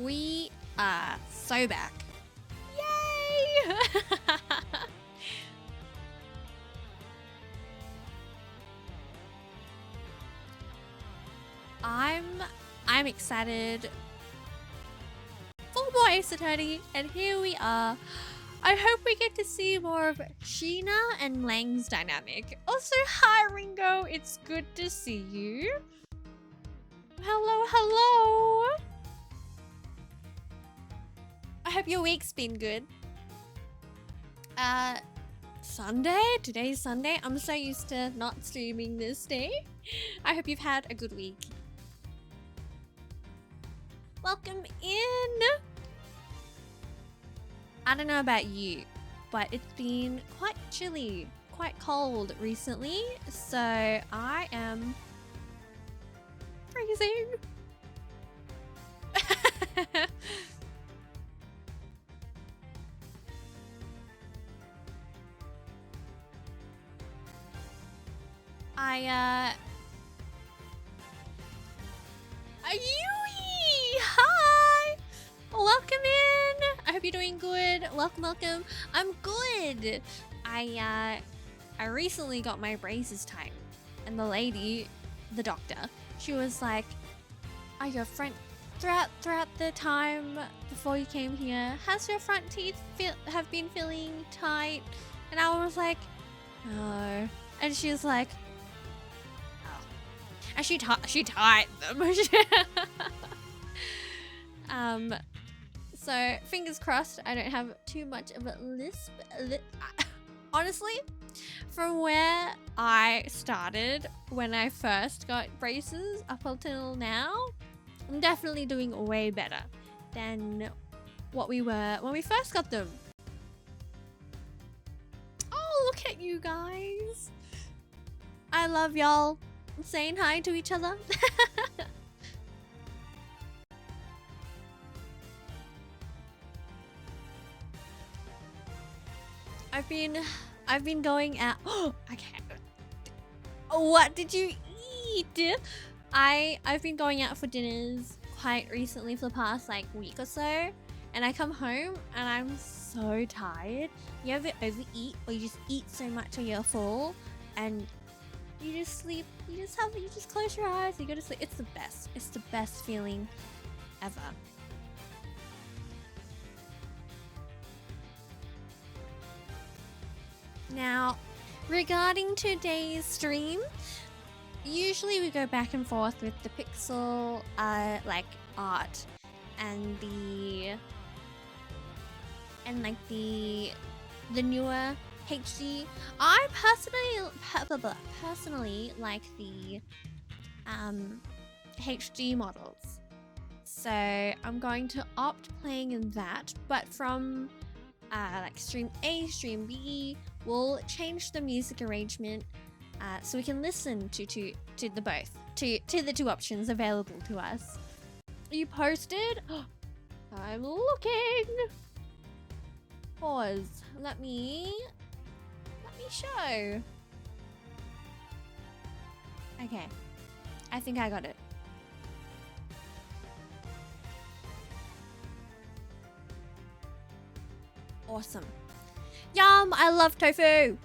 We are so back. Yay! I'm excited for more Ace Attorney, and here we are. I hope we get to see more of Sheena and Lang's dynamic. Also, hi Ringo, it's good to see you. Hello, hello. I hope your week's been good. Sunday? Today's Sunday. I'm so used to not streaming this day. I hope you've had a good week. Welcome in. I don't know about you, but it's been quite chilly, quite cold recently, so I am freezing. Yui! Hi! Welcome in! I hope you're doing good. Welcome. I'm good. I recently got my braces tightened, and the lady, the doctor, she was like, "Are your front throughout the time before you came here, has your front teeth have been feeling tight?" And I was like, "No." And she was like, "Oh." And she tightened them. So fingers crossed I don't have too much of a lisp. Honestly, from where I started when I first got braces up until now, I'm definitely doing way better than what we were when we first got them. Oh, look at you guys. I love y'all saying hi to each other. I've been going out. Oh, I can't. What did you eat? I've been going out for dinners quite recently for the past like week or so, and I come home and I'm so tired. You ever overeat or you just eat so much or you're full and you just sleep, you just close your eyes, you go to sleep. It's the best. It's the best feeling ever. Now, regarding today's stream, usually we go back and forth with the pixel like art and the newer HD. I personally like the HD models, so I'm going to opt playing in that, but from like stream A, stream B, we'll change the music arrangement so we can listen to the the two options available to us. You posted? I'm looking. Pause. Let me show. Okay, I think I got it. Awesome. Yum! I love tofu!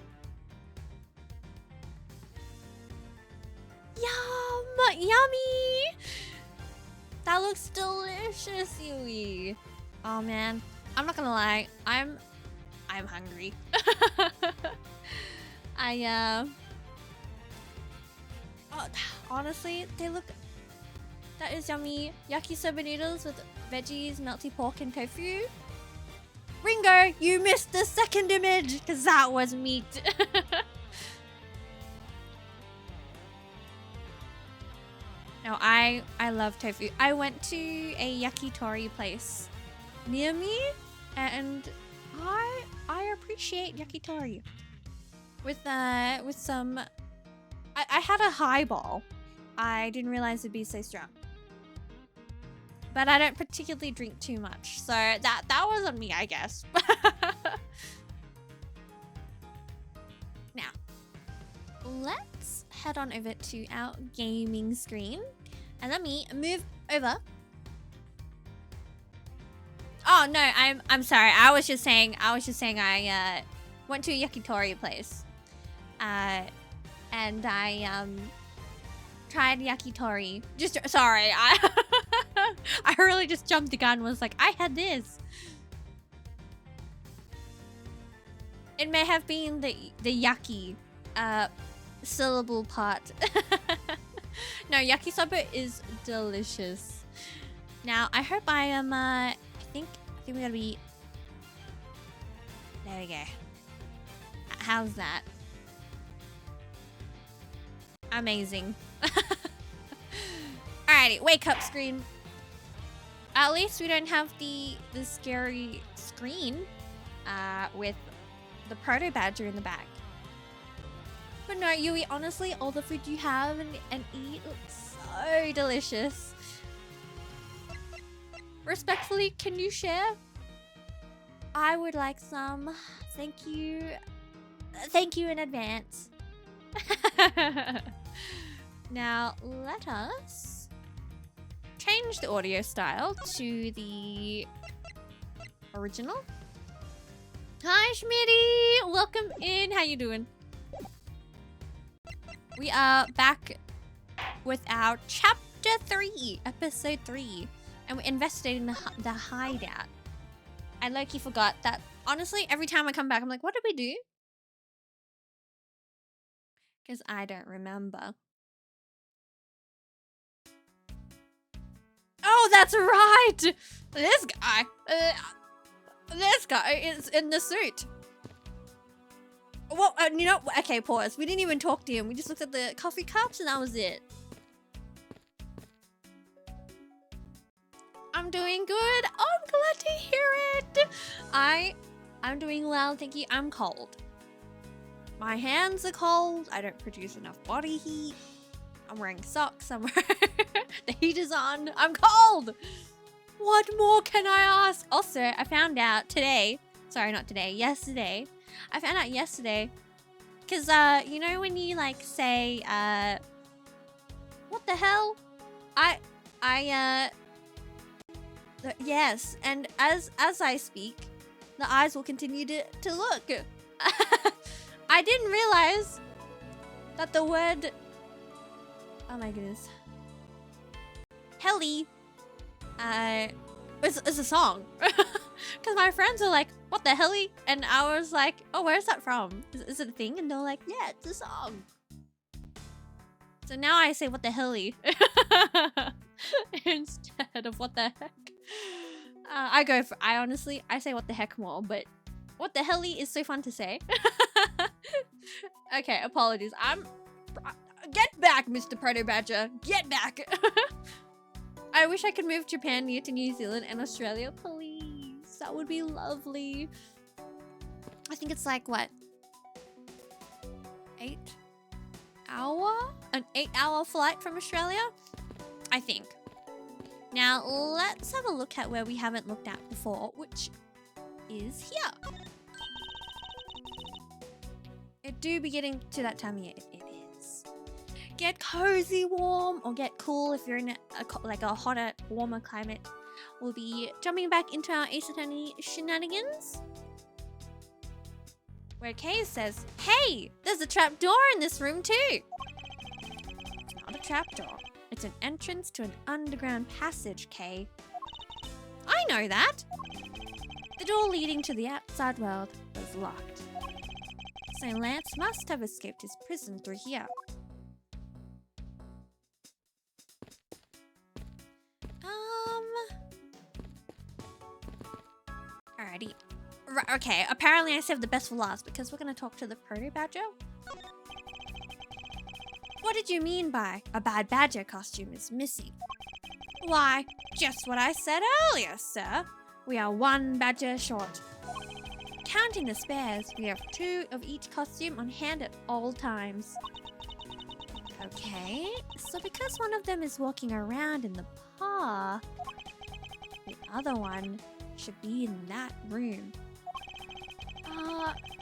Yum! Yummy! That looks delicious, Yui. Oh man, I'm not gonna lie, I'm hungry. Oh, honestly, they look. That is yummy. Yakisoba noodles with veggies, melty pork, and tofu. Ringo, you missed the second image because that was meat. No, I love tofu. I went to a yakitori place near me, and I appreciate yakitori with some. I had a highball. I didn't realize it'd be so strong. But I don't particularly drink too much, so that was on me, I guess. Now, let's head on over to our gaming screen, and let me move over Oh no, I'm sorry. I was just saying I went to a yakitori place. And I tried yakitori. Just sorry, I really just jumped the gun. Was like, I had this. It may have been the yaki syllable part. No, yakisoba is delicious. Now I hope I am. I think we gotta be. There we go. How's that? Amazing. Alrighty, wake up screen. At least we don't have the scary screen with the proto badger in the back. But no, Yui, honestly, all the food you have and eat looks so delicious. Respectfully, can you share? I would like some. Thank you. Thank you in advance. Now, let us change the audio style to the original. Hi, Schmitty! Welcome in. How you doing? We are back with our chapter 3, episode 3. And we're investigating the hideout. I low-key forgot that. Honestly, every time I come back, I'm like, what did we do? Because I don't remember. Oh, that's right! This guy is in the suit. Well, you know, okay, pause. We didn't even talk to him. We just looked at the coffee cups and that was it. I'm doing good. Oh, I'm glad to hear it. I'm doing well, thank you. I'm cold. My hands are cold. I don't produce enough body heat. I'm wearing socks. The heat is on. I'm cold. What more can I ask? Also, I found out today. Sorry, not today. Yesterday. I found out yesterday. Because, you know when you, like, say, what the hell? Yes, and as I speak, the eyes will continue to look. I didn't realize that the word... Oh my goodness. Heli is a song. Because my friends are like, what the heli? And I was like, oh, where's that from? Is it a thing? And they're like, yeah, it's a song. So now I say, what the heli? Instead of what the heck. I honestly say what the heck more, but what the heli is so fun to say. Okay, apologies. Get back, Mr. Proto Badger. Get back. I wish I could move Japan near to New Zealand and Australia, please. That would be lovely. I think it's like, what? 8 hour? An 8-hour flight from Australia? I think. Now, let's have a look at where we haven't looked at before, which is here. It do be getting to that time of year. It is. Get cozy warm or get cool if you're in a hotter, warmer climate. We'll be jumping back into our Ace Attorney shenanigans. Where Kay says, hey, there's a trapdoor in this room too. It's not a trapdoor. It's an entrance to an underground passage, Kay. I know that. The door leading to the outside world was locked. So Lance must have escaped his prison through here. Alrighty. Okay, apparently I saved the best for last because we're going to talk to the Proto Badger. What did you mean by a bad badger costume is missing? Why, just what I said earlier, sir. We are 1 badger short. Counting the spares, we have 2 of each costume on hand at all times. Okay, so because one of them is walking around in the park, the other one should be in that room.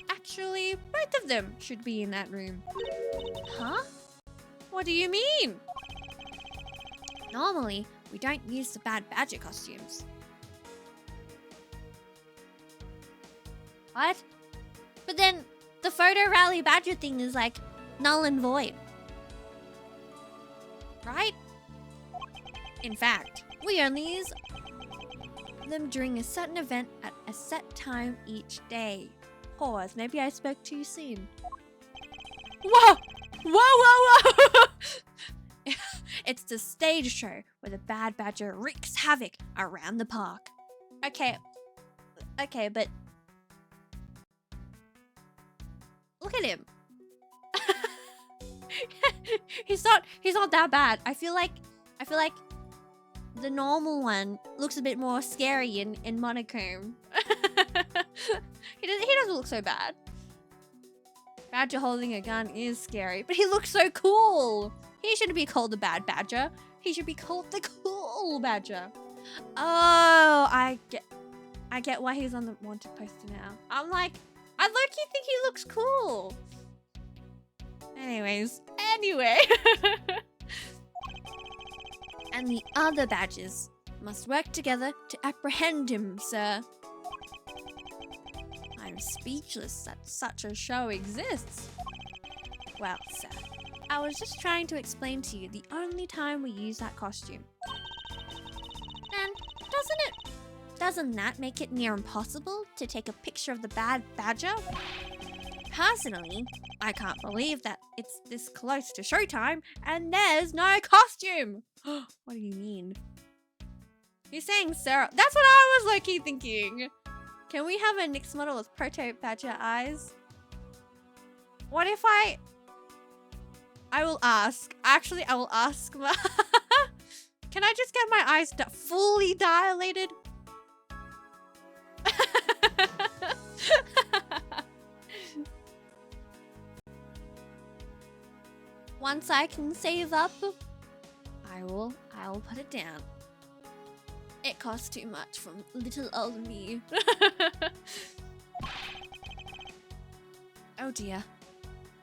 Actually, both of them should be in that room. Huh? What do you mean? Normally, we don't use the bad badger costumes. What? But then the photo rally badger thing is like null and void. Right? In fact, we only use them during a certain event at a set time each day. Pause. Maybe I spoke too soon. Whoa! Whoa! It's the stage show where the bad badger wreaks havoc around the park. Okay, but look at him. He's not that bad. I feel like the normal one looks a bit more scary in monochrome. He doesn't look so bad. Badger holding a gun is scary, but he looks so cool. He shouldn't be called the bad badger. He should be called the cool badger. Oh, I get why he's on the wanted poster now. I'm like, I low-key think he looks cool. Anyway. And the other badgers must work together to apprehend him, sir. I'm speechless that such a show exists. Well, sir, I was just trying to explain to you the only time we use that costume. And doesn't that make it near impossible to take a picture of the bad badger? Personally, I can't believe that it's this close to showtime and there's no costume. What do you mean? You're saying Sarah? That's what I was low-key thinking. Can we have a Nyx model with proto badger eyes? What if I will ask. Actually, I will ask. Can I just get my eyes fully dilated? Once I can save up, I will put it down. It costs too much from little old me. Oh dear.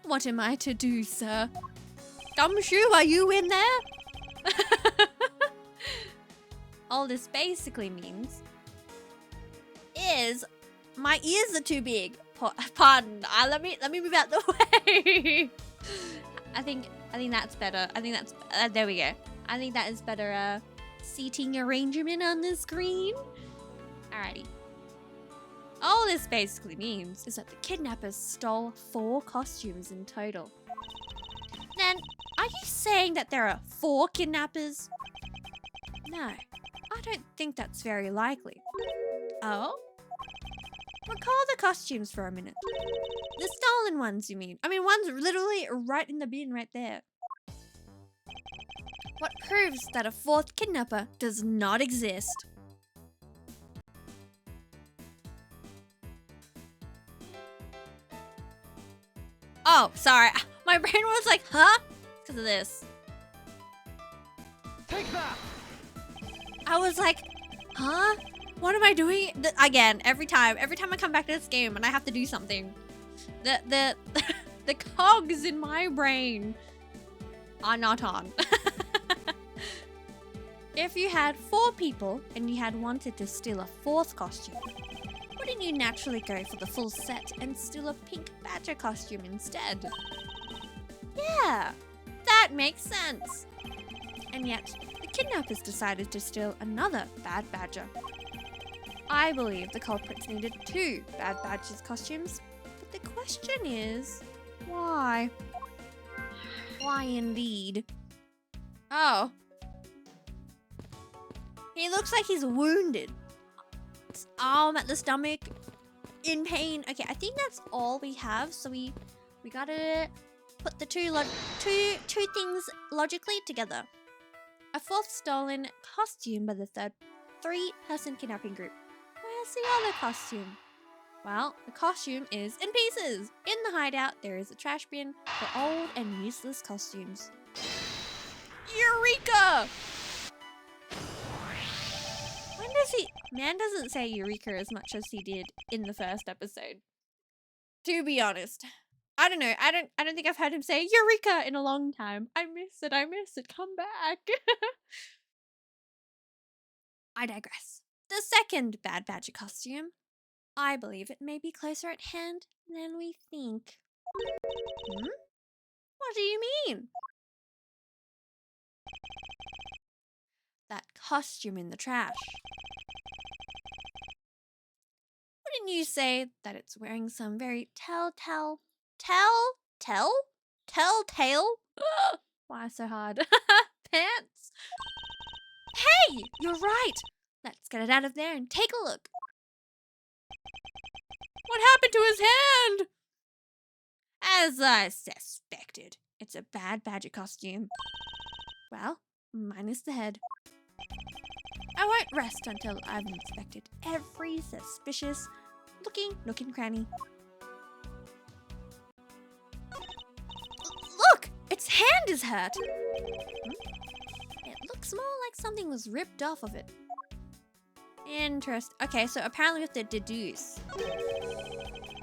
What am I to do, sir? Gumshoe, are you in there? All this basically means is my ears are too big. Pardon. Let me move out the way. I think that's better. I think that's there we go. I think that is better seating arrangement on the screen. Alrighty. All this basically means is that the kidnappers stole 4 costumes in total. Then, are you saying that there are 4 kidnappers? No, I don't think that's very likely. Oh? Recall the costumes for a minute. The stolen ones, you mean? I mean, one's literally right in the bin right there. What proves that a 4th kidnapper does not exist? Oh, sorry. My brain was like, huh? Because of this. Take that! I was like, huh? What am I doing? Again, every time I come back to this game and I have to do something, the cogs in my brain are not on. If you had 4 people and you had wanted to steal a 4th costume, wouldn't you naturally go for the full set and steal a pink badger costume instead? Yeah, that makes sense. And yet, the kidnappers decided to steal another bad badger. I believe the culprits needed 2 bad badgers costumes, but the question is, why? Why indeed? Oh. He looks like he's wounded. Arm at the stomach, in pain. Okay, I think that's all we have. So we gotta put the two things logically together. A 4th stolen costume by the 3-person kidnapping group. Where's the other costume? Well, the costume is in pieces. In the hideout, there is a trash bin for old and useless costumes. Eureka! When does he... Man doesn't say Eureka as much as he did in the first episode. To be honest. I don't know. I don't think I've heard him say Eureka in a long time. I miss it. Come back. I digress. The 2nd bad badger costume. I believe it may be closer at hand than we think. Hmm? What do you mean? That costume in the trash. Wouldn't you say that it's wearing some very telltale? Why so hard? Pants? Hey, you're right. Let's get it out of there and take a look. What happened to his hand? As I suspected, it's a bad badger costume. Well, minus the head. I won't rest until I've inspected every suspicious looking nook and cranny. Look! Its hand is hurt! It looks more like something was ripped off of it. Interesting. Okay, so apparently we have to deduce.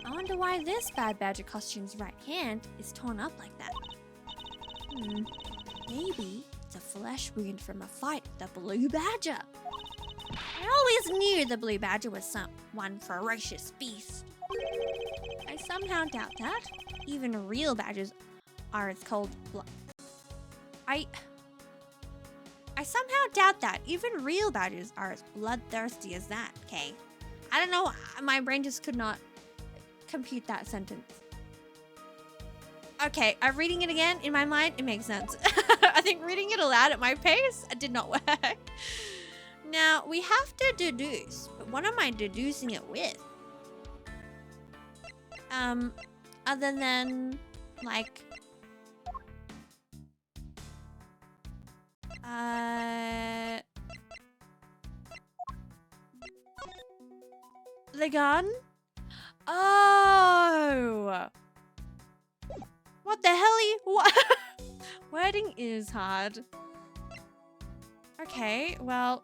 I wonder why this bad badger costume's right hand is torn up like that. Maybe it's a flesh wound from a fight with the blue badger. I always knew the blue badger was one ferocious beast. I somehow doubt that. Even real badgers are as cold blood. I somehow doubt that. Even real badgers are as bloodthirsty as that, okay? I don't know, my brain just could not compute that sentence. Okay, I'm reading it again. In my mind, it makes sense. I think reading it aloud at my pace, it did not work. Now, we have to deduce, but what am I deducing it with? Other than, like... The gun? Oh! What the hell? What? Wording is hard. Okay, well...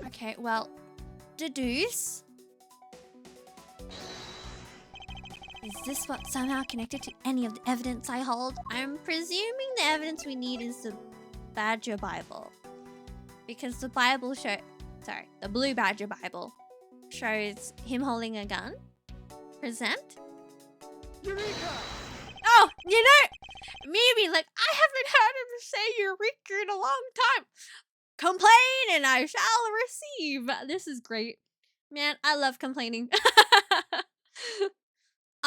Okay, well... Deduce? Is this what somehow connected to any of the evidence I hold? I'm presuming the evidence we need is the Badger Bible. Because the Bible the Blue Badger Bible shows him holding a gun. Present? Eureka! Oh, you know, maybe like I haven't heard him say Eureka in a long time. Complain and I shall receive. This is great. Man, I love complaining.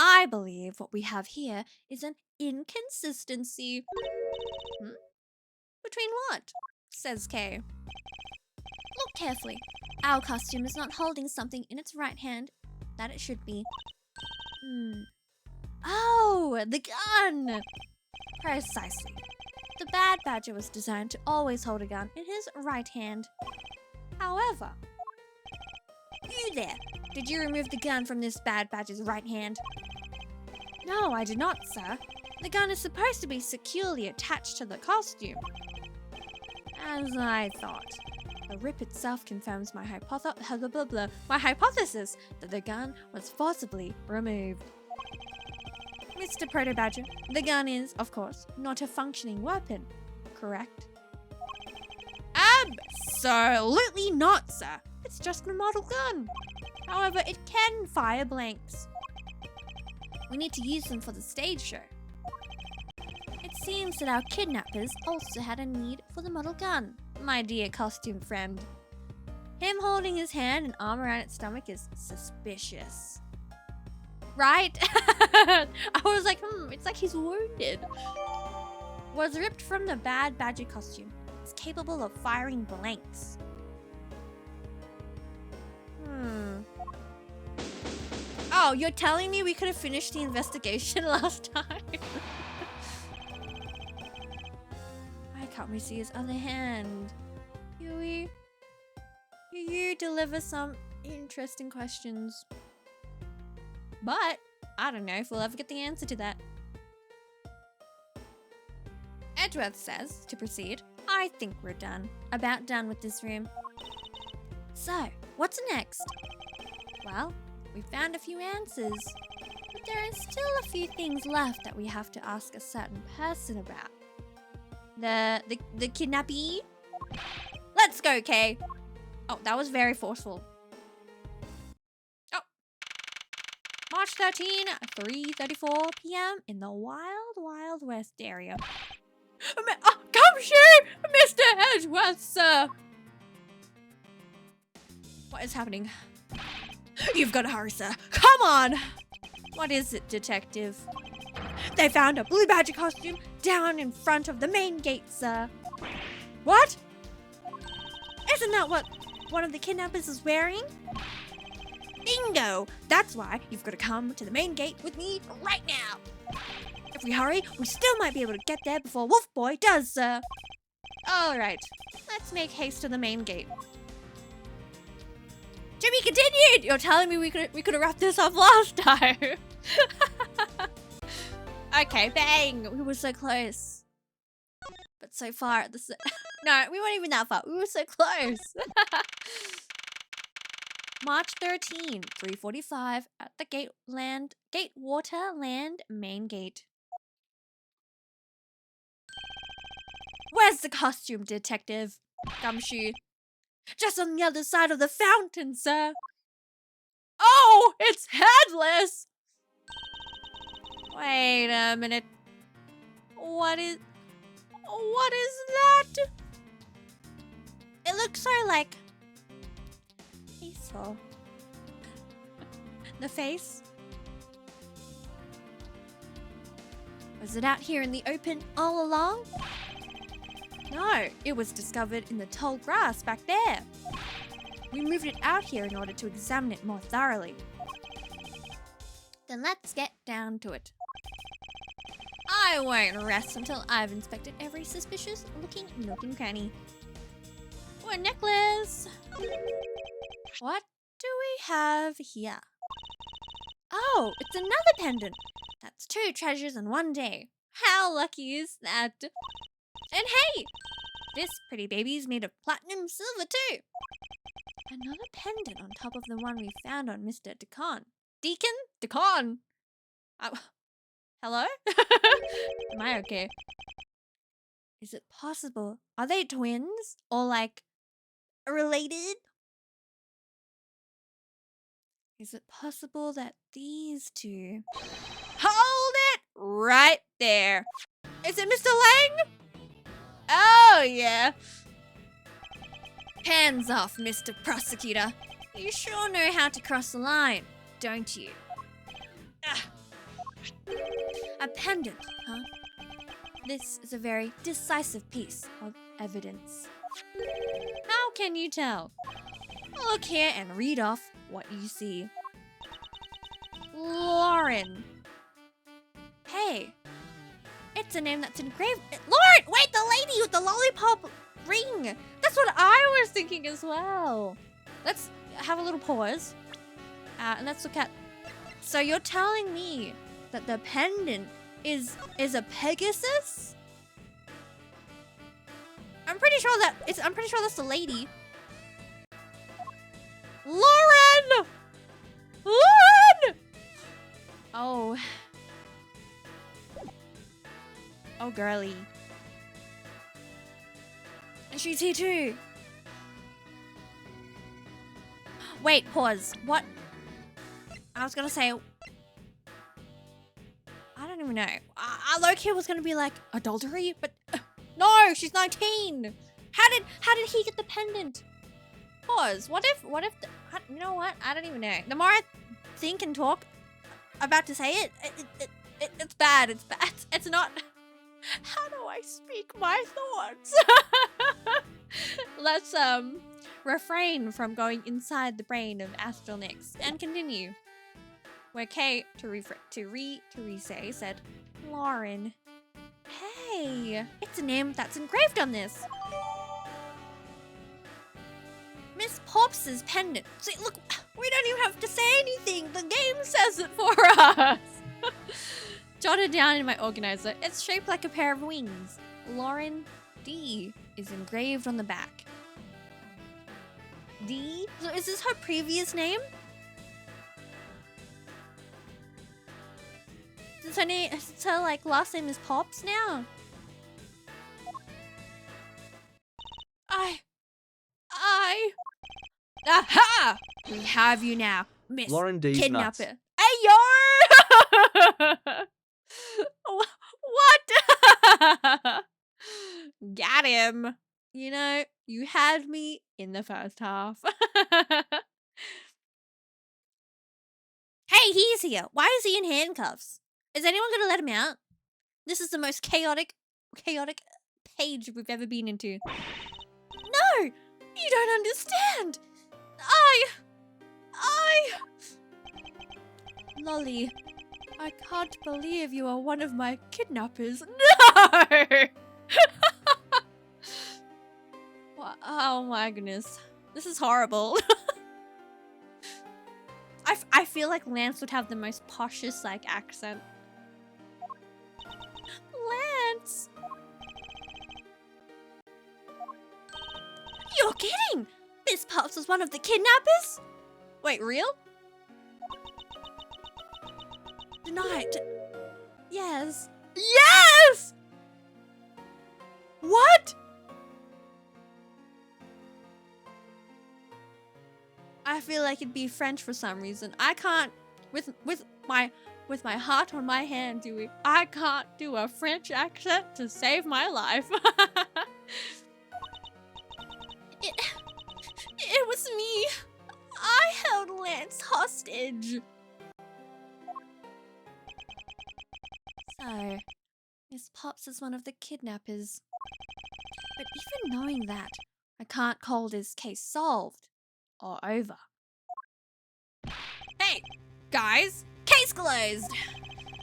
I believe what we have here is an inconsistency. Between what? Says Kay. Look carefully. Our costume is not holding something in its right hand that it should be. Oh, the gun! Precisely. The bad badger was designed to always hold a gun in his right hand. However, you there, did you remove the gun from this bad badger's right hand? No, I did not, sir. The gun is supposed to be securely attached to the costume. As I thought. The rip itself confirms my hypothesis that the gun was forcibly removed. Mr. Proto Badger, the gun is, of course, not a functioning weapon, correct? Absolutely not, sir. It's just a model gun. However, it can fire blanks. We need to use them for the stage show. It seems that our kidnappers also had a need for the model gun, my dear costume friend. Him holding his hand and arm around its stomach is suspicious. Right? I was like, it's like he's wounded. Was ripped from the bad badger costume. It's capable of firing blanks. Oh, you're telling me we could have finished the investigation last time? Why can't we see his other hand? Huey, you deliver some interesting questions. But I don't know if we'll ever get the answer to that. Edgeworth says, to proceed, I think we're done. About done with this room. So, what's next? Well, we found a few answers, but there are still a few things left that we have to ask a certain person about. The kidnappee? Let's go, Kay. Oh, that was very forceful. Oh. March 13, 3:34 p.m. in the Wild Wild West area. Come shoot, Mr. Edgeworth, sir. What is happening? You've got to hurry, sir. Come on. What is it, detective? They found a blue badger costume down in front of the main gate, sir. What? Isn't that what one of the kidnappers is wearing? Bingo! That's why you've got to come to the main gate with me right now. If we hurry, we still might be able to get there before Wolf Boy does, sir. All right, let's make haste to the main gate. To be continued! You're telling me we could have wrapped this up last time. Okay, bang! We were so close. But so far at the... No, we weren't even that far. We were so close. March 13, 3:45 at the Gatewater Land main gate. Where's the costume, detective? Gumshoe. Just on the other side of the fountain, sir. Oh, it's headless! Wait a minute. What is that? It looks so like peaceful. The face? Was it out here in the open all along? No, it was discovered in the tall grass back there. We moved it out here in order to examine it more thoroughly. Then let's get down to it. I won't rest until I've inspected every suspicious looking nook and cranny. Oh, a necklace! What do we have here? Oh, it's another pendant! That's 2 treasures in one day. How lucky is that? And hey! This pretty baby's made of platinum silver too! Another pendant on top of the one we found on Mr. Deacon. Deacon? Hello? Am I okay? Is it possible? Are they twins? Or like, related? Is it possible that these two... Hold it right there! Is it Mr. Lang? Oh, yeah. Hands off, Mr. Prosecutor. You sure know how to cross the line, don't you? A pendant, huh? This is a very decisive piece of evidence. How can you tell? Look here and read off what you see. Lauren. Hey, it's a name that's engraved. Lauren! Wait, the lady with the lollipop ring. That's what I was thinking as well. Let's have a little pause. And let's look at... So you're telling me that the pendant is a Pegasus? I'm pretty sure that's the lady. Lauren! Lauren! Oh. Oh, girly. And she's here too. Wait, pause. What? I was gonna say... I don't even know. Loki was gonna be like, adultery? But... no, she's 19! How did he get the pendant? Pause. What if... you know what? I don't even know. The more I think and talk about to say it, it's bad. It's bad. It's not... How do I speak my thoughts? Let's refrain from going inside the brain of Astral Nyx and continue. Where Kay, Therese said, Lauren. Hey, it's a name that's engraved on this. Miss Pops's pendant. See, look, we don't even have to say anything. The game says it for us. Jotted down in my organizer. It's shaped like a pair of wings. Lauren D is engraved on the back. D? So is this her previous name? Since her like last name is Pops now? Aha! We have you now, Miss Lauren D's Kidnapper. nuts. Hey, yo! What? Got him. You know, you had me in the first half. Hey, he's here. Why is he in handcuffs? Is anyone going to let him out? This is the most chaotic page we've ever been into. No! You don't understand! Lolly, I can't believe you are one of my kidnappers. No! Oh my goodness. This is horrible. I feel like Lance would have the most poshest, like, accent. Lance! You're kidding! Miss Pops was one of the kidnappers? Wait, real? Denied. Yes. Yes! What? I feel like it'd be French for some reason. I can't, with my heart on my hand, Dewey, I can't do a French accent to save my life. It was me. I held Lance hostage. So, Miss Pops is one of the kidnappers. But even knowing that, I can't call this case solved or over. Hey, guys, case closed.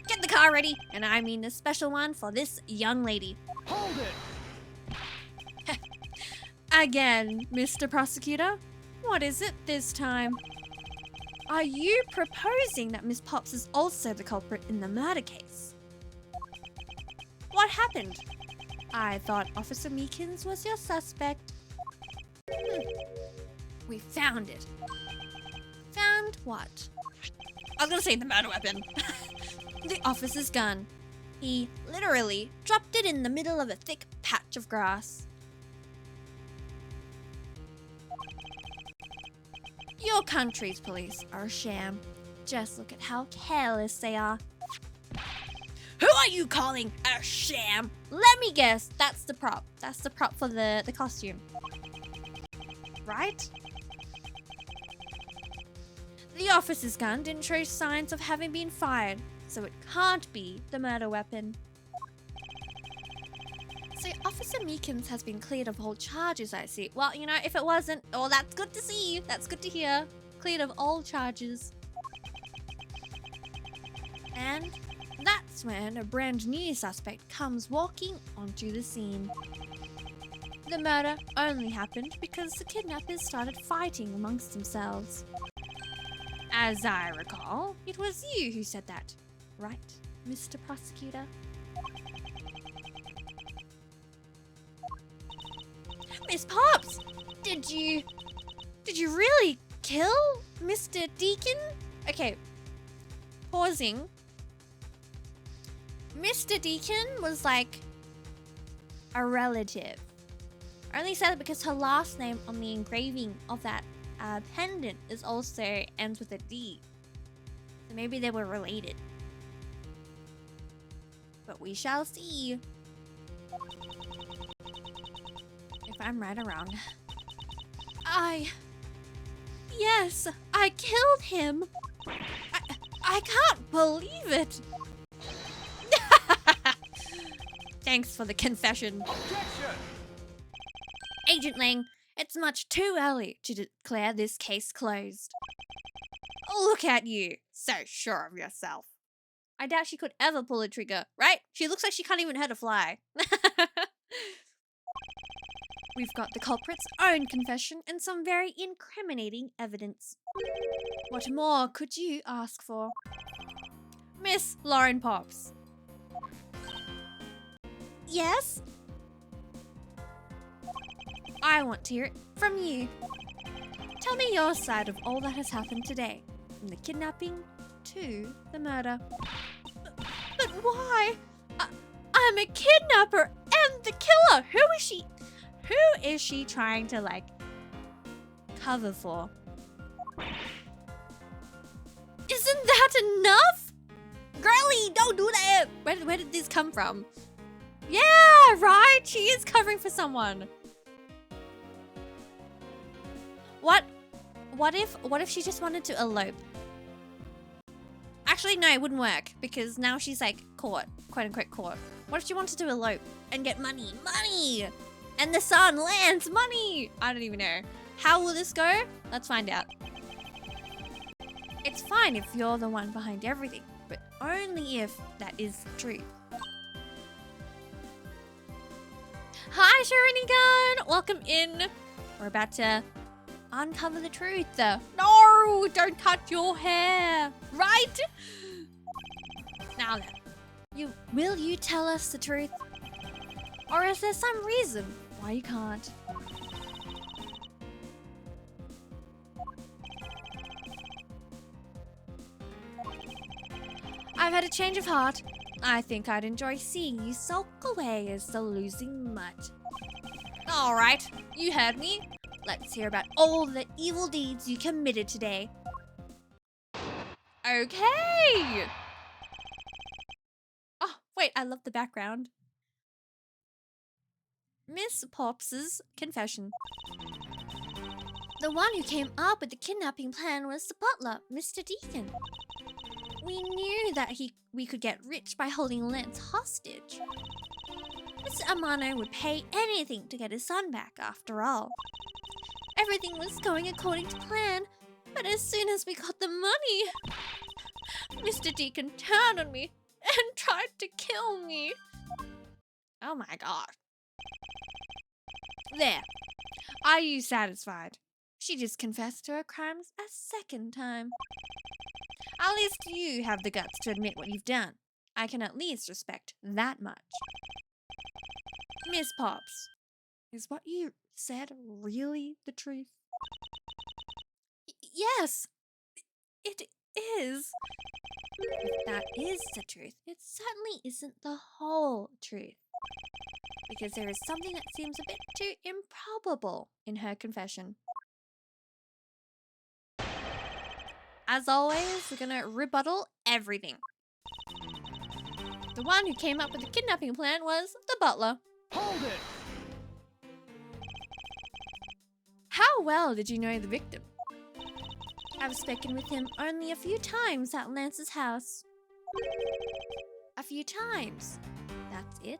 Get the car ready, and I mean the special one for this young lady. Hold it! Again, Mr. Prosecutor, what is it this time? Are you proposing that Miss Pops is also the culprit in the murder case? What happened? I thought Officer Meekins was your suspect. We found it. Found what? I was gonna say the murder weapon. The officer's gun. He literally dropped it in the middle of a thick patch of grass. Your country's police are a sham. Just look at how careless they are. Who are you calling a sham? Let me guess, that's the prop. That's the prop for the costume. Right? The officer's gun didn't show signs of having been fired, so it can't be the murder weapon. So Officer Meekins has been cleared of all charges, I see. Well, you know, if it wasn't, oh, that's good to see. That's good to hear. Cleared of all charges. And that's when a brand new suspect comes walking onto the scene. The murder only happened because the kidnappers started fighting amongst themselves. As I recall, it was you who said that, right, Mr. Prosecutor? Miss Pops, did you really kill Mr. Deacon? Okay, pausing. Mr. Deacon was like a relative. I only said it because her last name on the engraving of that pendant is also ends with a D. So maybe they were related. But we shall see if I'm right or wrong. Yes, I killed him. I can't believe it. Thanks for the confession. Objection! Agent Lang, it's much too early to declare this case closed. Look at you, so sure of yourself. I doubt she could ever pull a trigger, right? She looks like she can't even hurt a fly. We've got the culprit's own confession and some very incriminating evidence. What more could you ask for? Miss Lauren Pops. Yes? I want to hear it from you. Tell me your side of all that has happened today, from the kidnapping to the murder. But why? I'm a kidnapper and the killer. Who is she trying to, like, cover for? Isn't that enough? Girlie, don't do that! Where did this come from? Yeah, right? She is covering for someone. What if she just wanted to elope? Actually, no, it wouldn't work because now she's like caught, quote unquote caught. What if she wanted to elope and get money? Money! And the sun lands money! I don't even know. How will this go? Let's find out. It's fine if you're the one behind everything, but only if that is the truth. Hi, Sharinigan! Welcome in. We're about to uncover the truth. No, don't cut your hair, right? Now then, will you tell us the truth? Or is there some reason why you can't? I've had a change of heart. I think I'd enjoy seeing you sulk away as the losing mutt. Alright, you heard me. Let's hear about all the evil deeds you committed today. Okay! Oh, wait, I love the background. Miss Pops's confession. The one who came up with the kidnapping plan was the butler, Mr. Deacon. We knew that we could get rich by holding Lance hostage. Mr. Amano would pay anything to get his son back, after all. Everything was going according to plan, but as soon as we got the money, Mr. Deacon turned on me and tried to kill me. Oh my god. There. Are you satisfied? She just confessed to her crimes a second time. At least you have the guts to admit what you've done. I can at least respect that much. Miss Pops, is what you said really the truth? Yes, it is. If that is the truth, it certainly isn't the whole truth. Because there is something that seems a bit too improbable in her confession. As always, we're gonna rebuttal everything. The one who came up with the kidnapping plan was the butler. Hold it! How well did you know the victim? I've spoken with him only a few times at Lance's house. A few times. That's it?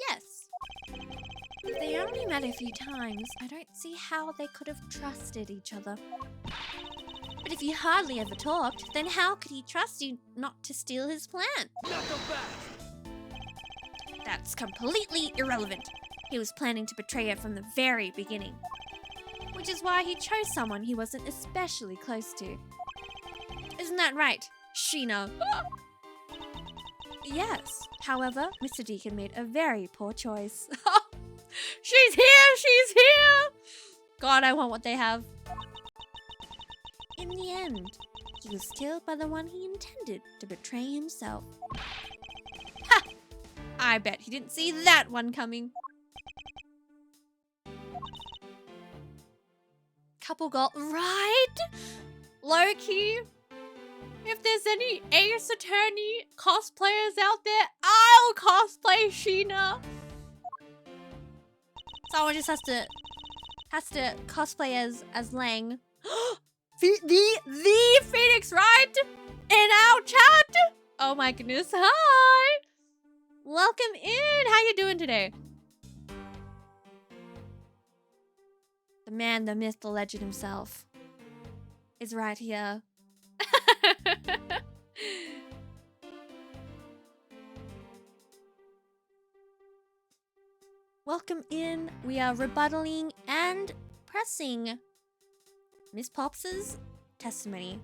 Yes. If they only met a few times, I don't see how they could have trusted each other. But if you hardly ever talked, then how could he trust you not to steal his plan? Not so fast! That's completely irrelevant. He was planning to betray her from the very beginning. Which is why he chose someone he wasn't especially close to. Isn't that right, Sheena? Yes. However, Mr. Deacon made a very poor choice. She's here! She's here! God, I want what they have. In the end, he was killed by the one he intended to betray himself. Ha! I bet he didn't see that one coming. Couple goal, right? Low-key, if there's any Ace Attorney cosplayers out there, I'll cosplay Sheena. Someone just has to cosplay as Lang. the Phoenix, right? In our chat. Oh my goodness. Hi. Welcome in. How you doing today? The man, the myth, the legend himself is right here. Welcome in. We are rebuttaling and pressing Miss Pops's testimony.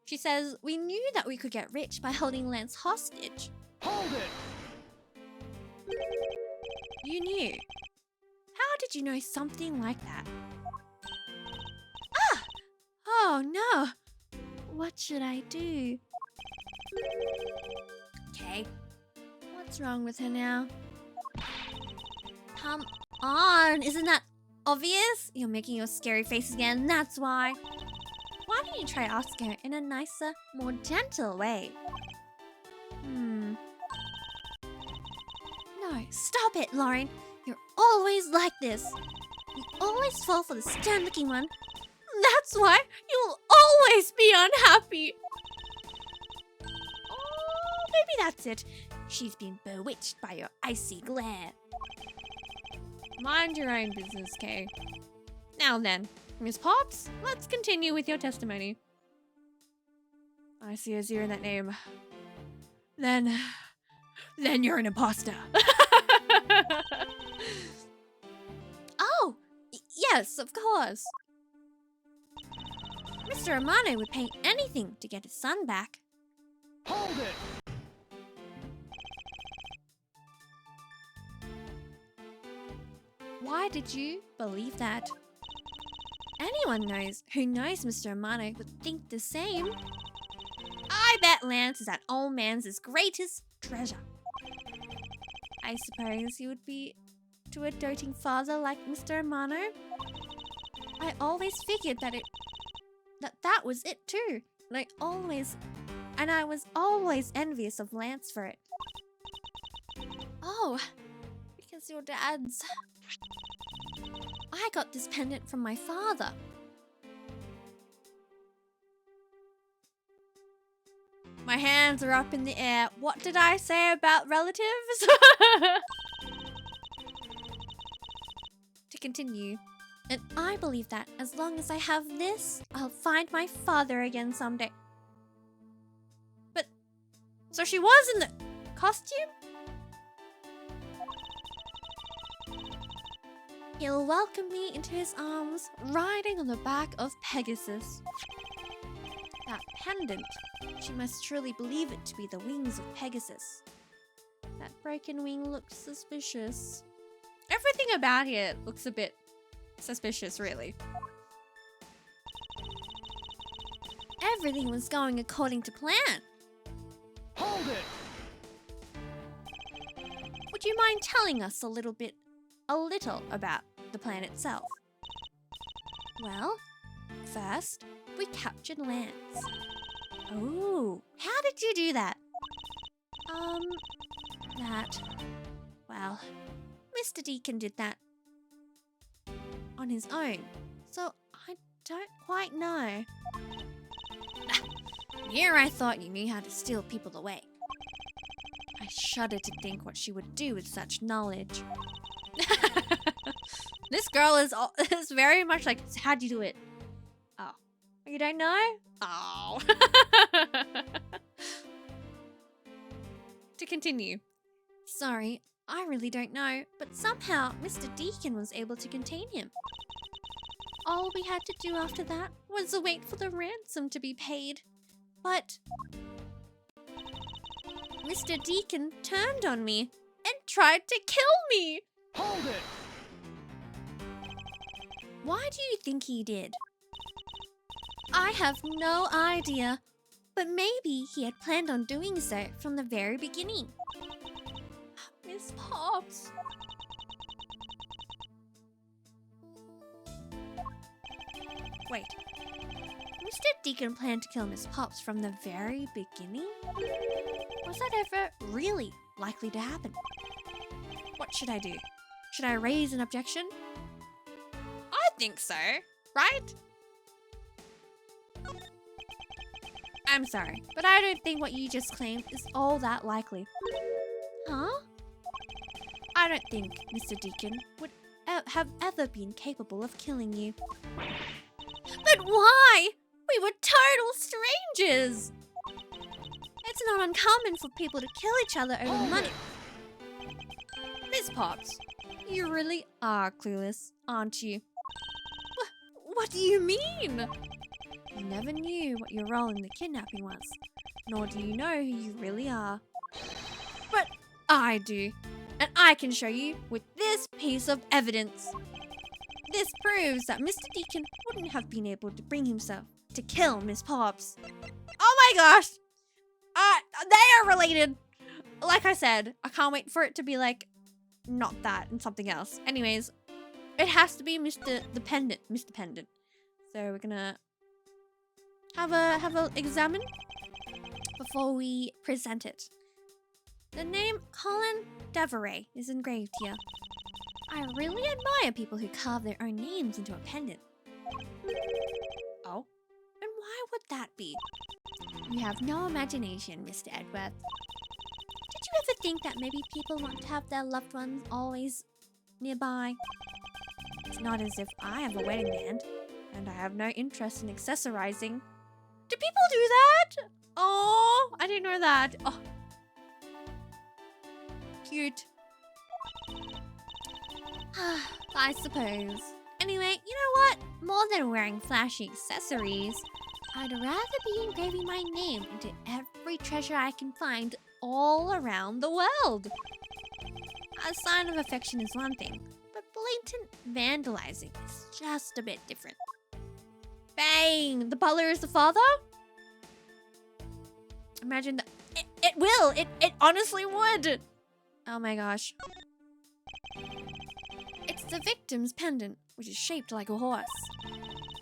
She says, we knew that we could get rich by holding Lance hostage. Hold it! You knew. How did you know something like that? Ah! Oh no! What should I do? Okay. What's wrong with her now? Come on! Isn't that obvious? You're making your scary face again, that's why. Why don't you try asking her in a nicer, more gentle way? No, stop it, Lauren. You're always like this. You always fall for the stern-looking one. That's why you'll always be unhappy. Oh, maybe that's it. She's been bewitched by your icy glare. Mind your own business, Kay. Now then, Miss Pops, let's continue with your testimony. I see a zero in that name. Then you're an imposter. Oh, yes, of course. Mr. Amano would pay anything to get his son back. Hold it! Why did you believe that? Anyone who knows Mr. Amano would think the same. I bet Lance is that old man's greatest treasure. I suppose he would be to a doting father like Mr. Amano. I always figured that that was it too. And I was always envious of Lance for it. Oh, because your dad's. I got this pendant from my father. My hands are up in the air. What did I say about relatives? To continue. And I believe that as long as I have this, I'll find my father again someday. But, so she was in the costume? He'll welcome me into his arms, riding on the back of Pegasus. That pendant, she must truly believe it to be the wings of Pegasus. That broken wing looks suspicious. Everything about here looks a bit suspicious, really. Everything was going according to plan. Hold it! Would you mind telling us a little about the plan itself? Well, first, we captured Lance. Oh, how did you do that? Well, Mr. Deacon did that on his own, so I don't quite know. Here I thought you knew how to steal people away. I shudder to think what she would do with such knowledge. This girl is very much like, how'd you do it? Oh, you don't know? Oh. To continue. Sorry, I really don't know, but somehow Mr. Deacon was able to contain him. All we had to do after that was wait for the ransom to be paid. But Mr. Deacon turned on me and tried to kill me. Hold it! Why do you think he did? I have no idea, but maybe he had planned on doing so from the very beginning. Miss Pops. Wait. Mr. Deacon planned to kill Miss Pops from the very beginning? Was that ever really likely to happen? What should I do? Should I raise an objection? I think so, right? I'm sorry, but I don't think what you just claimed is all that likely. Huh? I don't think Mr. Deacon would have ever been capable of killing you. But why? We were total strangers! It's not uncommon for people to kill each other over money. Miss Pops, you really are clueless, aren't you? What do you mean? You never knew what your role in the kidnapping was, nor do you know who you really are. But I do, and I can show you with this piece of evidence. This proves that Mr. Deacon wouldn't have been able to bring himself to kill Miss Pops. Oh my gosh! They are related! Like I said, I can't wait for it to be like, not that and something else. Anyways, it has to be Mr. Pendant. So we're gonna have a examine before we present it. The name Colin Deveray is engraved here. I really admire people who carve their own names into a pendant. Oh? And why would that be? You have no imagination, Mr. Edworth. Did you ever think that maybe people want to have their loved ones always nearby? It's not as if I have a wedding band, and I have no interest in accessorizing. Do people do that? Oh, I didn't know that. Oh. Cute. I suppose. Anyway, you know what? More than wearing flashy accessories, I'd rather be engraving my name into every treasure I can find all around the world. A sign of affection is one thing, but blatant vandalizing is just a bit different. Bang! The butler is the father? Imagine that. It will! It honestly would! Oh my gosh. It's the victim's pendant, which is shaped like a horse.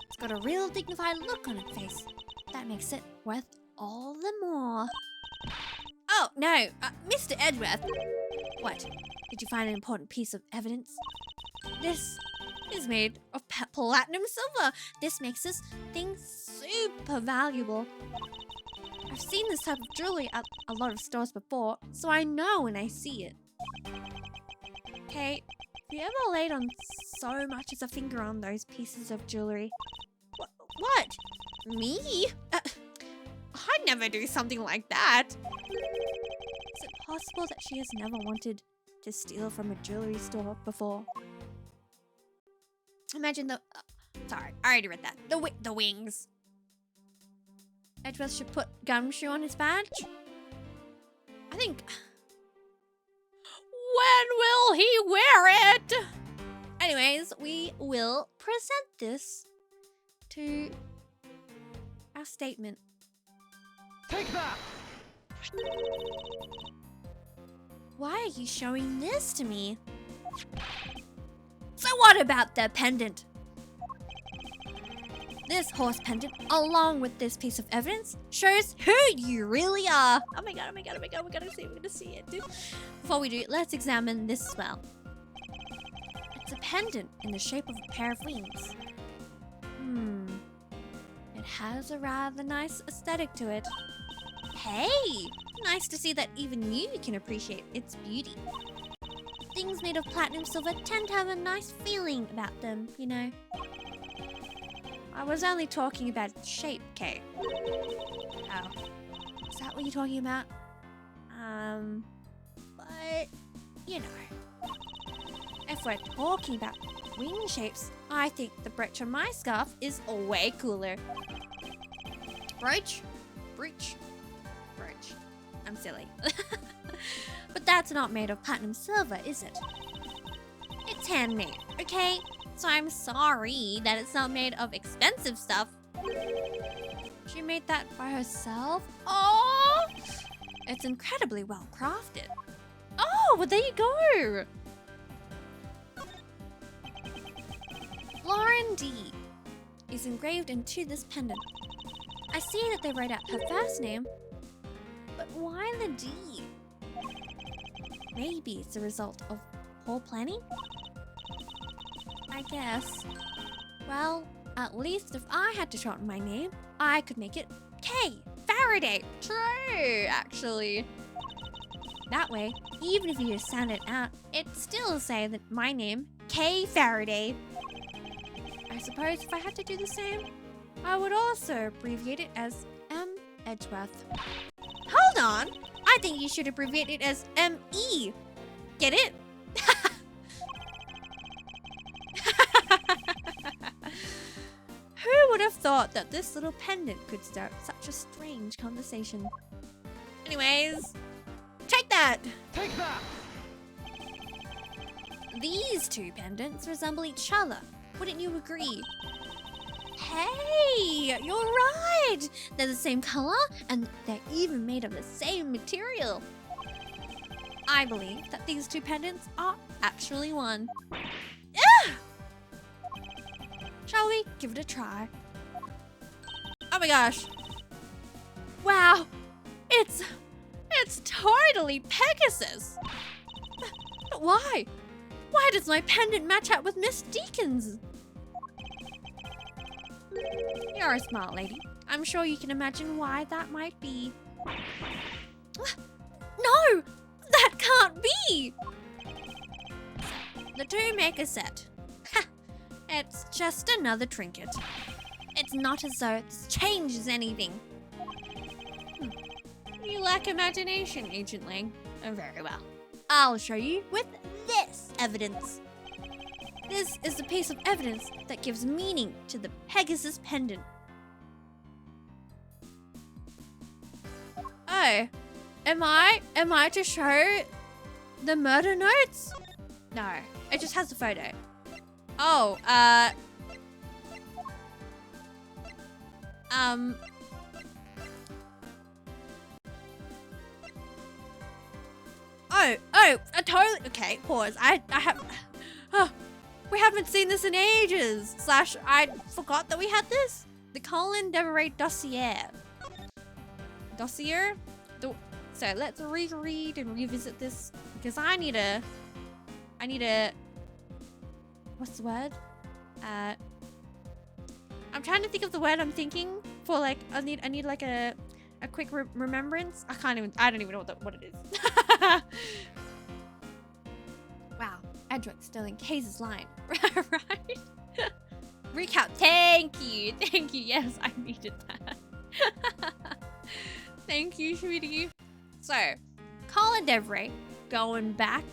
It's got a real dignified look on its face. That makes it worth all the more. Oh, no. Mr. Edworth. What? Did you find an important piece of evidence? This is made of platinum silver. This makes this thing super valuable. I've seen this type of jewelry at a lot of stores before, so I know when I see it. Okay, have you ever laid on so much as a finger on those pieces of jewelry? What? Me? I'd never do something like that. Is it possible that she has never wanted to steal from a jewelry store before? Imagine the... sorry, I already read that. The wings. Edgeworth should put gumshoe on his badge. I think... When will he wear it? Anyways, we will present this to our statement. Take that! Why are you showing this to me? So what about the pendant? This horse pendant, along with this piece of evidence, shows who you really are. Oh my god, we're gonna see it, dude. Before we do, let's examine this as well. It's a pendant in the shape of a pair of wings. It has a rather nice aesthetic to it. Hey! Nice to see that even you can appreciate its beauty. Things made of platinum silver tend to have a nice feeling about them, you know. I was only talking about its shape, Kate. Oh. Is that what you're talking about? But, you know. If we're talking about wing shapes, I think the brooch on my scarf is way cooler. Brooch? Brooch? Brooch. I'm silly. But that's not made of platinum silver, is it? It's handmade, okay? So I'm sorry that it's not made of expensive stuff. She made that by herself? Oh! It's incredibly well crafted. Oh, well there you go. Lauren D is engraved into this pendant. I see that they wrote out her first name, but why the D? Maybe it's a result of poor planning? I guess. Well, at least if I had to shorten my name, I could make it K. Faraday. True, actually. That way, even if you just sound it out, it'd still say that my name, K. Faraday. I suppose if I had to do the same, I would also abbreviate it as M. Edgeworth. Hold on! I think you should abbreviate it as M.E. Get it? Who would have thought that this little pendant could start such a strange conversation? Anyways, take that! Take that! These two pendants resemble each other. Wouldn't you agree? Hey, you're right! They're the same color, and they're even made of the same material. I believe that these two pendants are actually one. Ah! Shall we give it a try? Oh my gosh. Wow. It's totally Pegasus. But why? Why does my pendant match up with Miss Deacon's? You're a smart lady. I'm sure you can imagine why that might be. No! That can't be! The two make a set. Ha! It's just another trinket. It's not as though this changes anything. You lack imagination, Agent Lang. Oh, very well. I'll show you with this evidence. This is the piece of evidence that gives meaning to the Pegasus pendant. Oh, am I to show the murder notes? No, it just has the photo. Oh, Oh, I totally, okay, pause. I have, we haven't seen this in ages. / I forgot that we had this. The Colin Devereux dossier. So let's reread and revisit this because I need a, what's the word? I'm trying to think of the word I'm thinking for like, I need like a quick remembrance. I don't even know what it is. Wow, Edric still in Case's line, right? Recount, thank you. Yes, I needed that. Thank you, sweetie. So, Colin Devereux, going back,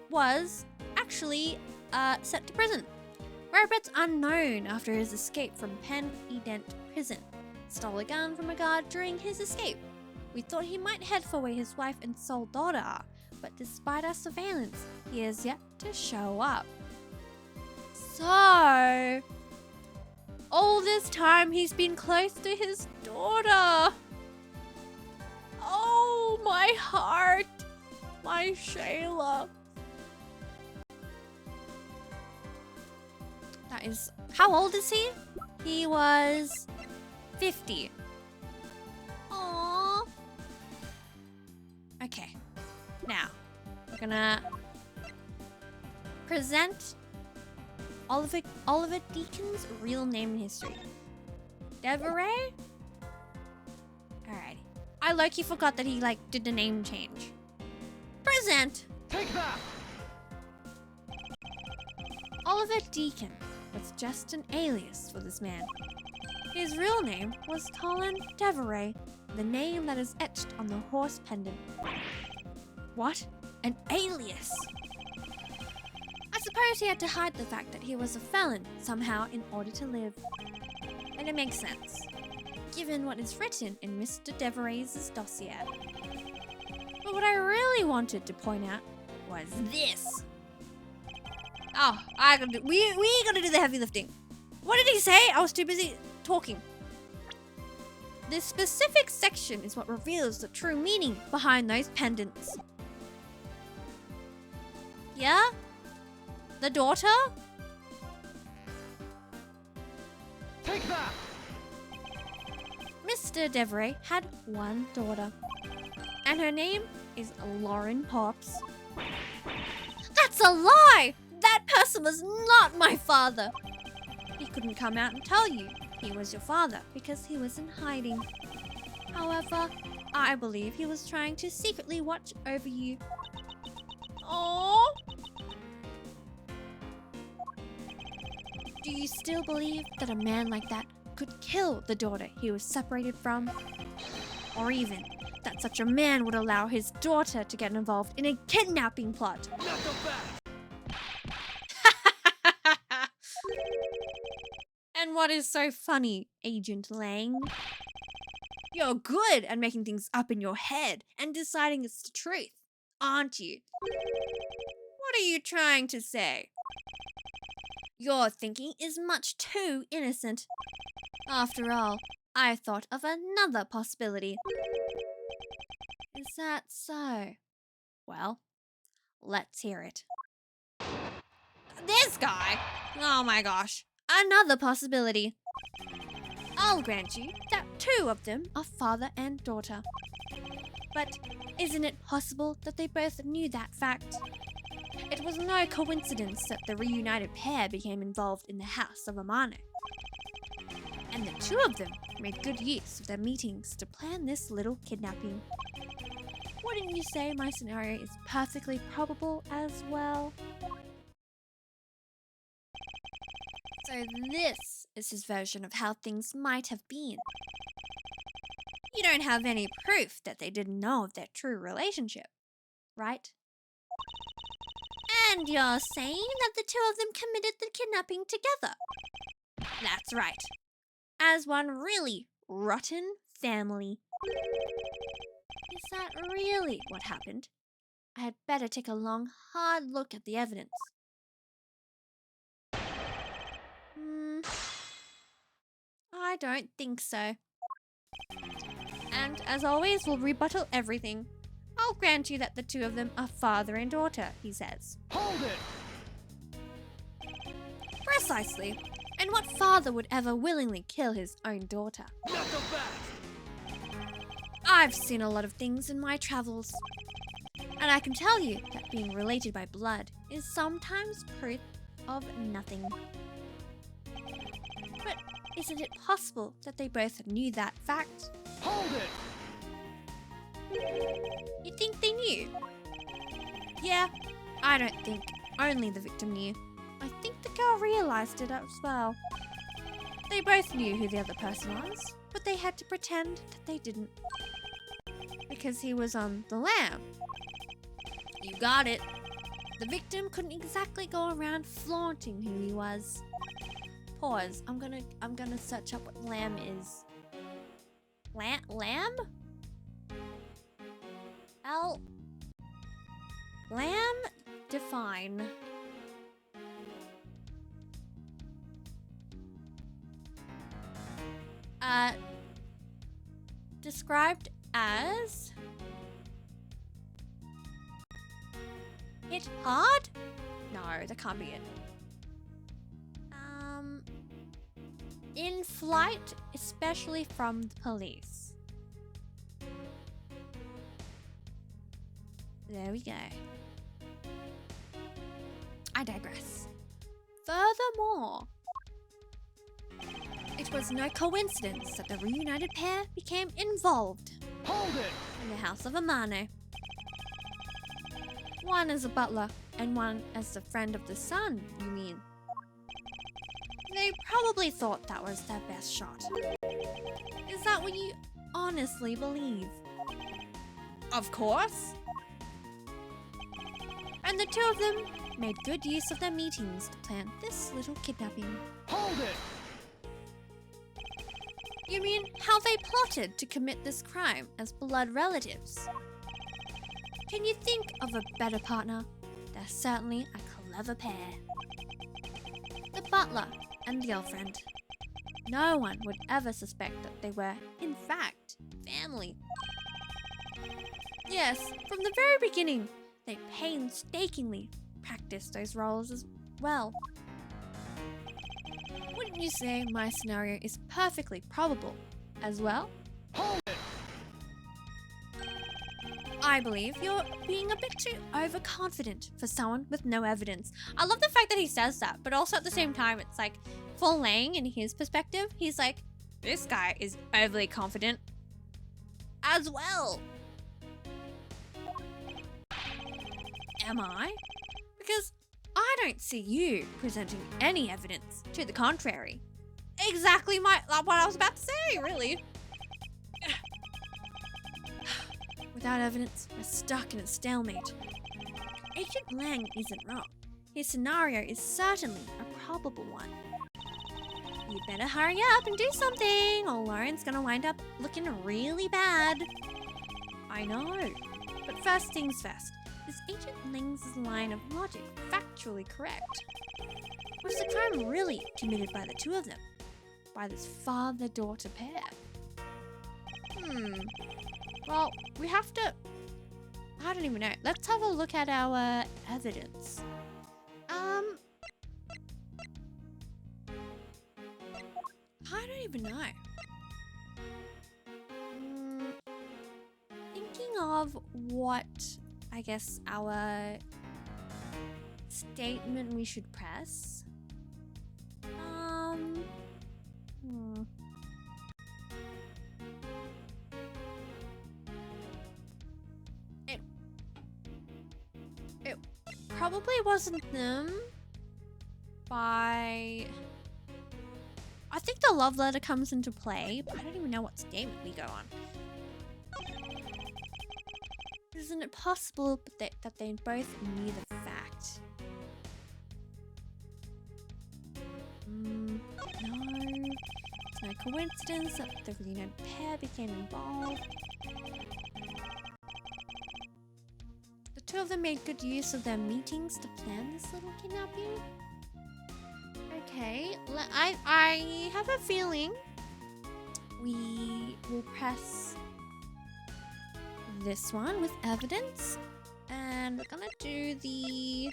was actually sent to prison. Whereabouts unknown after his escape from Pen Edent prison. Stole a gun from a guard during his escape. We thought he might head for where his wife and sole daughter are, but despite our surveillance, he has yet to show up. So, all this time he's been close to his daughter. Oh, my heart. My Shayla. That is... How old is he? He was 50. Aww. Okay. Now, we're gonna present Oliver Deacon's real name and history. Devereux? Alrighty. I low-key forgot that he, like, did the name change. Present! Take that! Oliver Deacon was just an alias for this man. His real name was Colin Devereux, the name that is etched on the horse pendant. What? An alias? I suppose he had to hide the fact that he was a felon somehow in order to live. And it makes sense, given what is written in Mr. Devereux's dossier. But what I really wanted to point out was this. Oh, we gotta do the heavy lifting. What did he say? I was too busy talking. This specific section is what reveals the true meaning behind those pendants. Yeah? The daughter? Take that! Mr. Devereux had one daughter, and her name is Lauren Pops. That's a lie! That person was not my father! He couldn't come out and tell you he was your father because he was in hiding. However, I believe he was trying to secretly watch over you. Aww! Do you still believe that a man like that could kill the daughter he was separated from? Or even that such a man would allow his daughter to get involved in a kidnapping plot? Knuckle back! And what is so funny, Agent Lang? You're good at making things up in your head and deciding it's the truth, aren't you? What are you trying to say? Your thinking is much too innocent. After all, I thought of another possibility. Is that so? Well, let's hear it. This guy? Oh my gosh. Another possibility. I'll grant you that two of them are father and daughter. But isn't it possible that they both knew that fact? It was no coincidence that the reunited pair became involved in the house of Amano. And the two of them made good use of their meetings to plan this little kidnapping. Wouldn't you say my scenario is perfectly probable as well? So this is his version of how things might have been. You don't have any proof that they didn't know of their true relationship, right? And you're saying that the two of them committed the kidnapping together? That's right. As one really rotten family. Is that really what happened? I had better take a long, hard look at the evidence. I don't think so. And as always, we'll rebuttal everything. I'll grant you that the two of them are father and daughter, he says. Hold it! Precisely. And what father would ever willingly kill his own daughter? Not so fast! I've seen a lot of things in my travels. And I can tell you that being related by blood is sometimes proof of nothing. But isn't it possible that they both knew that fact? Hold it! You think they knew? Yeah, I don't think only the victim knew. I think the girl realized it as well. They both knew who the other person was, but they had to pretend that they didn't. Because he was on the lam. You got it. The victim couldn't exactly go around flaunting who he was. Pause. I'm gonna search up what lamb is. Lamb? Lamb? Define. Described as hit hard? No, that can't be it. In flight, especially from the police. There we go. I digress. Furthermore, it was no coincidence that the reunited pair became involved Hold it! in the house of Amano. One as a butler and one as the friend of the son, you mean? They probably thought that was their best shot. Is that what you honestly believe? Of course. And the two of them made good use of their meetings to plan this little kidnapping. Hold it! You mean how they plotted to commit this crime as blood relatives? Can you think of a better partner? They're certainly a clever pair. The butler and the girlfriend. No one would ever suspect that they were, in fact, family. Yes, from the very beginning, they painstakingly practiced those roles as well. Wouldn't you say my scenario is perfectly probable as well? Hold it! I believe you're being a bit too overconfident for someone with no evidence. I love the fact that he says that, but also at the same time, it's like, for Lang, in his perspective, he's like, this guy is overly confident as well. Am I? Because I don't see you presenting any evidence to the contrary. Exactly what I was about to say, really. Without evidence, we're stuck in a stalemate. Agent Lang isn't wrong. His scenario is certainly a probable one. You better hurry up and do something, or Lauren's gonna wind up looking really bad. I know. But first things first, is Agent Lang's line of logic factually correct? Was the crime really committed by the two of them? By this father-daughter pair? Well, we have to... I don't even know. Let's have a look at our evidence. even know. Thinking of what, I guess, our statement we should press. It probably wasn't them. I think the love letter comes into play, but I don't even know what statement we go on. Isn't it possible that they both knew the fact? No. It's no coincidence that the reunited pair became involved. The two of them made good use of their meetings to plan this little kidnapping. Okay, I have a feeling we will press this one with evidence, and we're gonna do the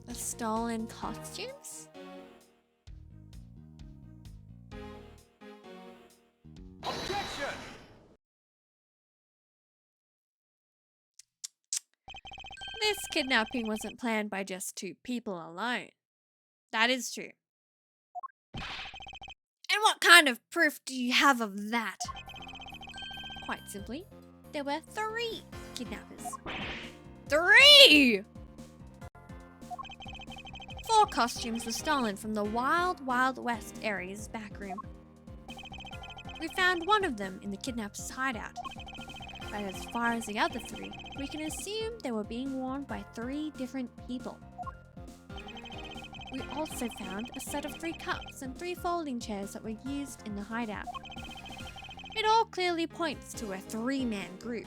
the stolen costumes. Objection! This kidnapping wasn't planned by just two people alone. That is true. And what kind of proof do you have of that? Quite simply, there were 3 kidnappers. 3! 4 costumes were stolen from the Wild Wild West area's back room. We found one of them in the kidnapper's hideout. But as far as the other 3, we can assume they were being worn by 3 different people. We also found a set of 3 cups and 3 folding chairs that were used in the hideout. It all clearly points to a 3-man group.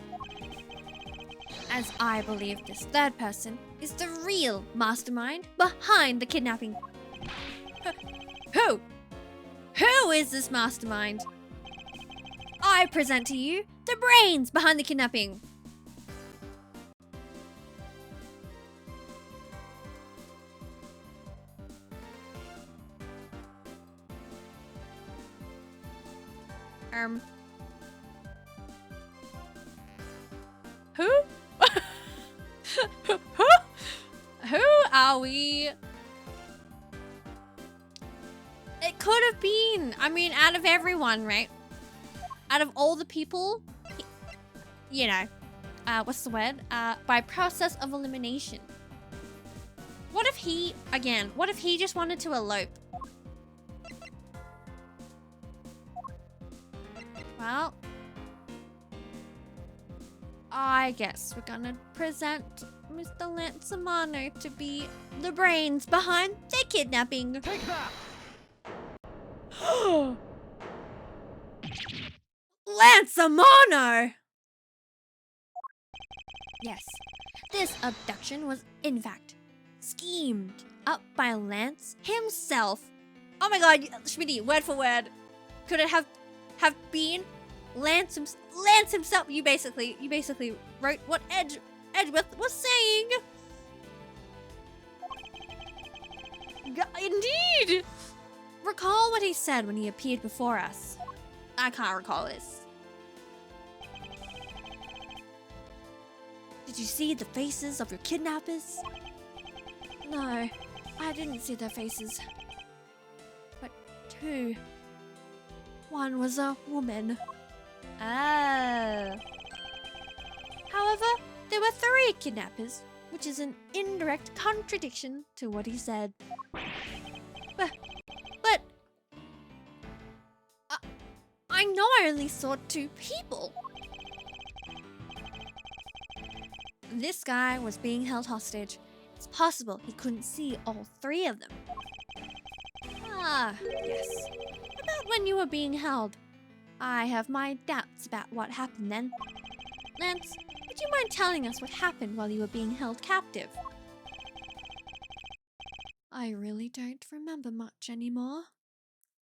As I believe this third person is the real mastermind behind the kidnapping. Who? Who is this mastermind? I present to you the brains behind the kidnapping. Who? Who are we? It could have been. I mean, out of everyone, right? Out of all the people, you know, what's the word? By process of elimination. What if he, again, what if he just wanted to elope? Well, I guess we're gonna present Mr. Lanzamano to be the brains behind the kidnapping. Take that! Lanzamano! Yes, this abduction was in fact schemed up by Lance himself. Oh my god, Schmitty, word for word. Could it have been Lance himself? You basically wrote what Edgeworth was saying. Indeed. Recall what he said when he appeared before us. I can't recall this. Did you see the faces of your kidnappers? No, I didn't see their faces. But 2. One was a woman. Oh. However, there were 3 kidnappers, which is an indirect contradiction to what he said. But I know I only saw 2 people. This guy was being held hostage. It's possible he couldn't see all 3 of them. Ah, yes. About when you were being held. I have my doubts about what happened then. Lance, would you mind telling us what happened while you were being held captive? I really don't remember much anymore.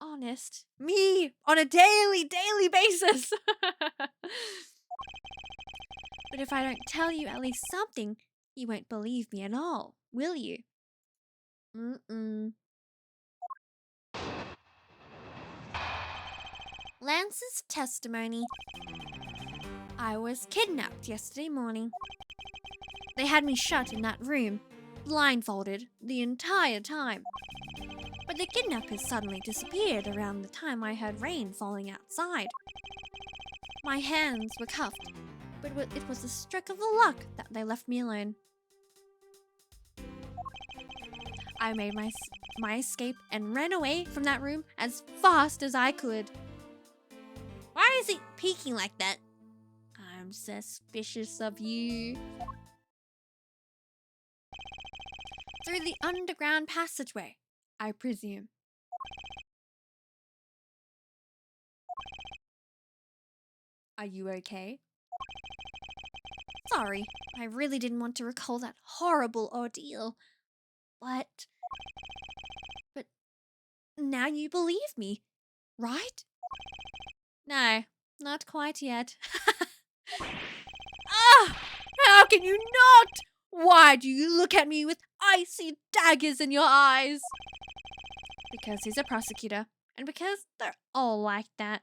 Honest. Me! On a daily basis! But if I don't tell you at least something, you won't believe me at all, will you? Mm-mm. Lance's testimony. I was kidnapped yesterday morning. They had me shut in that room, blindfolded the entire time. But the kidnappers suddenly disappeared around the time I heard rain falling outside. My hands were cuffed, but it was a stroke of luck that they left me alone. I made my escape and ran away from that room as fast as I could. Why is it peeking like that? I'm suspicious of you. Through the underground passageway, I presume. Are you okay? Sorry, I really didn't want to recall that horrible ordeal. But now you believe me, right? No, not quite yet. Ah! How can you not? Why do you look at me with icy daggers in your eyes? Because he's a prosecutor, and because they're all like that.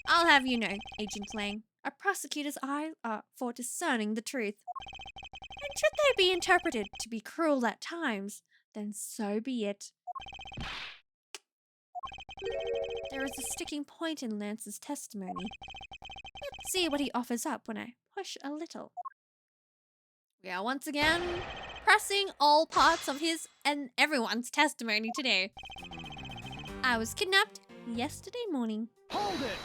I'll have you know, Agent Lang, a prosecutor's eyes are for discerning the truth. And should they be interpreted to be cruel at times, then so be it. There is a sticking point in Lance's testimony. Let's see what he offers up when I push a little. We are once again pressing all parts of his and everyone's testimony today. I was kidnapped yesterday morning. Hold it!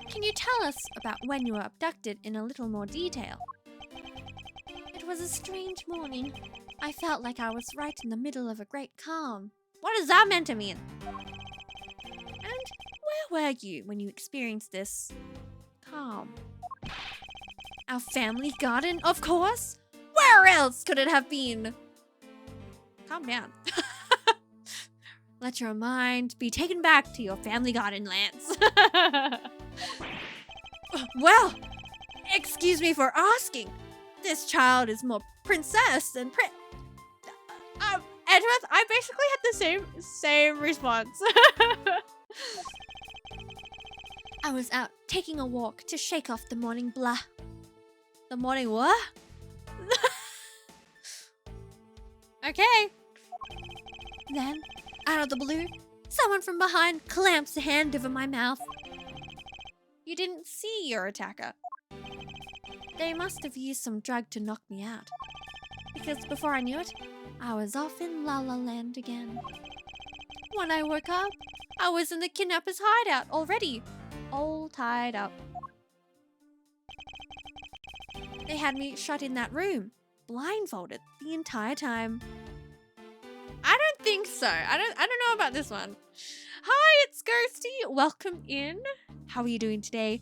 Can you tell us about when you were abducted in a little more detail? It was a strange morning. I felt like I was right in the middle of a great calm. What is that meant to mean? And where were you when you experienced this calm? Our family garden, of course. Where else could it have been? Calm down. Let your mind be taken back to your family garden, Lance. Well, excuse me for asking. This child is more princess than Edward, I basically had the same response. I was out taking a walk to shake off the morning blah. The morning what? Okay. Then, out of the blue, someone from behind clamps a hand over my mouth. You didn't see your attacker. They must have used some drug to knock me out. Because before I knew it, I was off in La La Land again. When I woke up, I was in the kidnapper's hideout already, all tied up. They had me shut in that room, blindfolded the entire time. I don't think so. I don't know about this one. Hi, it's Ghosty. Welcome in. How are you doing today?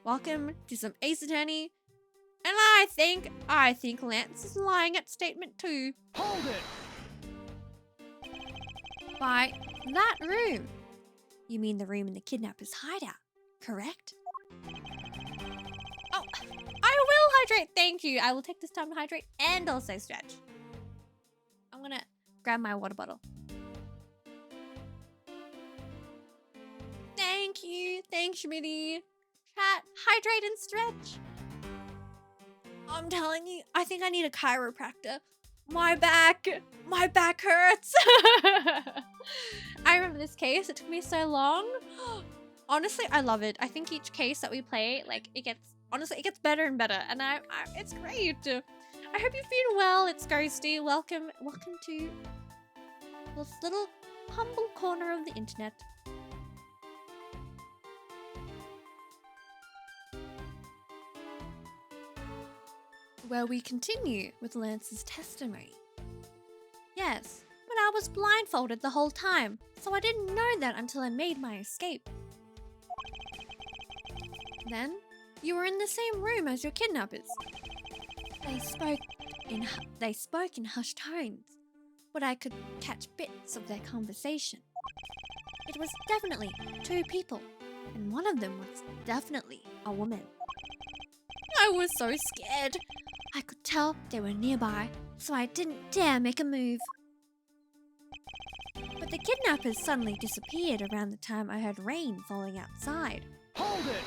Welcome to some Ace Attorney. And I think Lance is lying at statement 2. Hold it! By that room, you mean the room in the kidnapper's hideout, correct? Oh, I will hydrate. Thank you. I will take this time to hydrate and also stretch. I'm gonna grab my water bottle. Thank you. Thanks, Schmitty. Chat, hydrate and stretch. I'm telling you, I think I need a chiropractor. My back hurts. I remember this case. It took me so long. Honestly, I love it. I think each case that we play, like, it gets better and better, and it's great. I hope you're feeling well. It's Ghosty. Welcome to this little humble corner of the internet. Where we continue with Lance's testimony. Yes, but I was blindfolded the whole time, so I didn't know that until I made my escape. Then, you were in the same room as your kidnappers. They spoke in hushed tones, but I could catch bits of their conversation. It was definitely 2 people, and one of them was definitely a woman. I was so scared. I could tell they were nearby, so I didn't dare make a move. But the kidnappers suddenly disappeared around the time I heard rain falling outside. Hold it!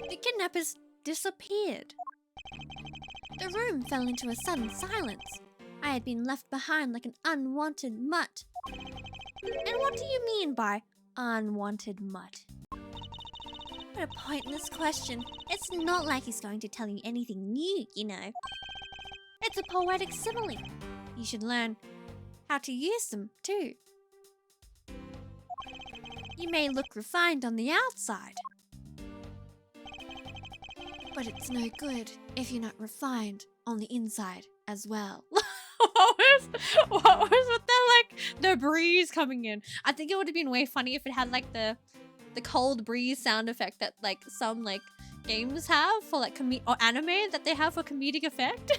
The kidnappers disappeared. The room fell into a sudden silence. I had been left behind like an unwanted mutt. And what do you mean by unwanted mutt? What a pointless question. It's not like he's going to tell you anything new, you know. It's a poetic simile. You should learn how to use them, too. You may look refined on the outside, but it's no good if you're not refined on the inside as well. what was with the breeze coming in? I think it would have been way funny if it had like the cold breeze sound effect that like some like games have for like or anime that they have for comedic effect.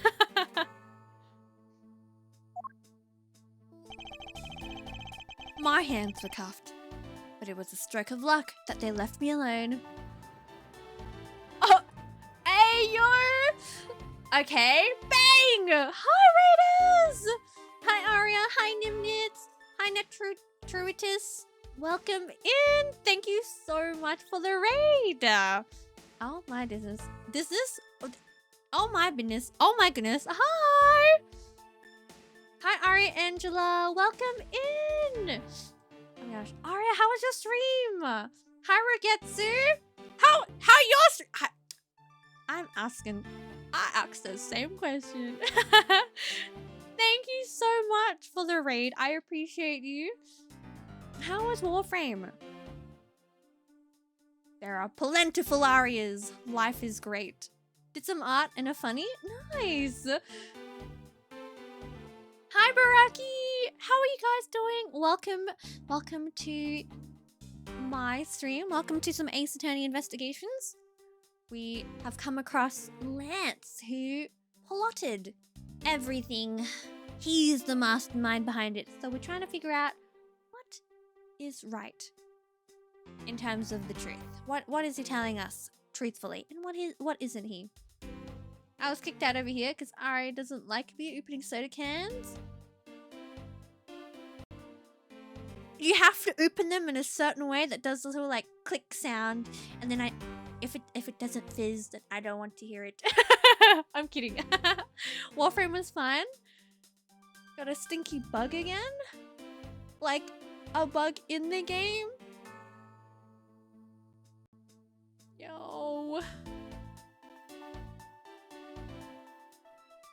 My hands were cuffed, but it was a stroke of luck that they left me alone. Oh, hey yo! Okay, bang! Hi Raiders! Hi Aria, hi Nimnits, hi Netruitus. Welcome in! Thank you so much for the raid! Oh my goodness. Oh my goodness. Oh my goodness. Hi! Hi Aria Angela, welcome in! Oh my gosh. Aria, how was your stream? Hi Ragetsu! How your stream? I'm asking. I asked the same question. Thank you so much for the raid. I appreciate you. How was Warframe? There are plentiful arias. Life is great. Did some art and a funny? Nice. Hi Baraki. How are you guys doing? Welcome to my stream. Welcome to some Ace Attorney investigations. We have come across Lance, who plotted everything. He's the mastermind behind it. So we're trying to figure out what is right in terms of the truth. What is he telling us truthfully, and what isn't he? I was kicked out over here because Ari doesn't like me opening soda cans. You have to open them in a certain way that does this little like click sound, and then if it doesn't fizz, then I don't want to hear it. I'm kidding. Warframe was fun. Got a stinky bug again? Like a bug in the game? Yo.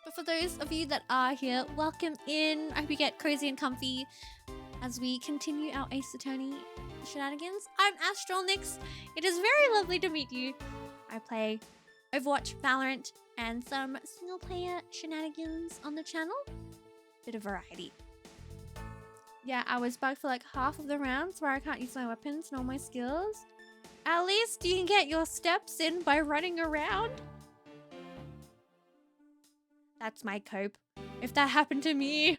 But for those of you that are here, welcome in. I hope you get cozy and comfy as we continue our Ace Attorney shenanigans. I'm Astrolnix. It is very lovely to meet you. I play Overwatch, Valorant, and some single player shenanigans on the channel. Bit of variety. Yeah, I was bugged for like half of the rounds where I can't use my weapons and all my skills. At least you can get your steps in by running around. That's my cope. If that happened to me.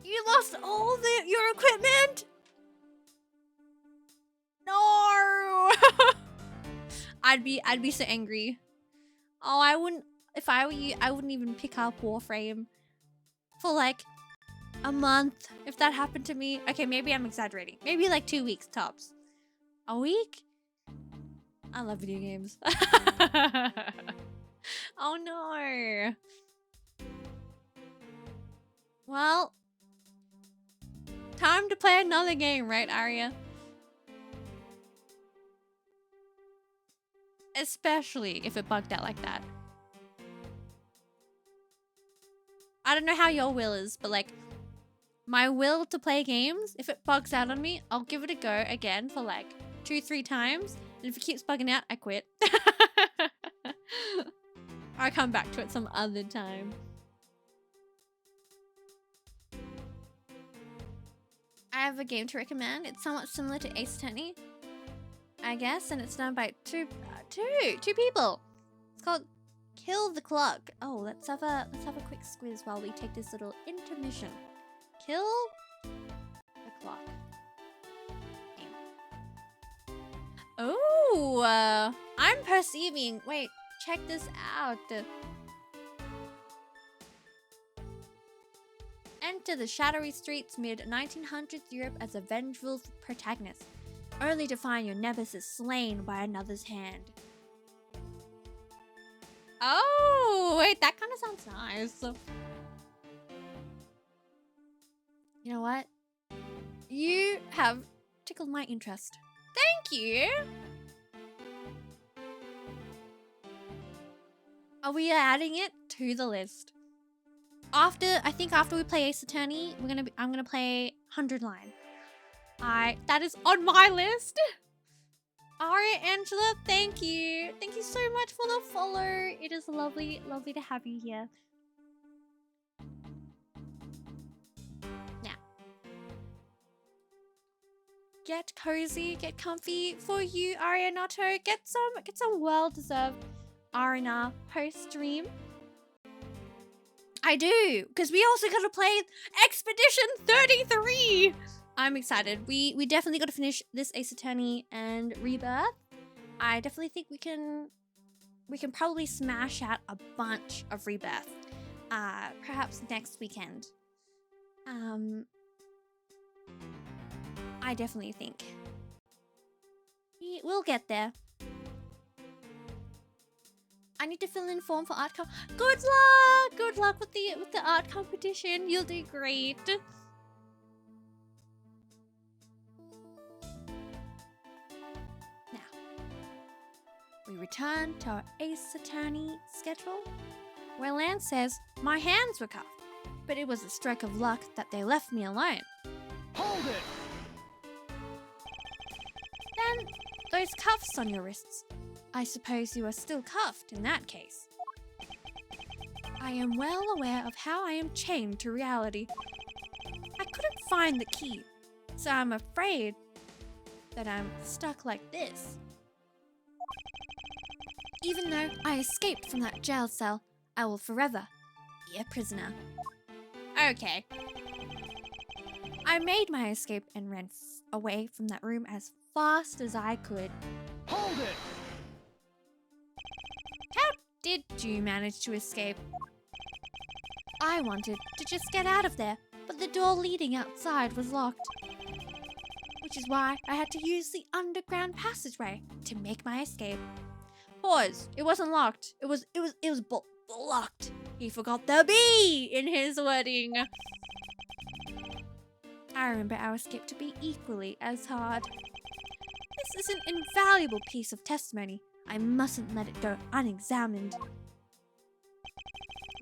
You lost all your equipment? No. I'd be so angry. Oh, I wouldn't. If I were you, I wouldn't even pick up Warframe for like a month. If that happened to me, okay, maybe I'm exaggerating. Maybe like 2 weeks tops. A week? I love video games. Oh no. Well, time to play another game, right, Arya? Especially if it bugged out like that. I don't know how your will is, but like my will to play games, if it bugs out on me, I'll give it a go again for like 2-3 times. And if it keeps bugging out, I quit. I'll come back to it some other time. I have a game to recommend. It's somewhat similar to Ace Attorney, I guess, and it's done by two people. It's called Kill the Clock. Oh, let's have a quick squiz while we take this little intermission. Kill the Clock. Oh, I'm perceiving. Wait, check this out. Enter the shadowy streets mid-1900s Europe as a vengeful protagonist, only to find your nemesis slain by another's hand. Oh, wait, that kind of sounds nice. You know what? You have tickled my interest. Thank you. Are we adding it to the list? I think after we play Ace Attorney, I'm gonna play 100 Line. That is on my list. Alright, Angela, thank you. Thank you so much for the follow. It is lovely to have you here. Now, get cozy, get comfy for you, Aria Nato. Get some well-deserved R&R post-stream. I do, because we also got to play Expedition 33. I'm excited. We definitely got to finish this Ace Attorney and Rebirth. I definitely think we can probably smash out a bunch of Rebirth. Perhaps next weekend. I definitely think we'll get there. I need to fill in form for art Good luck! Good luck with the art competition. You'll do great. Now, we return to our Ace Attorney schedule, where Lance says, my hands were cuffed, but it was a stroke of luck that they left me alone. Hold it! Then, those cuffs on your wrists. I suppose you are still cuffed in that case. I am well aware of how I am chained to reality. I couldn't find the key, so I'm afraid that I'm stuck like this. Even though I escaped from that jail cell, I will forever be a prisoner. Okay. I made my escape and ran away from that room as fast as I could. Hold it! How did you manage to escape? I wanted to just get out of there, but the door leading outside was locked. Which is why I had to use the underground passageway to make my escape. Pause. It wasn't locked. It was blocked. He forgot the B in his wedding. I remember our escape to be equally as hard. This is an invaluable piece of testimony. I mustn't let it go unexamined.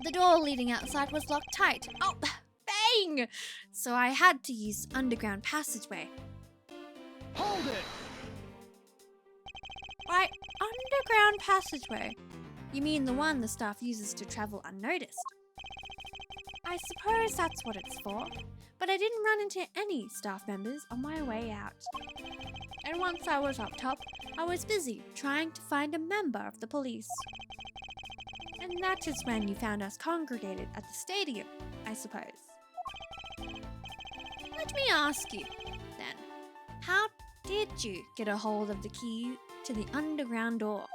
The door leading outside was locked tight. Oh, bang! So I had to use the underground passageway. Hold it! By underground passageway, you mean the one the staff uses to travel unnoticed. I suppose that's what it's for, but I didn't run into any staff members on my way out. And once I was up top, I was busy trying to find a member of the police. And that is when you found us congregated at the stadium, I suppose. Let me ask you, then, how did you get a hold of the key to the underground door?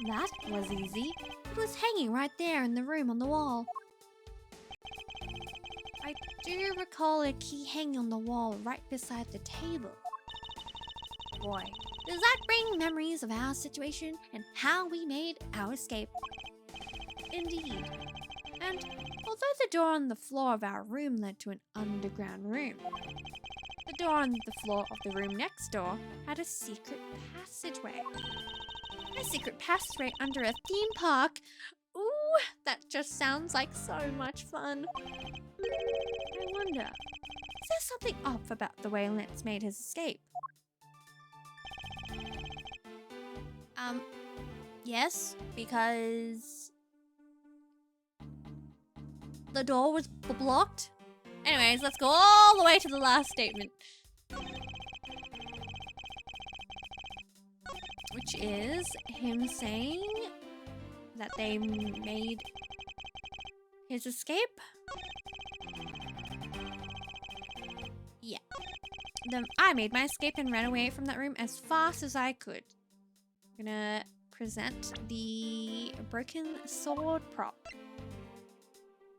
That was easy. It was hanging right there in the room on the wall. I do recall a key hanging on the wall right beside the table. Boy, does that bring memories of our situation and how we made our escape. Indeed. And although the door on the floor of our room led to an underground room, the door on the floor of the room next door had a secret passageway. A secret passageway under a theme park. Ooh, that just sounds like so much fun. I wonder, is there something off about the way Lance made his escape? Yes, because the door was blocked. Anyways, let's go all the way to the last statement. Which is him saying that they made his escape. Yeah. I made my escape and ran away from that room as fast as I could. I'm gonna present the broken sword prop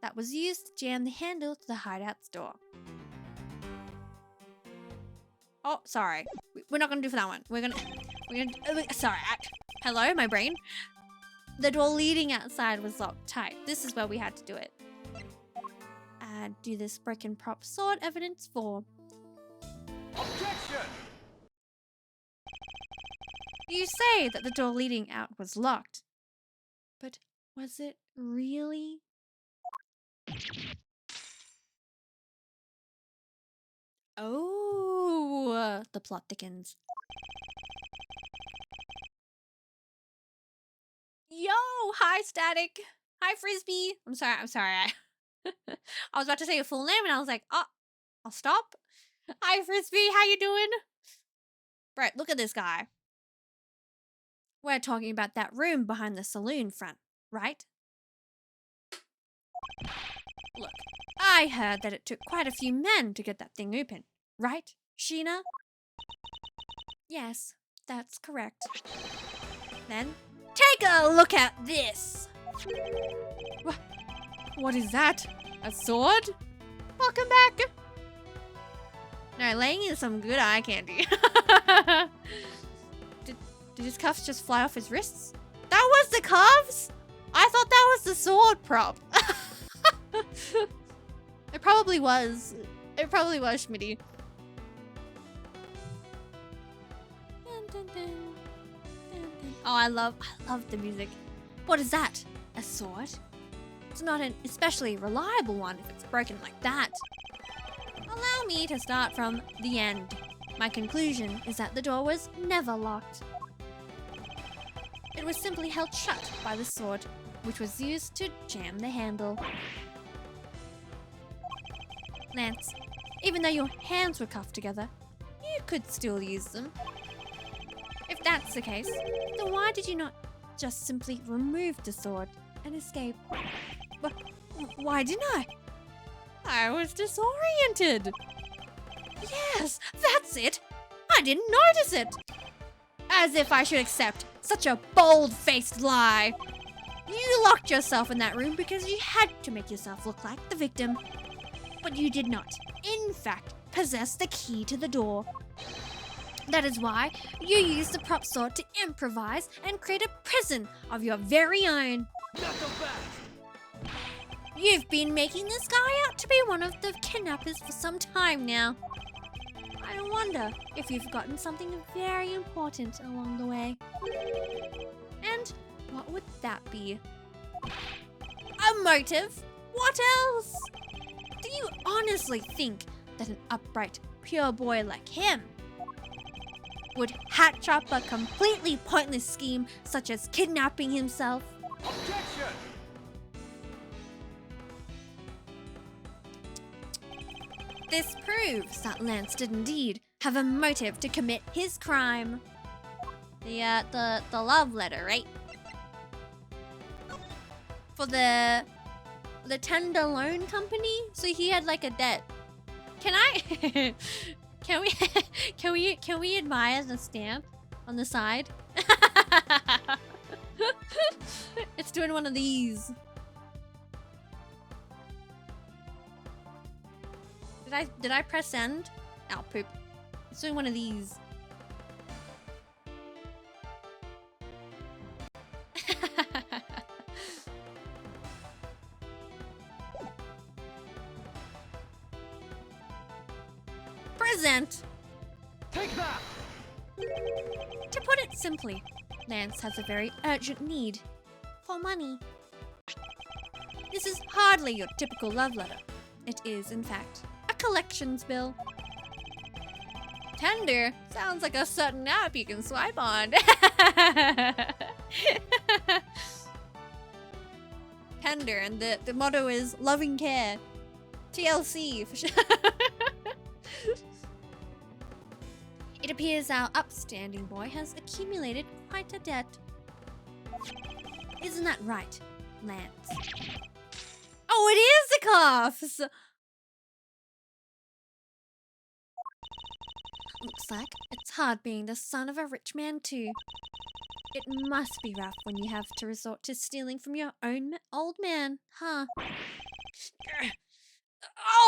that was used to jam the handle to the hideout's door. Oh, sorry. We're not gonna do for that one. We're gonna sorry. Hello, my brain. The door leading outside was locked tight. This is where we had to do it. Do this broken prop sword evidence for. Objection! You say that the door leading out was locked. But was it really? Oh, the plot thickens. Yo, hi Static. Hi Frisbee. I'm sorry. I was about to say a full name and I was like, oh, I'll stop. Hi Frisbee, how you doing? Right, look at this guy. We're talking about that room behind the saloon front, right? Look, I heard that it took quite a few men to get that thing open, right, Sheena? Yes, that's correct. Then, take a look at this! What is that? A sword? Welcome back! No, laying in some good eye candy. Did his cuffs just fly off his wrists? That was the cuffs? I thought that was the sword prop. It probably was. It probably was, Schmitty. Oh, I love the music. What is that? A sword? It's not an especially reliable one if it's broken like that. Allow me to start from the end. My conclusion is that the door was never locked. It was simply held shut by the sword, which was used to jam the handle. Lance, even though your hands were cuffed together, you could still use them. If that's the case, then why did you not just simply remove the sword and escape? Why didn't I? I was disoriented. Yes, that's it. I didn't notice it. As if I should accept such a bold-faced lie. You locked yourself in that room because you had to make yourself look like the victim. But you did not, in fact, possess the key to the door. That is why you used the prop sword to improvise and create a prison of your very own. Not so fast! You've been making this guy out to be one of the kidnappers for some time now. I wonder if you've forgotten something very important along the way. And what would that be? A motive? What else? Do you honestly think that an upright, pure boy like him would hatch up a completely pointless scheme such as kidnapping himself? Objection! This proves that Lance did indeed have a motive to commit his crime. The love letter, right? For the tender loan company? So he had like a debt. Can I can we admire the stamp on the side? It's doing one of these. Did I press send? Oh, poop. It's doing one of these. Present! Take that! To put it simply, Lance has a very urgent need for money. This is hardly your typical love letter. It is, in fact, a collections bill. Tender sounds like a certain app you can swipe on. Tender, and the motto is loving care. TLC for sure. It appears our upstanding boy has accumulated quite a debt. Isn't that right, Lance? Oh, it is the cuffs! Looks like it's hard being the son of a rich man too. It must be rough when you have to resort to stealing from your own old man, huh?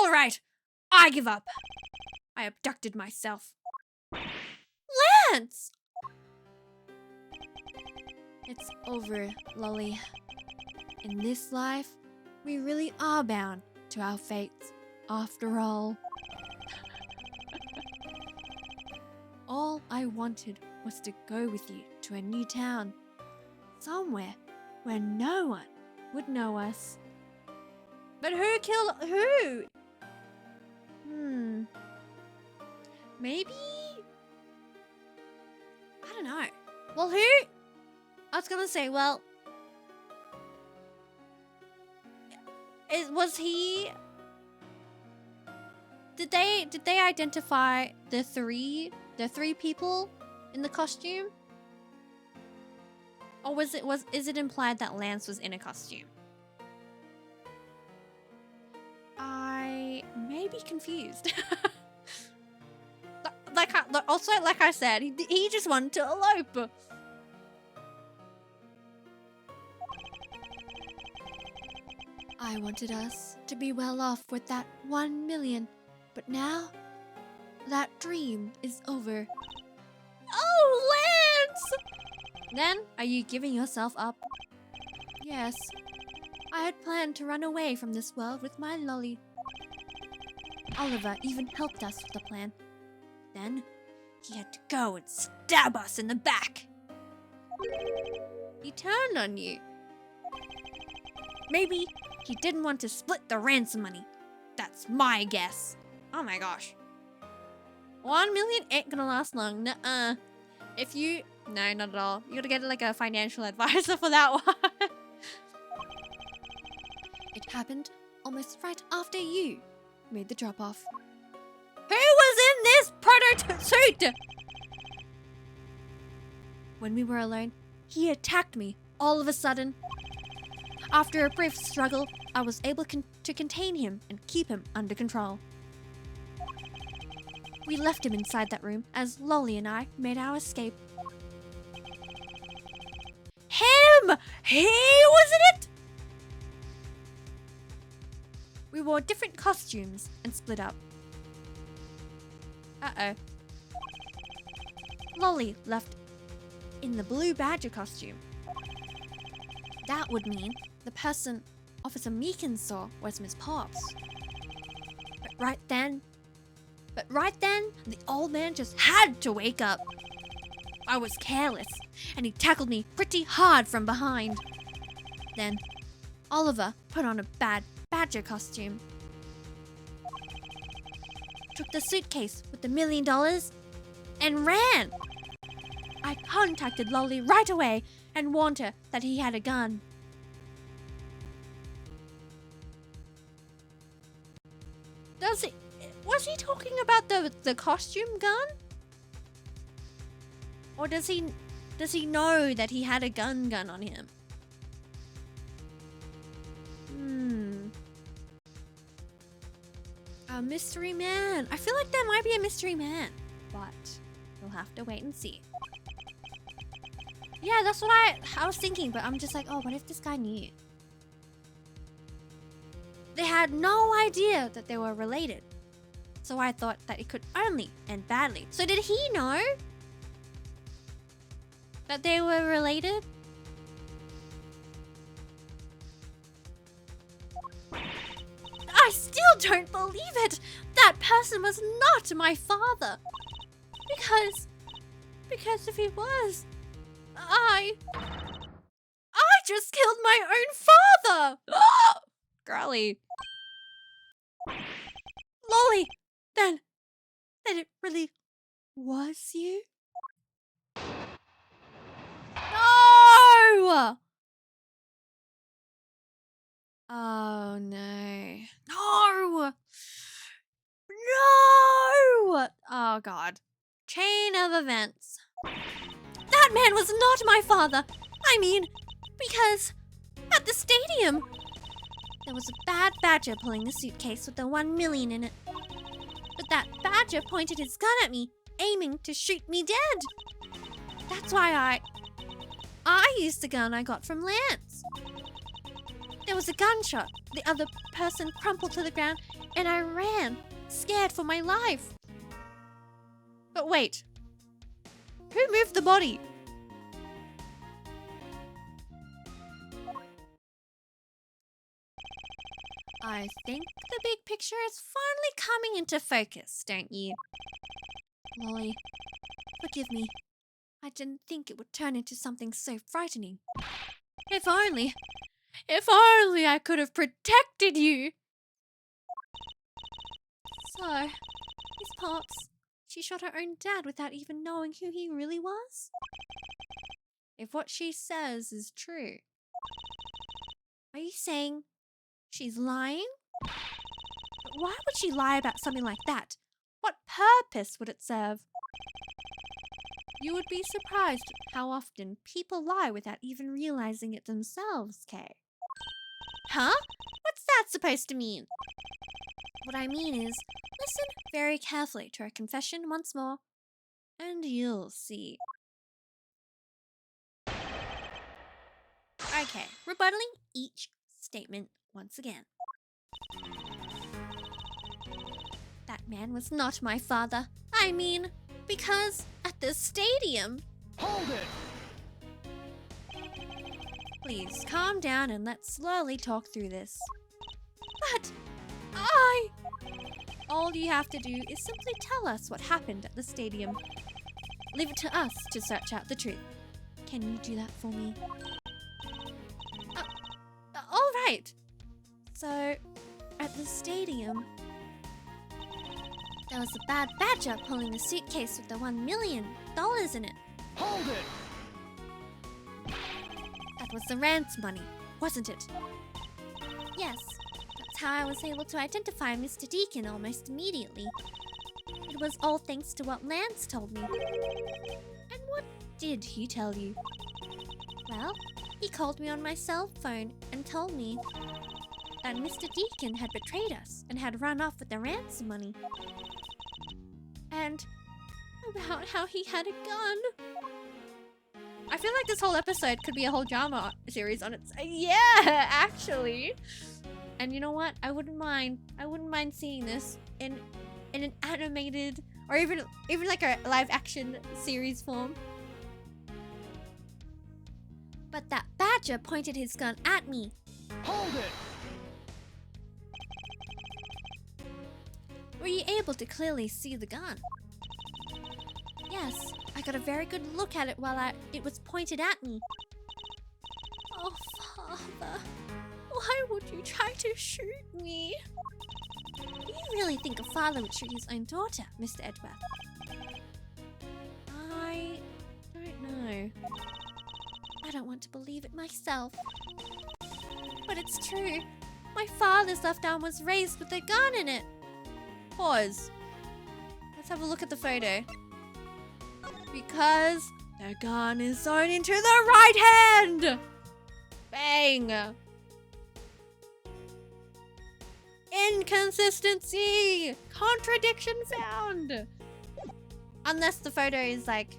All right, I give up. I abducted myself. Lance! It's over, Lolly. In this life, we really are bound to our fates, after all. All I wanted was to go with you to a new town. Somewhere where no one would know us. But who killed who? Maybe? I don't know. Well, who? I was gonna say, well, was he? Did they identify the three people in the costume? Or is it implied that Lance was in a costume? I may be confused. like I said, he just wanted to elope. I wanted us to be well off with that 1 million, but now that dream is over. Oh, Lance! Then, are you giving yourself up? Yes. I had planned to run away from this world with my lolly. Oliver even helped us with the plan. Then, he had to go and stab us in the back. He turned on you. Maybe he didn't want to split the ransom money. That's my guess. Oh my gosh. 1 million ain't gonna last long. Nuh-uh. No, not at all. You gotta get like a financial advisor for that one. It happened almost right after you made the drop-off. Who was in this proto suit? When we were alone, he attacked me all of a sudden. After a brief struggle, I was able to contain him and keep him under control. We left him inside that room as Lolly and I made our escape. Him! He was in it! We wore different costumes and split up. Uh-oh. Lolly left in the blue badger costume. That would mean the person Officer Meekins saw was Miss Pops. But right then, the old man just had to wake up. I was careless, and he tackled me pretty hard from behind. Then, Oliver put on a bad badger costume, took the suitcase with the $1 million, and ran. I contacted Lolly right away and warned her that he had a gun. Was he talking about the costume gun? Or does he know that he had a gun on him? A mystery man. I feel like there might be a mystery man, but we'll have to wait and see. Yeah, that's what I was thinking, but I'm just like, oh, what if this guy knew? They had no idea that they were related. So I thought that it could only end badly. So did he know that they were related? I still don't believe it! That person was not my father! Because if he was, I just killed my own father! Girly. Lolly! Then it really was you? No! Oh no. No! No! Oh god. Chain of events. That man was not my father! I mean, because at the stadium, there was a bad badger pulling the suitcase with the 1 million in it. But that badger pointed his gun at me aiming to shoot me dead. That's why I used the gun I got from Lance. There was a gunshot. The other person crumpled to the ground and I ran, scared for my life. But wait, who moved the body? I think the big picture is finally coming into focus, don't you? Lolly, forgive me. I didn't think it would turn into something so frightening. If only I could have protected you. So, Miss Pops, she shot her own dad without even knowing who he really was? If what she says is true, are you saying she's lying? But why would she lie about something like that? What purpose would it serve? You would be surprised how often people lie without even realizing it themselves, Kay. Huh? What's that supposed to mean? What I mean is, listen very carefully to her confession once more, and you'll see. Okay, rebuttaling each statement once again. That man was not my father. I mean, because at the stadium... Hold it! Please, calm down and let's slowly talk through this. But all you have to do is simply tell us what happened at the stadium. Leave it to us to search out the truth. Can you do that for me? All right. So, at the stadium, there was a bad badger pulling a suitcase with the $1 million in it. Hold it! That was the ransom money, wasn't it? Yes, that's how I was able to identify Mr. Deacon almost immediately. It was all thanks to what Lance told me. And what did he tell you? Well, he called me on my cell phone and told me that Mr. Deacon had betrayed us and had run off with the ransom money. And about how he had a gun. I feel like this whole episode could be a whole drama series on its... Yeah, actually. And you know what? I wouldn't mind seeing this in an animated or even like a live action series form. But that badger pointed his gun at me. Hold it! Were you able to clearly see the gun? Yes, I got a very good look at it while it was pointed at me. Oh, Father, why would you try to shoot me? Do you really think a father would shoot his own daughter, Mr. Edgeworth? I don't know. I don't want to believe it myself. But it's true. My father's left arm was raised with a gun in it. Pause. Let's have a look at the photo. Because the gun is sewn into the right hand! Bang! Inconsistency! Contradiction found! Unless the photo is like...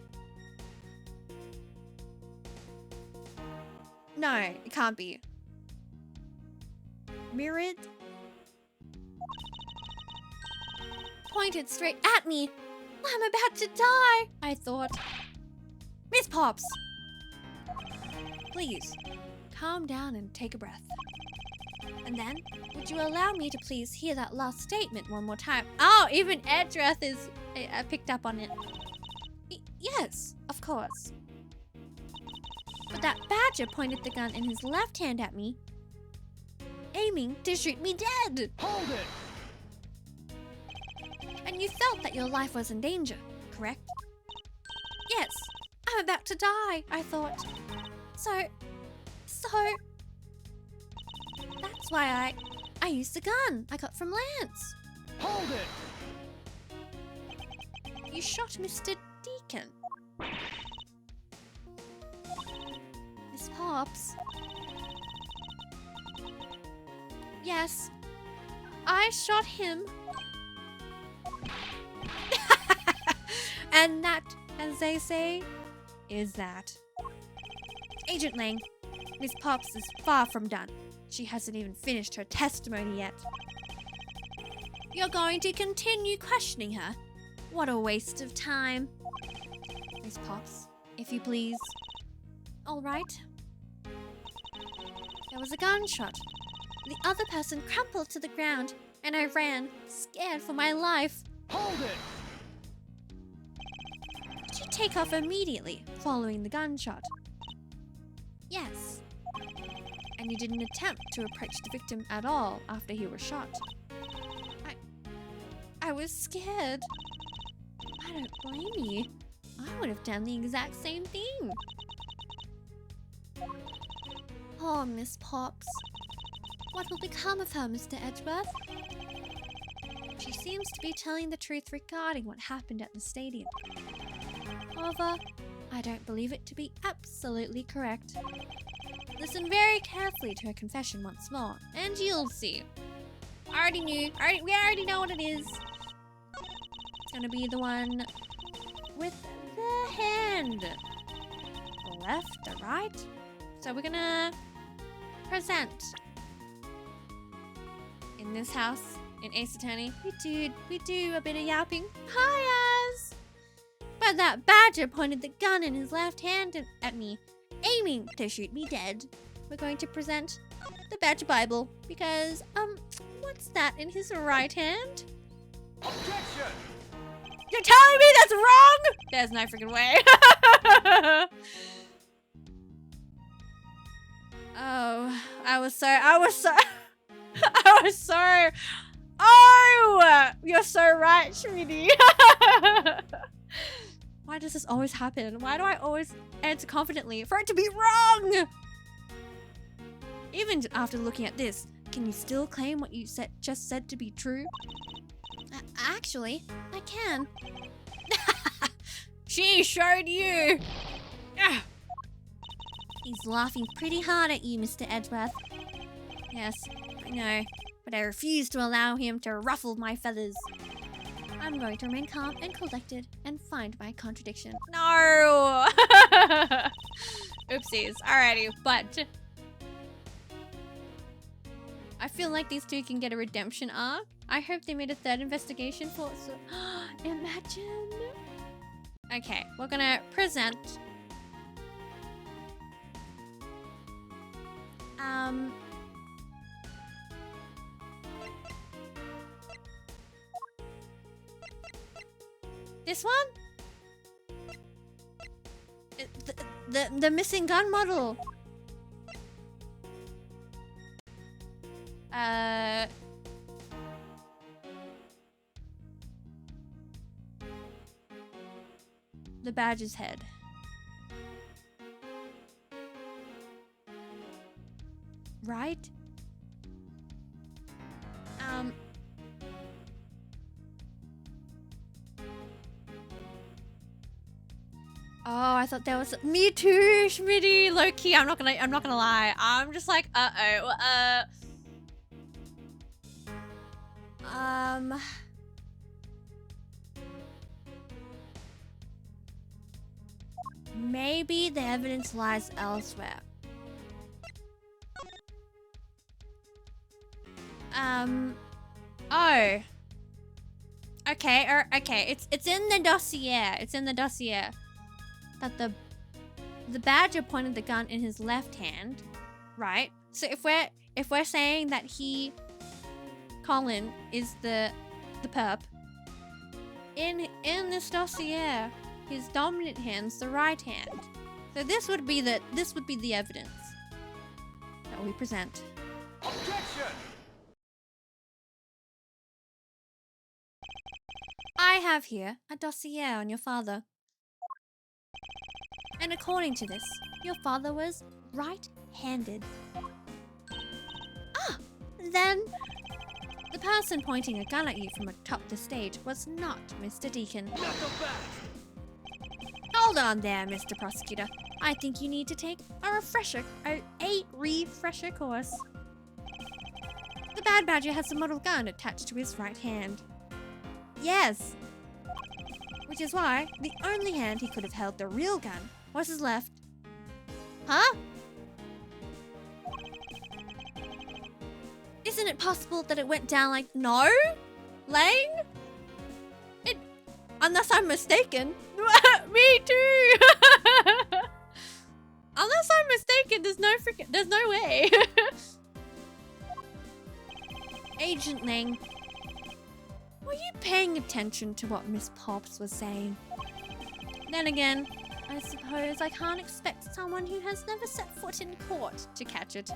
No, it can't be. Mirrored? Pointed straight at me. I'm about to die, I thought. Miss Pops! Please, calm down and take a breath. And then, would you allow me to please hear that last statement one more time? Oh, even Edgeworth is picked up on it. Yes, of course. But that badger pointed the gun in his left hand at me, aiming to shoot me dead. Hold it! And you felt that your life was in danger, correct? Yes, I'm about to die, I thought. So, that's why I used the gun I got from Lance. Hold it! You shot Mr. Deacon. Miss Pops. Yes, I shot him. And that, as they say, is that. Agent Lang, Miss Pops is far from done. She hasn't even finished her testimony yet. You're going to continue questioning her? What a waste of time. Miss Pops, if you please. All right. There was a gunshot. The other person crumpled to the ground, and I ran, scared for my life. Hold it! Did you take off immediately following the gunshot? Yes. And you didn't attempt to approach the victim at all after he was shot? I was scared. I don't blame you. I would have done the exact same thing. Oh, Miss Pops. What will become of her, Mr. Edgeworth? She seems to be telling the truth regarding what happened at the stadium. However, I don't believe it to be absolutely correct. Listen very carefully to her confession once more, and you'll see. I already knew. We already know what it is. It's gonna be the one with the hand. The left, the right. So we're gonna present. In this house, in Ace Attorney, we do a bit of yapping. Hi, Az! But that badger pointed the gun in his left hand at me, aiming to shoot me dead. We're going to present the Badger Bible because, what's that in his right hand? Objection! You're telling me that's wrong? There's no freaking way. Oh, I was so. Oh, you're so right, Schmitty. Why does this always happen? Why do I always answer confidently for it to be wrong? Even after looking at this, can you still claim what you just said to be true? Actually, I can. She showed you. He's laughing pretty hard at you, Mr. Edgeworth. Yes, I know, but I refuse to allow him to ruffle my feathers. I'm going to remain calm and collected and find my contradiction. No! Oopsies. Alrighty, but I feel like these two can get a redemption arc. I hope they made a third investigation for it. So imagine. Okay, we're gonna present. This one? The missing gun model. The badger's head. Right? Oh, I thought there was me too, Schmitty. Low key, I'm not gonna lie. I'm just like, maybe the evidence lies elsewhere. Oh. Okay, okay. It's in the dossier. It's in the dossier that the badger pointed the gun in his left hand, right? So if we're saying that Colin is the perp, in this dossier, his dominant hand's the right hand. So this would be the evidence that we present. Objection! I have here a dossier on your father. And according to this, your father was right-handed. Ah! Then the person pointing a gun at you from atop the stage was not Mr. Deacon. Not so fast! Hold on there, Mr. Prosecutor. I think you need to take a refresher course. The bad badger has a model gun attached to his right hand. Yes. Which is why the only hand he could have held the real gun was his left. Huh? Isn't it possible that it went down like... No? Lang? Unless I'm mistaken. Me too! Unless I'm mistaken, there's no way. Agent Lang, were you paying attention to what Miss Pops was saying? Then again, I suppose I can't expect someone who has never set foot in court to catch it.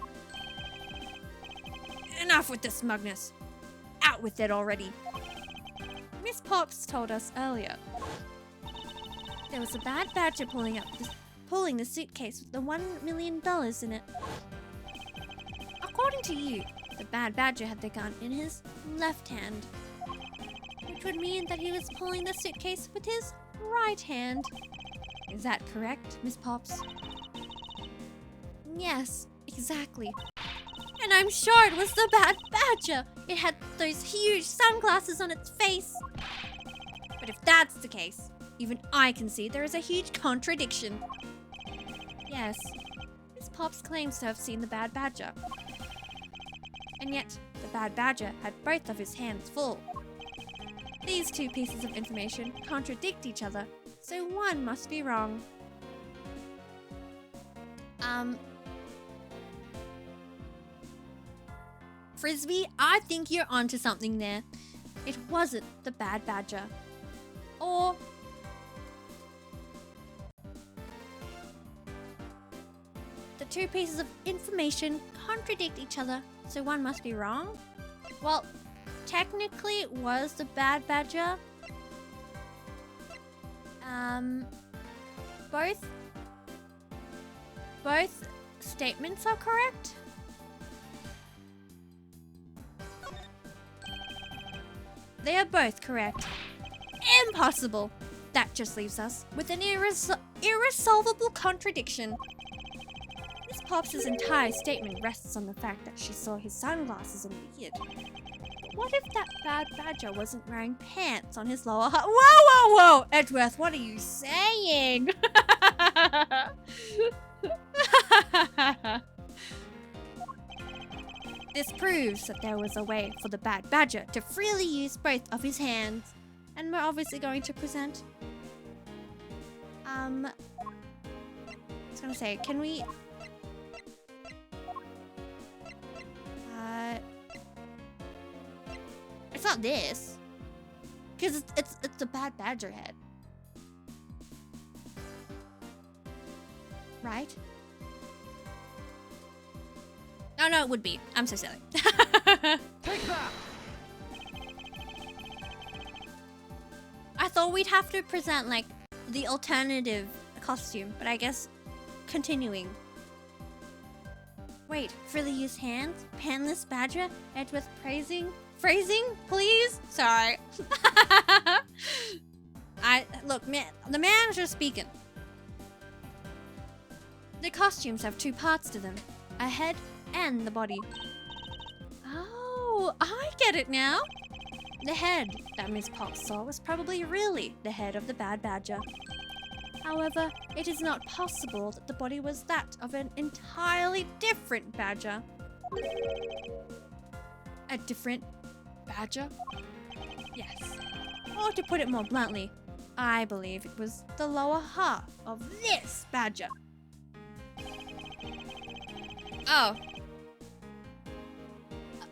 Enough with the smugness. Out with it already. Miss Pops told us earlier. There was a bad badger pulling the suitcase with the $1 million in it. According to you, the bad badger had the gun in his left hand, which would mean that he was pulling the suitcase with his right hand. Is that correct, Miss Pops? Yes, exactly. And I'm sure it was the bad badger. It had those huge sunglasses on its face. But if that's the case, even I can see there is a huge contradiction. Yes, Miss Pops claims to have seen the bad badger. And yet, the bad badger had both of his hands full. These two pieces of information contradict each other, so one must be wrong. Frisbee, I think you're onto something there. It wasn't the bad badger. Or... the two pieces of information contradict each other, so one must be wrong? Well, technically it was the bad badger. Both statements are correct? They are both correct. Impossible! That just leaves us with an irresolvable contradiction. Miss Pops' entire statement rests on the fact that she saw his sunglasses and beard. But what if that bad badger wasn't wearing pants on his lower half? Whoa, whoa, whoa! Edgeworth, what are you saying? This proves that there was a way for the bad badger to freely use both of his hands. And we're obviously going to present... I was gonna say, can we... It's not this. Because it's the bad badger head. Right? Oh no, it would be. I'm so silly. Take that! I thought we'd have to present like the alternative costume, but I guess continuing. Wait, freely used hands? Panless badger? Edgeworth phrasing, please? Sorry. Look, man, the man's just speaking. The costumes have two parts to them. A head and the body. Oh, I get it now. The head that Miss Pops saw was probably really the head of the bad badger. However, it is not possible that the body was that of an entirely different badger. A different badger? Yes. Or to put it more bluntly, I believe it was the lower half of this badger. Oh.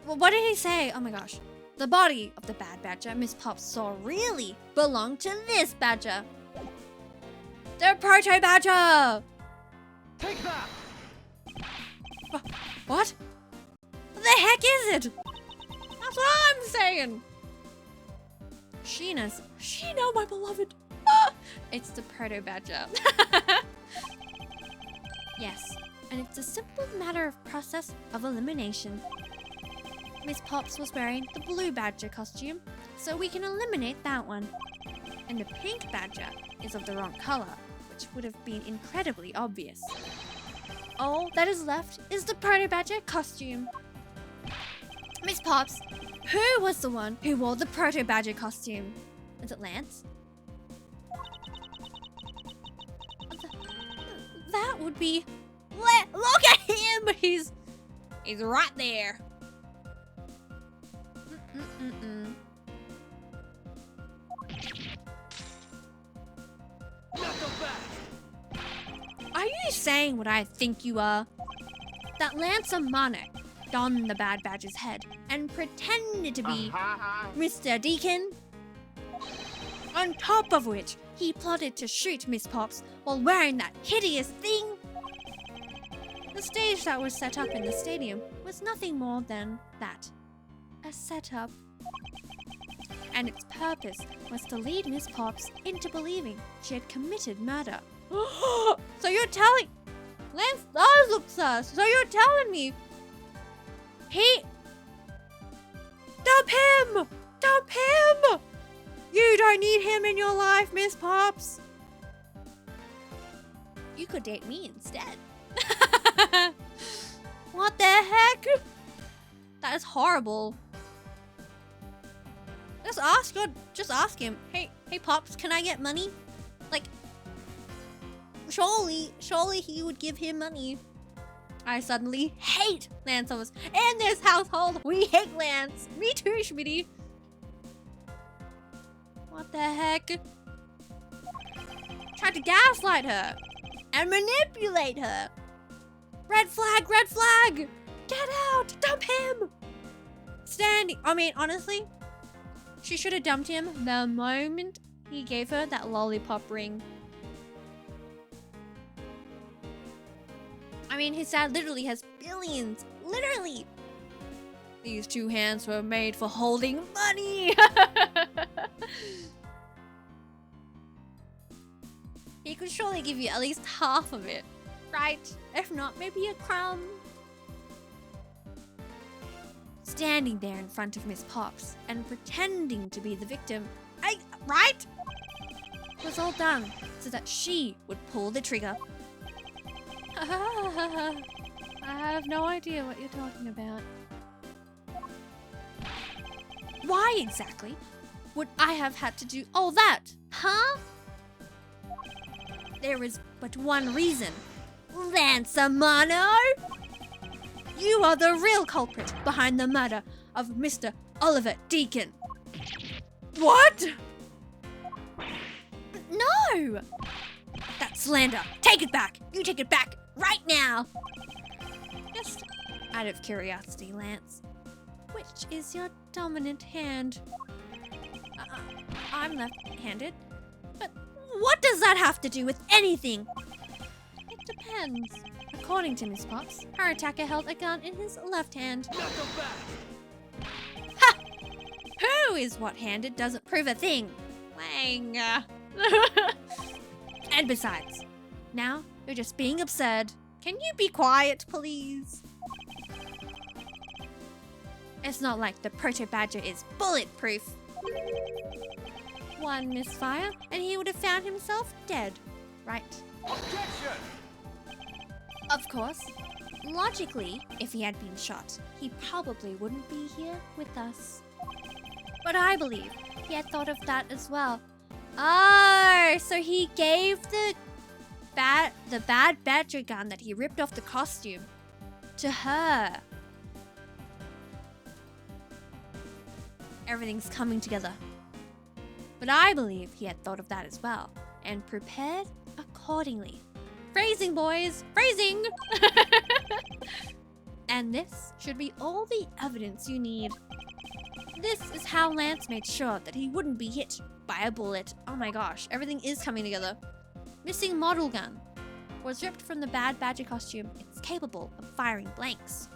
Well, what did he say? Oh my gosh. The body of the bad badger Miss Pops saw really belonged to this badger. The proto badger! Take that! What? What the heck is it? That's what I'm saying. Sheena, my beloved. Ah, it's the proto badger. Yes, and it's a simple matter of process of elimination. Miss Pops was wearing the blue badger costume, so we can eliminate that one. And the pink badger is of the wrong color, which would have been incredibly obvious. All that is left is the proto badger costume. Miss Pops, who was the one who wore the proto badger costume? Is it Lance? that would be... Look at him! He's right there. Knuckle back. Are you saying what I think you are? That Lancer Monarch donned the Bad Badger's head and pretended to be Mr. Deacon? On top of which, he plotted to shoot Miss Pops while wearing that hideous thing? The stage that was set up in the stadium was nothing more than that. A setup. And its purpose was to lead Miss Pops into believing she had committed murder. So you're telling... Lance does look sus. So you're telling me... Dump him! Dump him! You don't need him in your life, Miss Pops. You could date me instead. What the heck? That is horrible. Just ask him. Hey Pops, can I get money? Like, surely he would give him money. I suddenly hate Lanceovers. In this household, we hate Lance. Me too, Schmitty. What the heck? Tried to gaslight her and manipulate her. Red flag, red flag! Get out! Dump him! Honestly, she should have dumped him the moment he gave her that lollipop ring. His dad literally has billions. Literally. These two hands were made for holding money. He could surely give you at least half of it, right? If not, maybe a crumb. Standing there in front of Miss Pops and pretending to be the victim, right? It was all done so that she would pull the trigger. I have no idea what you're talking about. Why exactly would I have had to do all that, huh? There is but one reason. Lancer Mono! You are the real culprit behind the murder of Mr. Oliver Deacon. What? No! That's slander. Take it back. You take it back right now. Just out of curiosity, Lance, which is your dominant hand? I'm left-handed. But what does that have to do with anything? It depends. According to Miss Pops, her attacker held a gun in his left hand. Knuckle back. Ha! Who is what-handed doesn't prove a thing. Wang. And besides, now you're just being absurd. Can you be quiet, please? It's not like the proto badger is bulletproof. One misfire, and he would have found himself dead, right? Objection. Of course. Logically, if he had been shot, he probably wouldn't be here with us. But I believe he had thought of that as well. Oh, so he gave the bad badger gun that he ripped off the costume to her. Everything's coming together. But I believe he had thought of that as well and prepared accordingly. Phrasing, boys! Phrasing! And this should be all the evidence you need. This is how Lance made sure that he wouldn't be hit by a bullet. Oh my gosh, everything is coming together. Missing model gun was ripped from the bad badger costume. It's capable of firing blanks.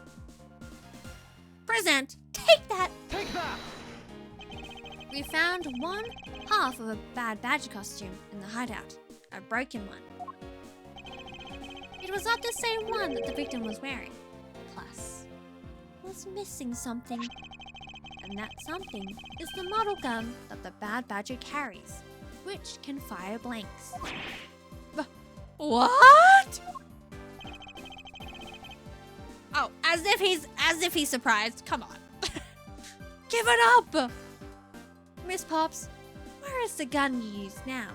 Present! Take that! Take that. We found one half of a bad badger costume in the hideout. A broken one. It was not the same one that the victim was wearing. Plus, was missing something. And that something is the model gun that the bad badger carries, which can fire blanks. What? Oh, as if he's surprised. Come on. Give it up! Miss Pops, where is the gun you use now?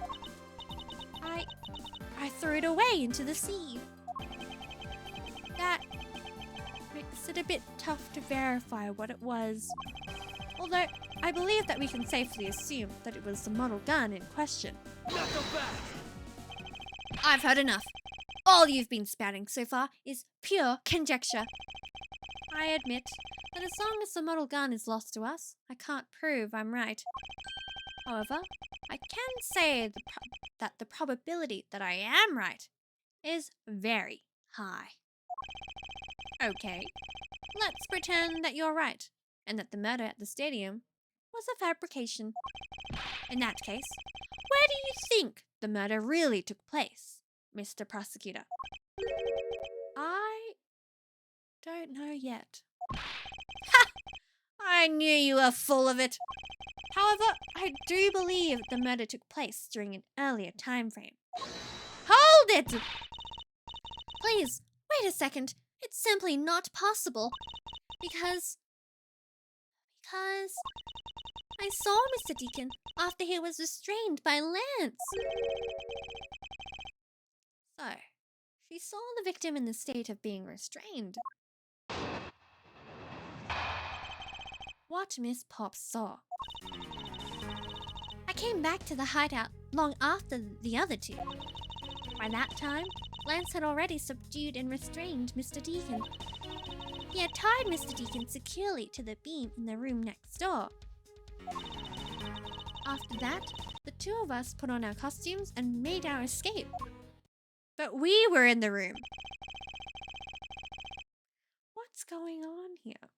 I threw it away into the sea. That makes it a bit tough to verify what it was. Although, I believe that we can safely assume that it was the model gun in question. Knuckle back! I've heard enough. All you've been spouting so far is pure conjecture. I admit that as long as the model gun is lost to us, I can't prove I'm right. However, I can say that the probability that I am right is very high. Okay, let's pretend that you're right and that the murder at the stadium was a fabrication. In that case, where do you think the murder really took place, Mr. Prosecutor? I don't know yet. Ha! I knew you were full of it. However, I do believe the murder took place during an earlier time frame. Hold it! Please, wait a second. It's simply not possible. Because I saw Mr. Deacon after he was restrained by Lance. So, she saw the victim in the state of being restrained. What Miss Pops saw. I came back to the hideout long after the other two. By that time, Lance had already subdued and restrained Mr. Deacon. He had tied Mr. Deacon securely to the beam in the room next door. After that, the two of us put on our costumes and made our escape. But we were in the room. What's going on here?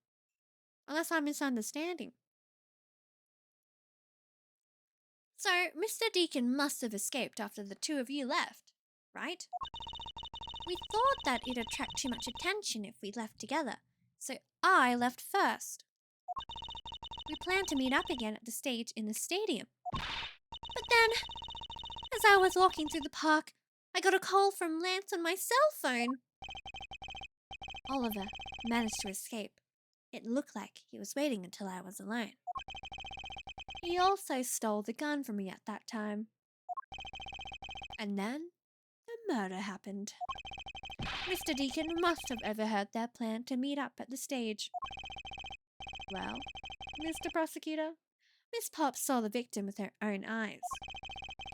Unless I'm misunderstanding. So, Mr. Deacon must have escaped after the two of you left, right? We thought that it'd attract too much attention if we left together, so I left first. We planned to meet up again at the stage in the stadium. But then, as I was walking through the park, I got a call from Lance on my cell phone. Oliver managed to escape. It looked like he was waiting until I was alone. He also stole the gun from me at that time. And then, the murder happened. Mr. Deacon must have overheard their plan to meet up at the stage. Well, Mr. Prosecutor, Miss Pop saw the victim with her own eyes,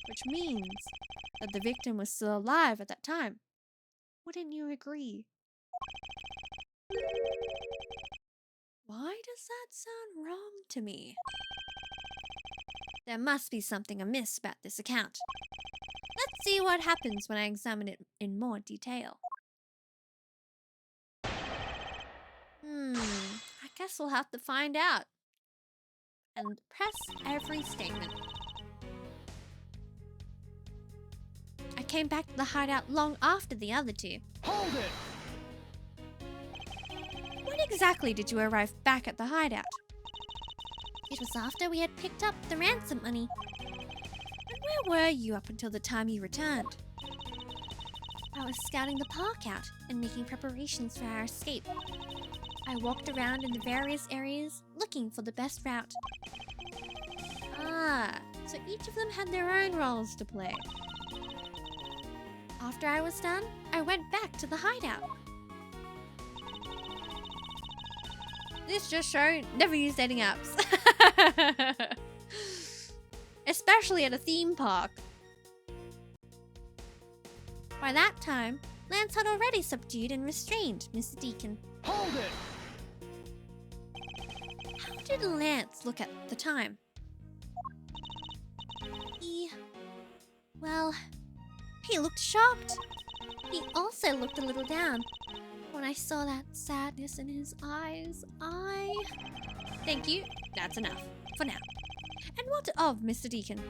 which means that the victim was still alive at that time. Wouldn't you agree? Why does that sound wrong to me? There must be something amiss about this account. Let's see what happens when I examine it in more detail. I guess we'll have to find out. And press every statement. I came back to the hideout long after the other two. Hold it! When exactly did you arrive back at the hideout? It was after we had picked up the ransom money. And where were you up until the time you returned? I was scouting the park out and making preparations for our escape. I walked around in the various areas looking for the best route. Ah, so each of them had their own roles to play. After I was done, I went back to the hideout. This just shows never use dating apps. Especially at a theme park. By that time, Lance had already subdued and restrained Mr. Deacon. Hold it! How did Lance look at the time? He looked shocked. He also looked a little down. When I saw that sadness in his eyes, Thank you, that's enough, for now. And what of Mr. Deacon?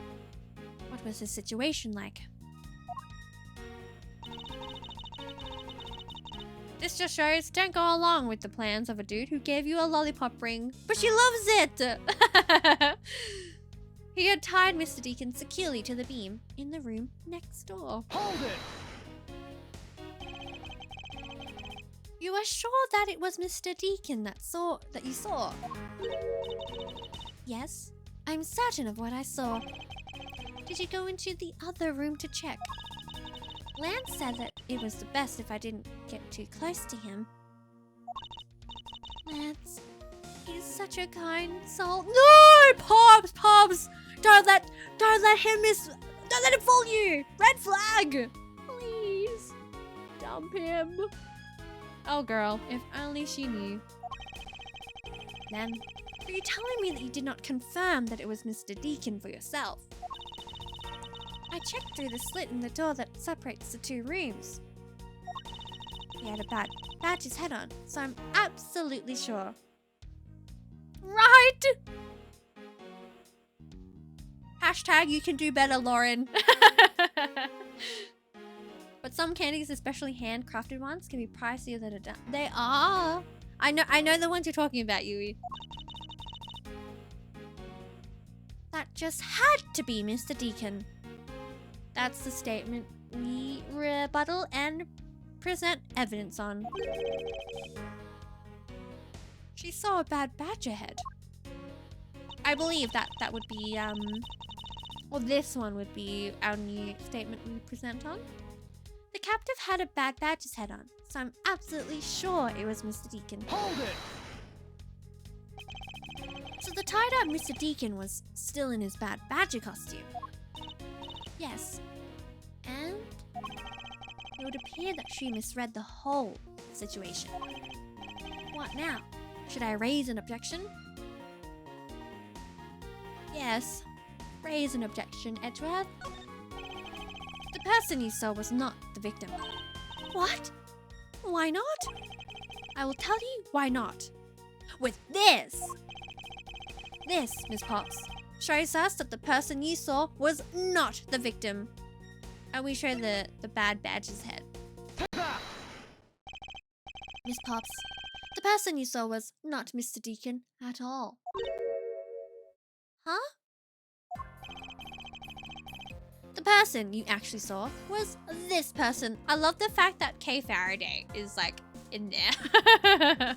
What was his situation like? This just shows don't go along with the plans of a dude who gave you a lollipop ring, but she loves it! He had tied Mr. Deacon securely to the beam in the room next door. Hold it! You are sure that it was Mr. Deacon that you saw? Yes, I'm certain of what I saw. Did you go into the other room to check? Lance said that it was the best if I didn't get too close to him. Lance, he's such a kind soul. No! Pops! Don't let him fool you! Red flag! Please. Dump him. Oh girl, if only she knew. Then, are you telling me that you did not confirm that it was Mr. Deacon for yourself? I checked through the slit in the door that separates the two rooms. He had a badge's head on, so I'm absolutely sure. Right! Hashtag you can do better, Lauren. But some candies, especially handcrafted ones, can be pricier than a dime. They are. I know the ones you're talking about, Yui. That just had to be Mr. Deacon. That's the statement we rebuttal and present evidence on. She saw a bad badger head. I believe that would be, or this one would be our new statement we present on. The captive had a bad badger's head on, so I'm absolutely sure it was Mr. Deacon. Hold it! So the tied-up Mr. Deacon was still in his bad badger costume. Yes. And it would appear that she misread the whole situation. What now? Should I raise an objection? Yes. Raise an objection, Edgeworth. The person you saw was not the victim. What? Why not? I will tell you why not. With this! This, Miss Potts, shows us that the person you saw was not the victim. And we show the bad badger's head. Miss Potts, the person you saw was not Mr. Deacon at all. Huh? The person you actually saw was this person. I love the fact that Kay Faraday is like in there.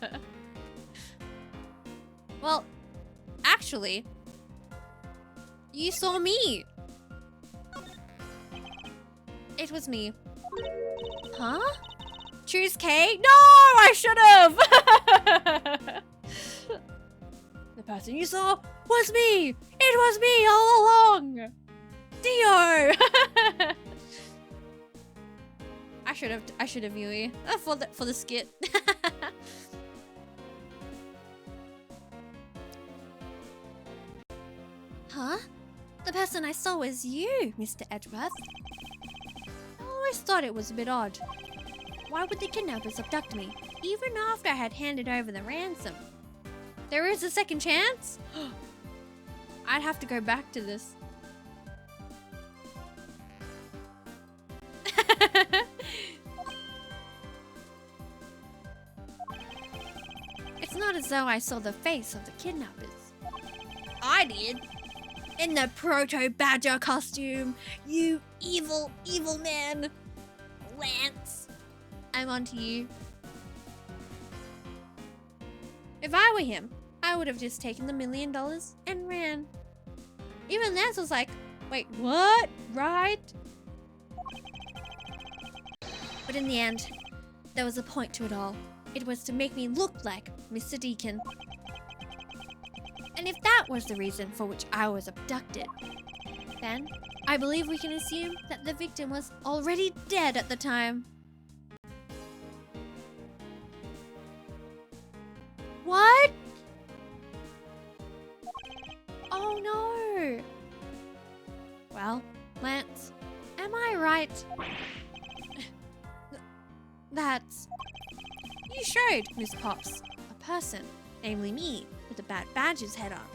Well, actually, you saw me. It was me. Huh? Choose Kay? No, I should have. The person you saw was me. It was me all along. Dio. I should have Yui for the skit. Huh? The person I saw was you, Mr. Edgeworth. I always thought it was a bit odd. Why would the kidnappers abduct me, even after I had handed over the ransom? There is a second chance? I'd have to go back to this. It's not as though I saw the face of the kidnappers. I did. In the proto badger costume. You evil, evil man. Lance. I'm on to you. If I were him, I would have just taken the $1 million and ran. Even Lance was like, wait, what? Right? But in the end, there was a point to it all. It was to make me look like Mr. Deacon. And if that was the reason for which I was abducted, then I believe we can assume that the victim was already dead at the time. What? Oh no! Well, Lance, am I right? That's... You showed, Miss Potts, a person, namely me, with a bad badger's head on.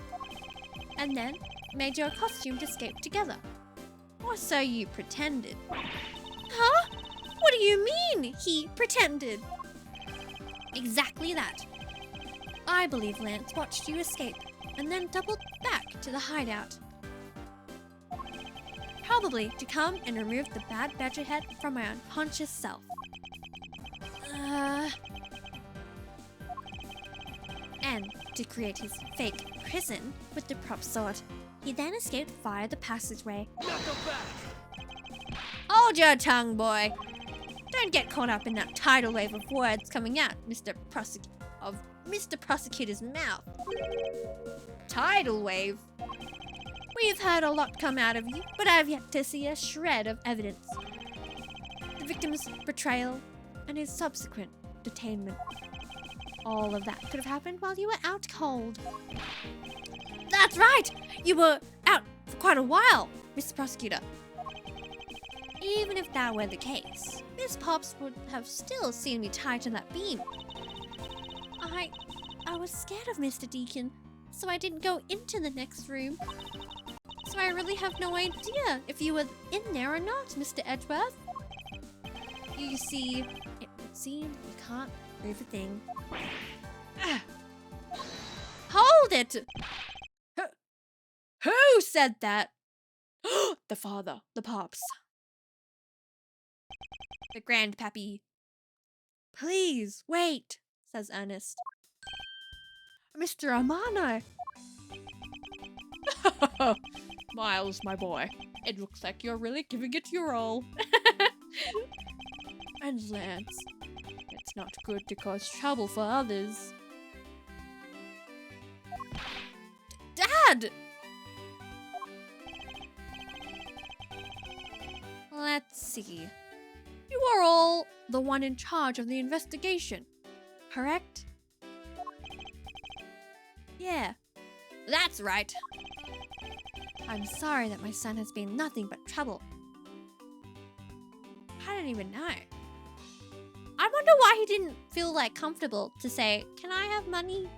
And then made your costume to escape together. Or so you pretended. Huh? What do you mean, he pretended? Exactly that. I believe Lance watched you escape and then doubled back to the hideout. Probably to come and remove the bad badger head from my unconscious self. And to create his fake prison with the prop sword. He then escaped via the passageway. Knock him back! Hold your tongue, boy. Don't get caught up in that tidal wave of words coming out, Mr. Prosecutor's mouth. Tidal wave? We've heard a lot come out of you, but I've yet to see a shred of evidence. The victim's betrayal and his subsequent detainment. All of that could have happened while you were out cold. That's right! You were out for quite a while, Mr. Prosecutor. Even if that were the case, Miss Pops would have still seen me tied to that beam. I was scared of Mr. Deacon, so I didn't go into the next room. So I really have no idea if you were in there or not, Mr. Edgeworth. You see, it would seem you can't prove a thing. Hold it! Who said that? The father, the Pops. The grandpappy. Please, wait, says Ernest. Mr. Amano. Miles, my boy, it looks like you're really giving it your all. And Lance, it's not good to cause trouble for others. Dad! Let's see. You are all the one in charge of the investigation, correct? Yeah, that's right. I'm sorry that my son has been nothing but trouble. I don't even know. I wonder why he didn't feel like comfortable to say, "Can I have money?"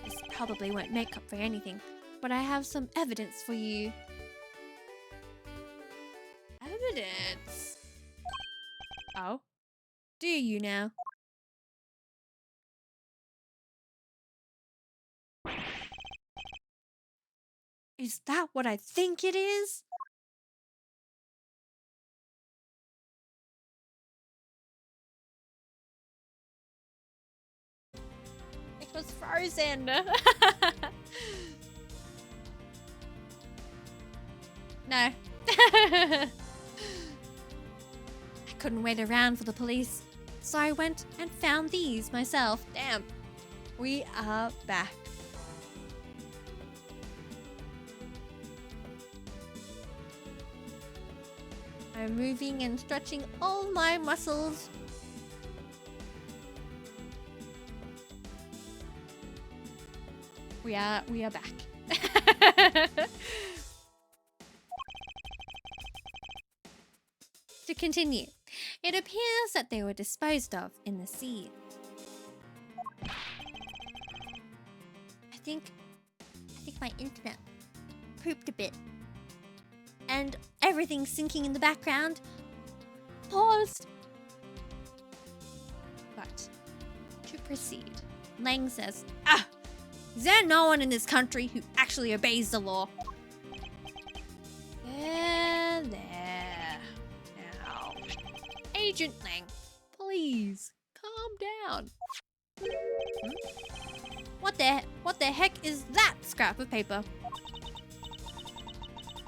This probably won't make up for anything, but I have some evidence for you. Evidence? Oh? Do you now? Is that what I think it is? It was frozen. No. I couldn't wait around for the police, so I went and found these myself. Damn. We are back. I'm moving and stretching all my muscles. We are back. To continue, it appears that they were disposed of in the sea. I think my internet pooped a bit. And everything sinking in the background paused. But to proceed, Lang says, is there no one in this country who actually obeys the law? There. Now, Agent Lang, please calm down. What the heck is that scrap of paper?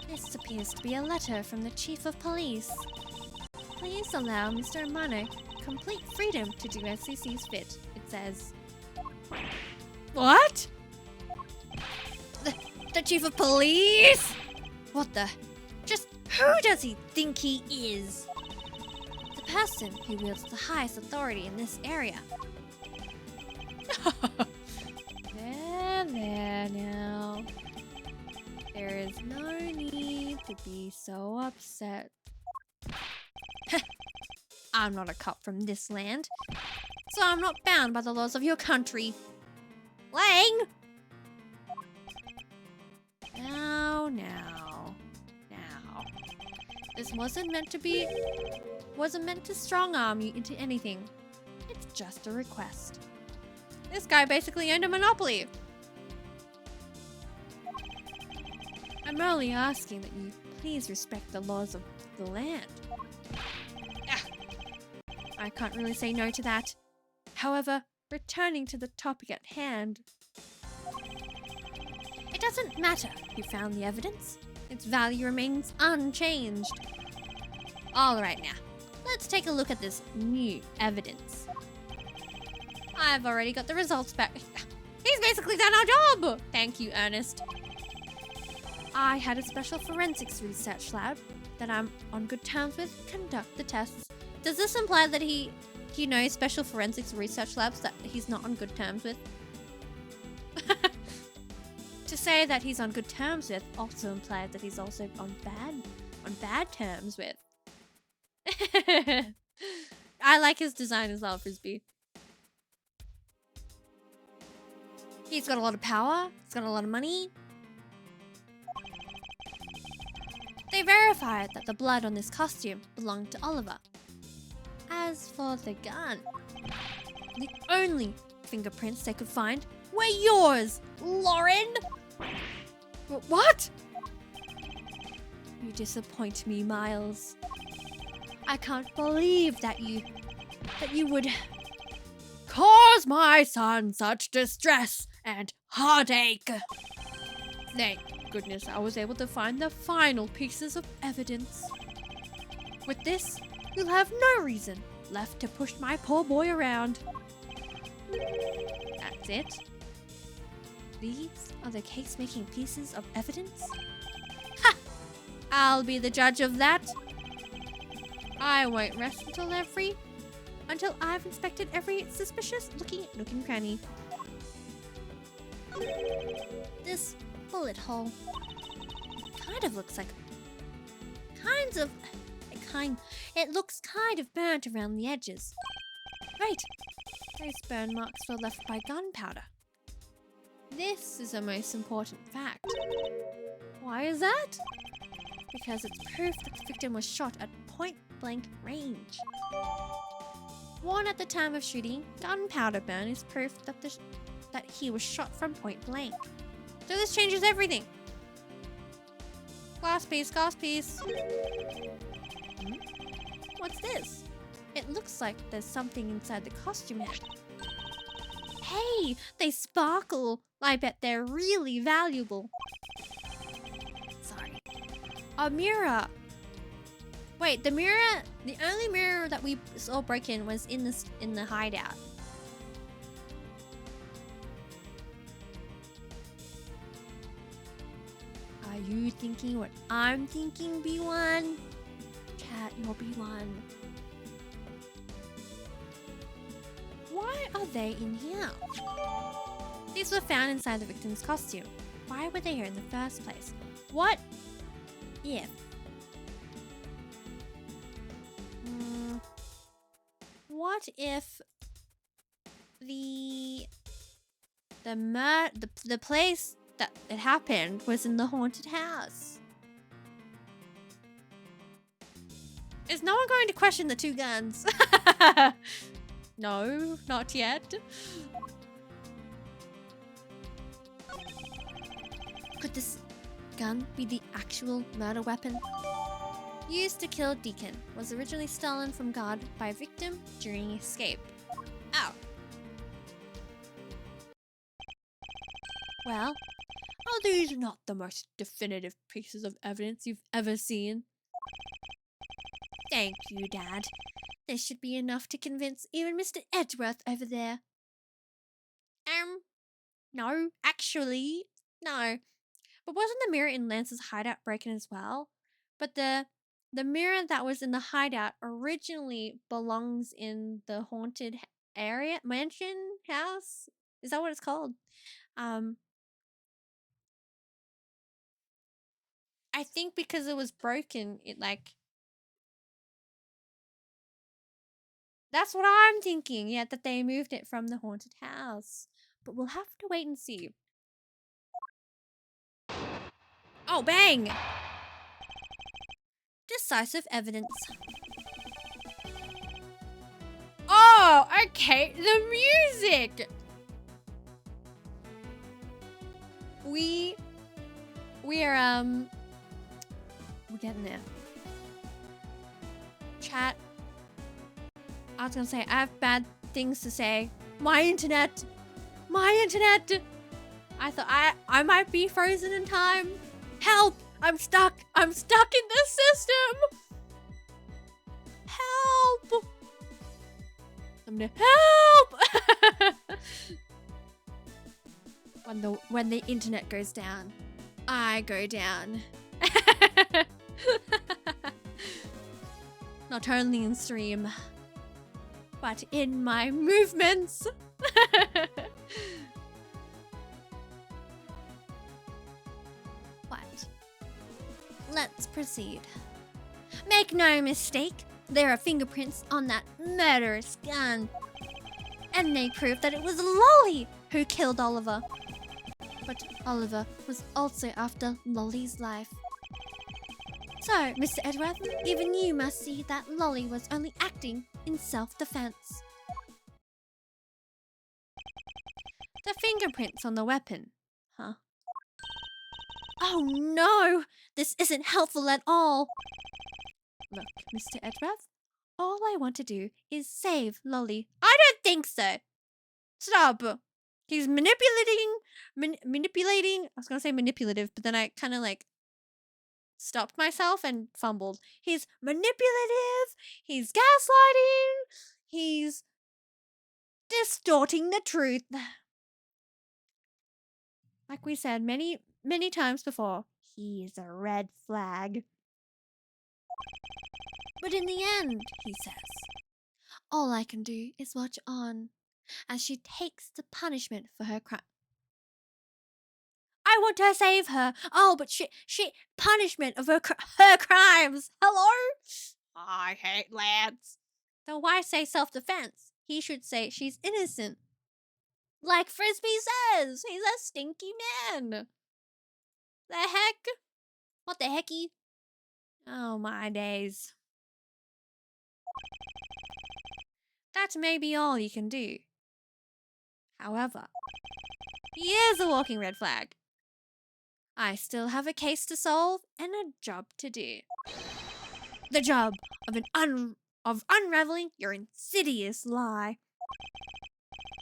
This appears to be a letter from the Chief of Police. Please allow Mr. Amano complete freedom to do as he sees fit, it says. What? The Chief of Police? What the? Just who does he think he is? The person who wields the highest authority in this area. There now. There is no need to be so upset. I'm not a cop from this land, so I'm not bound by the laws of your country. Lang! Now. This wasn't meant to strong arm you into anything. It's just a request. This guy basically owned a monopoly. I'm only asking that you please respect the laws of the land. I can't really say no to that. However, returning to the topic at hand. It doesn't matter who found the evidence. Its value remains unchanged. Alright now, let's take a look at this new evidence. I've already got the results back. He's basically done our job! Thank you, Ernest. I had a special forensics research lab that I'm on good terms with conduct the tests. Does this imply that he knows special forensics research labs that he's not on good terms with? To say that he's on good terms with also implies that he's also on bad terms with. I like his design as well, Frisbee. He's got a lot of power. He's got a lot of money. They verified that the blood on this costume belonged to Oliver. As for the gun, the only fingerprints they could find were yours, Lauren! What? You disappoint me, Miles. I can't believe that you would cause my son such distress and heartache. Thank goodness I was able to find the final pieces of evidence. With this, you'll have no reason left to push my poor boy around. That's it? These are the case-making pieces of evidence? Ha! I'll be the judge of that. I won't rest until I've inspected every suspicious looking nook and cranny. This bullet hole kind of looks like it looks kind of burnt around the edges. Right, those burn marks were left by gunpowder. This is the most important fact. Why is that? Because it's proof that the victim was shot at point-blank range. Worn at the time of shooting, gunpowder burn is proof that he was shot from point blank. So this changes everything. Glass piece, glass piece. What's this? It looks like there's something inside the costume head. Hey, they sparkle. I bet they're really valuable. Sorry. A mirror. Wait, the only mirror that we saw break in was in the hideout. Are you thinking what I'm thinking, B1? Chat, you're B1. Why are they in here? These were found inside the victim's costume. Why were they here in the first place? What if... what if the place that it happened was in the haunted house? Is no one going to question the two guns? No, not yet. Could this gun be the actual murder weapon? Used to kill Deacon, was originally stolen from guard by victim during escape. Ow. Well, are these not the most definitive pieces of evidence you've ever seen? Thank you, Dad. This should be enough to convince even Mr. Edgeworth over there. No, actually, no. But wasn't the mirror in Lance's hideout broken as well? But the mirror that was in the hideout originally belongs in the haunted area, mansion, house? Is that what it's called? I think because it was broken, it like... That's what I'm thinking, yeah, that they moved it from the haunted house. But we'll have to wait and see. Oh, bang! Decisive evidence. Oh, okay, the music! We're getting there. Chat. I was gonna say, I have bad things to say. My internet! I thought I might be frozen in time. Help! I'm stuck in this system! help! I'm gonna help! When the internet goes down, I go down. Not only in stream, but in my movements. What? Let's proceed. Make no mistake, there are fingerprints on that murderous gun. And they prove that it was Lolly who killed Oliver. But Oliver was also after Lolly's life. So, Mr. Edgeworth, even you must see that Lolly was only acting in self-defense. The fingerprints on the weapon, huh? Oh no! This isn't helpful at all! Look, Mr. Edgeworth, all I want to do is save Lolly. I don't think so! Stop! He's manipulating... I was gonna say manipulative, but then I kind of like stopped myself and fumbled. He's manipulative, he's gaslighting, he's distorting the truth. Like we said many times before, he is a red flag. But in the end, he says, all I can do is watch on as she takes the punishment for her crime. I want to save her. Oh, but she punishment of her crimes. Hello? I hate Lance. Then why say self-defense? He should say she's innocent. Like Frisbee says, he's a stinky man. The heck? What the hecky? Oh my days. That may be all you can do. However, he is a walking red flag. I still have a case to solve and a job to do. The job of unraveling your insidious lie.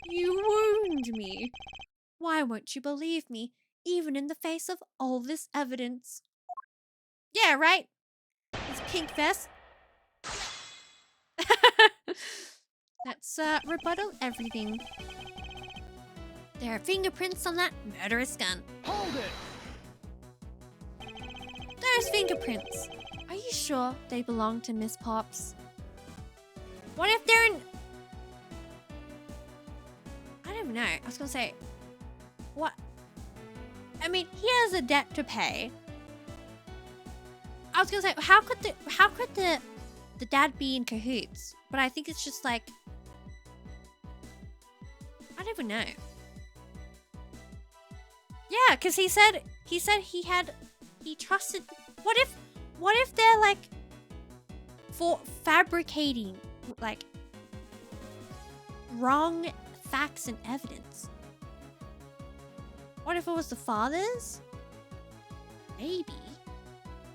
You wound me. Why won't you believe me, even in the face of all this evidence? Yeah, right? This pink vest. Let's rebuttal everything. There are fingerprints on that murderous gun. Hold it! There's fingerprints. Are you sure they belong to Miss Pops? What if they're in... I don't know. I was gonna say... What? I mean, he has a debt to pay. I was gonna say, how could the dad be in cahoots? But I think it's just like... I don't even know. Yeah, because he said he trusted. What if they're like for fabricating like wrong facts and evidence? What if it was the father's? Maybe.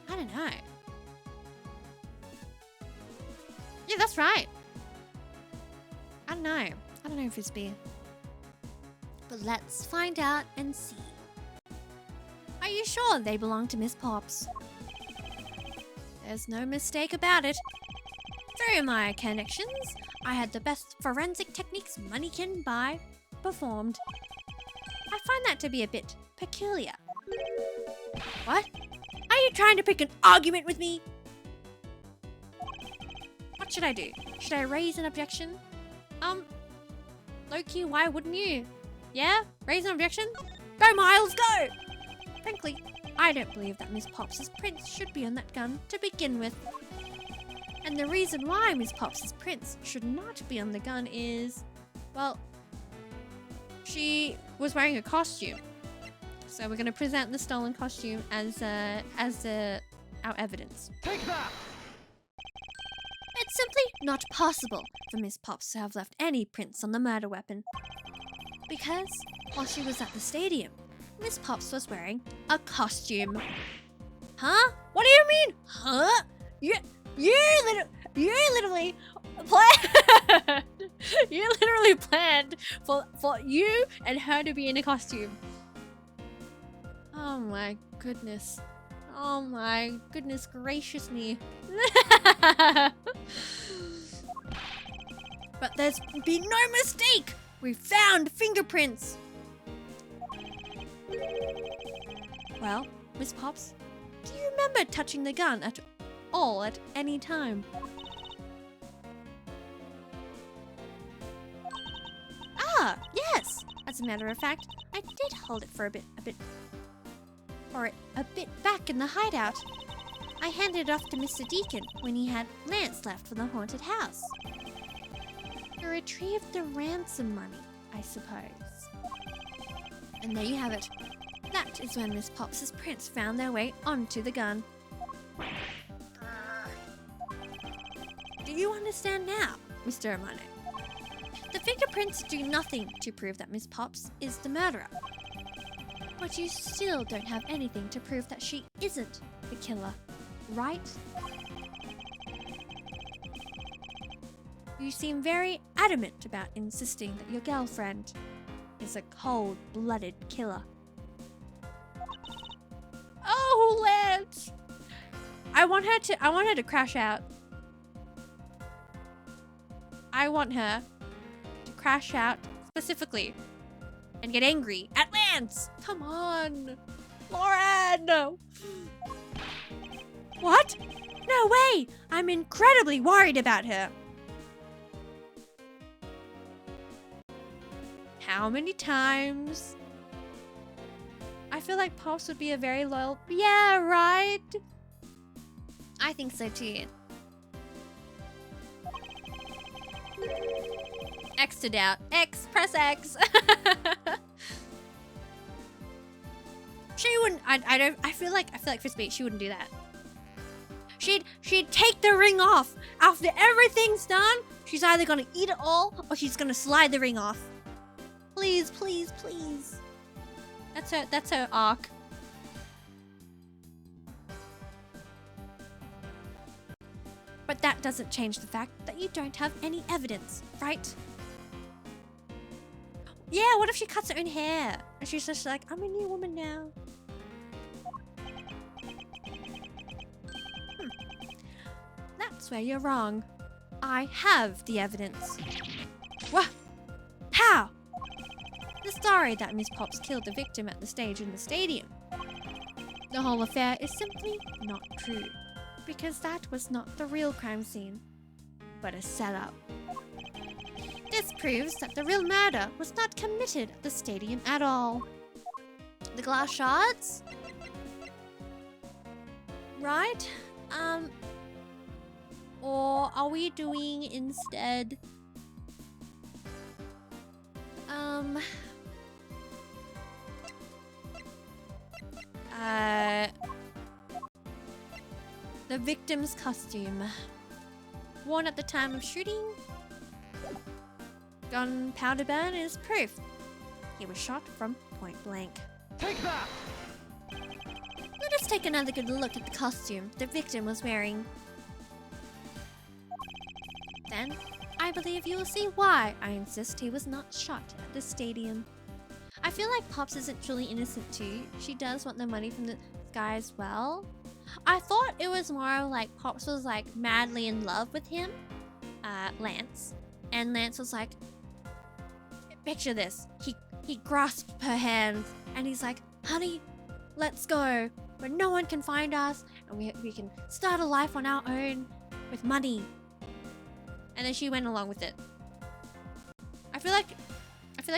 I don't know. Yeah, that's right. I don't know, Frisbee. But let's find out and see. Are you sure they belong to Miss Pops? There's no mistake about it. Through my connections, I had the best forensic techniques money can buy performed. I find that to be a bit peculiar. What? Are you trying to pick an argument with me? What should I do? Should I raise an objection? Loki, why wouldn't you? Yeah? Raise an objection? Go, Miles, go! Frankly, I don't believe that Miss Pops' prints should be on that gun to begin with. And the reason why Miss Pops' prints should not be on the gun is, well, she was wearing a costume. So we're going to present the stolen costume as our evidence. Take that! It's simply not possible for Miss Pops to have left any prints on the murder weapon. Because while she was at the stadium, Miss Pops was wearing a costume. Huh? What do you mean? Huh? You literally planned. You literally planned for you and her to be in a costume. Oh my goodness. Oh my goodness gracious me. But there's been no mistake! We found fingerprints! Well, Miss Pops, do you remember touching the gun at all at any time? Ah, yes! As a matter of fact, I did hold it for a bit back in the hideout. I handed it off to Mr. Deacon when he had Lance left for the haunted house. To retrieve the ransom money, I suppose. And there you have it. That is when Miss Pops' prints found their way onto the gun. Do you understand now, Mr. Amano? The fingerprints do nothing to prove that Miss Pops is the murderer. But you still don't have anything to prove that she isn't the killer, right? You seem very adamant about insisting that your girlfriend is a cold-blooded killer. Oh, Lance! I want her to crash out. I want her to crash out specifically and get angry at Lance. Come on, Lauren. What? No way! I'm incredibly worried about her. How many times? I feel like Pops would be a very loyal... Yeah, right? I think so too. X to doubt. X, press X. She wouldn't... I feel like Frisbee, she wouldn't do that. She'd take the ring off. After everything's done, she's either gonna eat it all or she's gonna slide the ring off. Please, please, please. That's her arc. But that doesn't change the fact that you don't have any evidence, right? Yeah, what if she cuts her own hair? And she's just like, I'm a new woman now. That's where you're wrong. I have the evidence. What? How? The story that Miss Pops killed the victim at the stage in the stadium. The whole affair is simply not true, because that was not the real crime scene, but a setup. This proves that the real murder was not committed at the stadium at all. The glass shards? Right? Or are we doing instead... the victim's costume. Worn at the time of shooting. Gunpowder burn is proof. He was shot from point blank. Take that! Let us take another good look at the costume the victim was wearing. Then, I believe you will see why I insist he was not shot at the stadium. I feel like Pops isn't truly innocent too. She does want the money from the guy as well. I thought it was more like Pops was like madly in love with him, Lance. And Lance was like, picture this. He grasped her hands and he's like, honey, let's go where no one can find us and we can start a life on our own with money. And then she went along with it. I feel like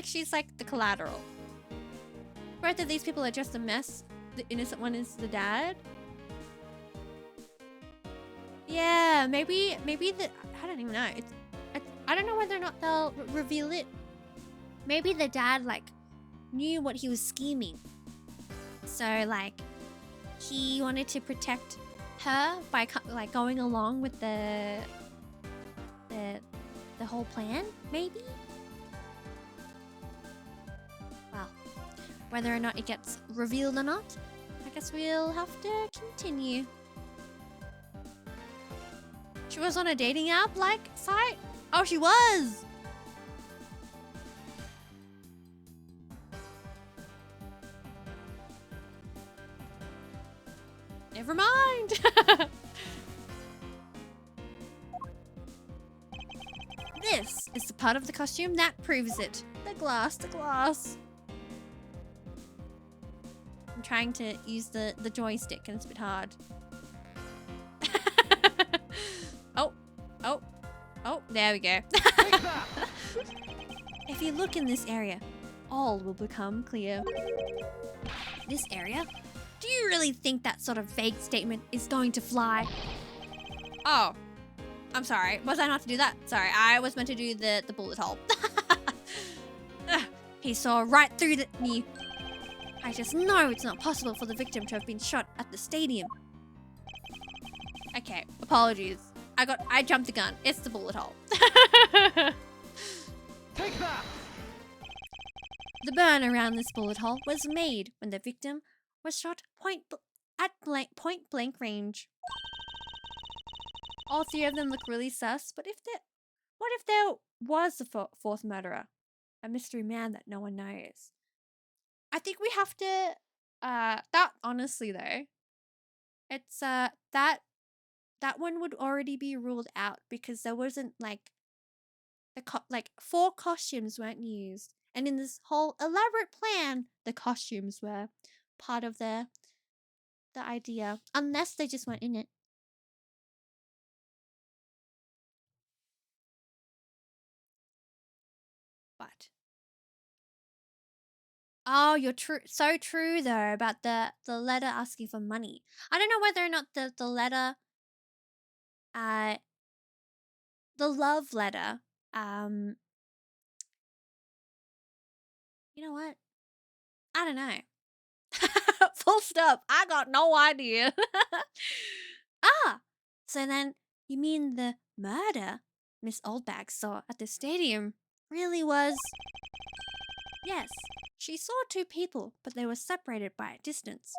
she's like the collateral. Both of these people are just a mess. The innocent one is the dad. Yeah, maybe the... I don't even know. I don't know whether or not they'll reveal it. Maybe the dad, like, knew what he was scheming. So, like, he wanted to protect her by, like, going along with the whole plan, maybe? Well, whether or not it gets revealed or not, I guess we'll have to continue. She was on a dating app, like, site? Oh, she was! Never mind! This is the part of the costume that proves it. The glass, the glass. I'm trying to use the joystick and it's a bit hard. Oh, there we go. If you look in this area, all will become clear. This area? Do you really think that sort of vague statement is going to fly? Oh, I'm sorry. Was I not to do that? Sorry, I was meant to do the bullet hole. He saw right through me. I just know it's not possible for the victim to have been shot at the stadium. Okay, apologies. I jumped the gun. It's the bullet hole. Take that! The burn around this bullet hole was made when the victim was shot at point blank range. All three of them look really sus, but what if there was a fourth murderer? A mystery man that no one knows. I think we have to, that honestly though, it's, that one would already be ruled out because there wasn't like, like 4 costumes weren't used. And in this whole elaborate plan, the costumes were part of the idea, unless they just weren't in it. But oh, you're so true though about the letter asking for money. I don't know whether or not the letter, the love letter, you know what? I don't know. Full stop. I got no idea. So then you mean the murder Miss Oldbag saw at the stadium really was? Yes, she saw 2 people, but they were separated by a distance.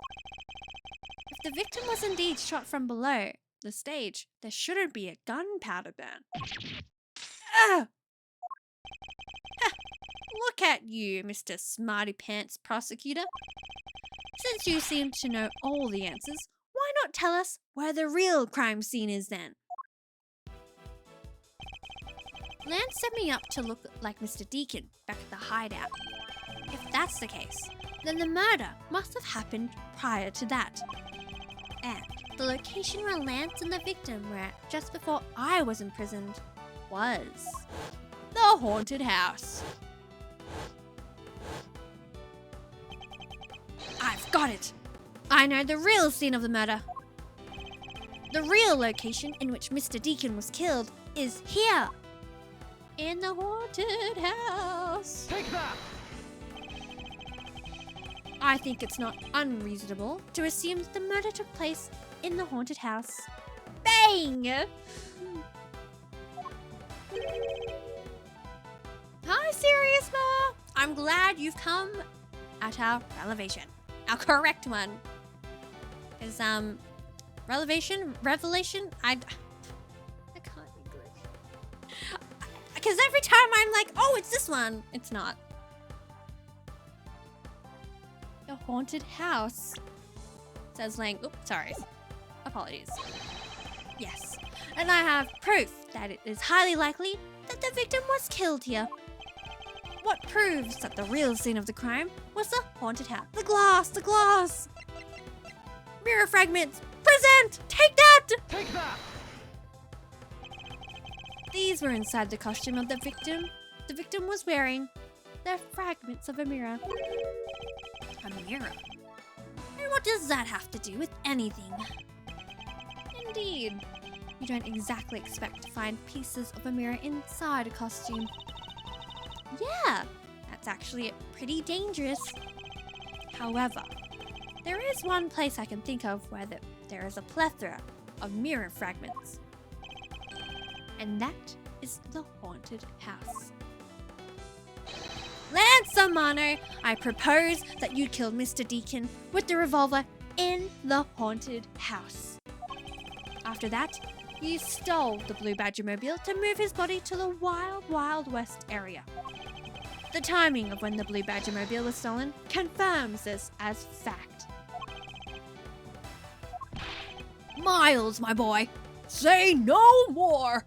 If the victim was indeed shot from below the stage, there shouldn't be a gunpowder burn. Look at you, Mr. Smarty Pants Prosecutor. Since you seem to know all the answers, why not tell us where the real crime scene is then? Lance set me up to look like Mr. Deacon back at the hideout. If that's the case, then the murder must have happened prior to that. And the location where Lance and the victim were at just before I was imprisoned was the haunted house. I've got it! I know the real scene of the murder. The real location in which Mr. Deacon was killed is here. In the haunted house. Take that! I think it's not unreasonable to assume that the murder took place in the haunted house. Bang! Hi, Serious Ma! I'm glad you've come at our revelation. Our correct one. Is, revelation? I can't English. Because every time I'm like, oh, it's this one. It's not. The haunted house. Says Lang. Oops, sorry. Apologies. Yes. And I have proof that it is highly likely that the victim was killed here. What proves that the real scene of the crime was the haunted house? The glass! The glass! Mirror fragments! Present! Take that! Take that! These were inside the costume of the victim. The victim was wearing the fragments of a mirror. A mirror? And what does that have to do with anything? Indeed. You don't exactly expect to find pieces of a mirror inside a costume. Yeah, that's actually pretty dangerous. However, there is one place I can think of where there is a plethora of mirror fragments. And that is the haunted house. Lance Amano, I propose that you killed Mr. Deacon with the revolver in the haunted house. After that, you stole the Blue Badger-mobile to move his body to the Wild Wild West area. The timing of when the Blue Badger-mobile was stolen confirms this as fact. Miles, my boy, say no more!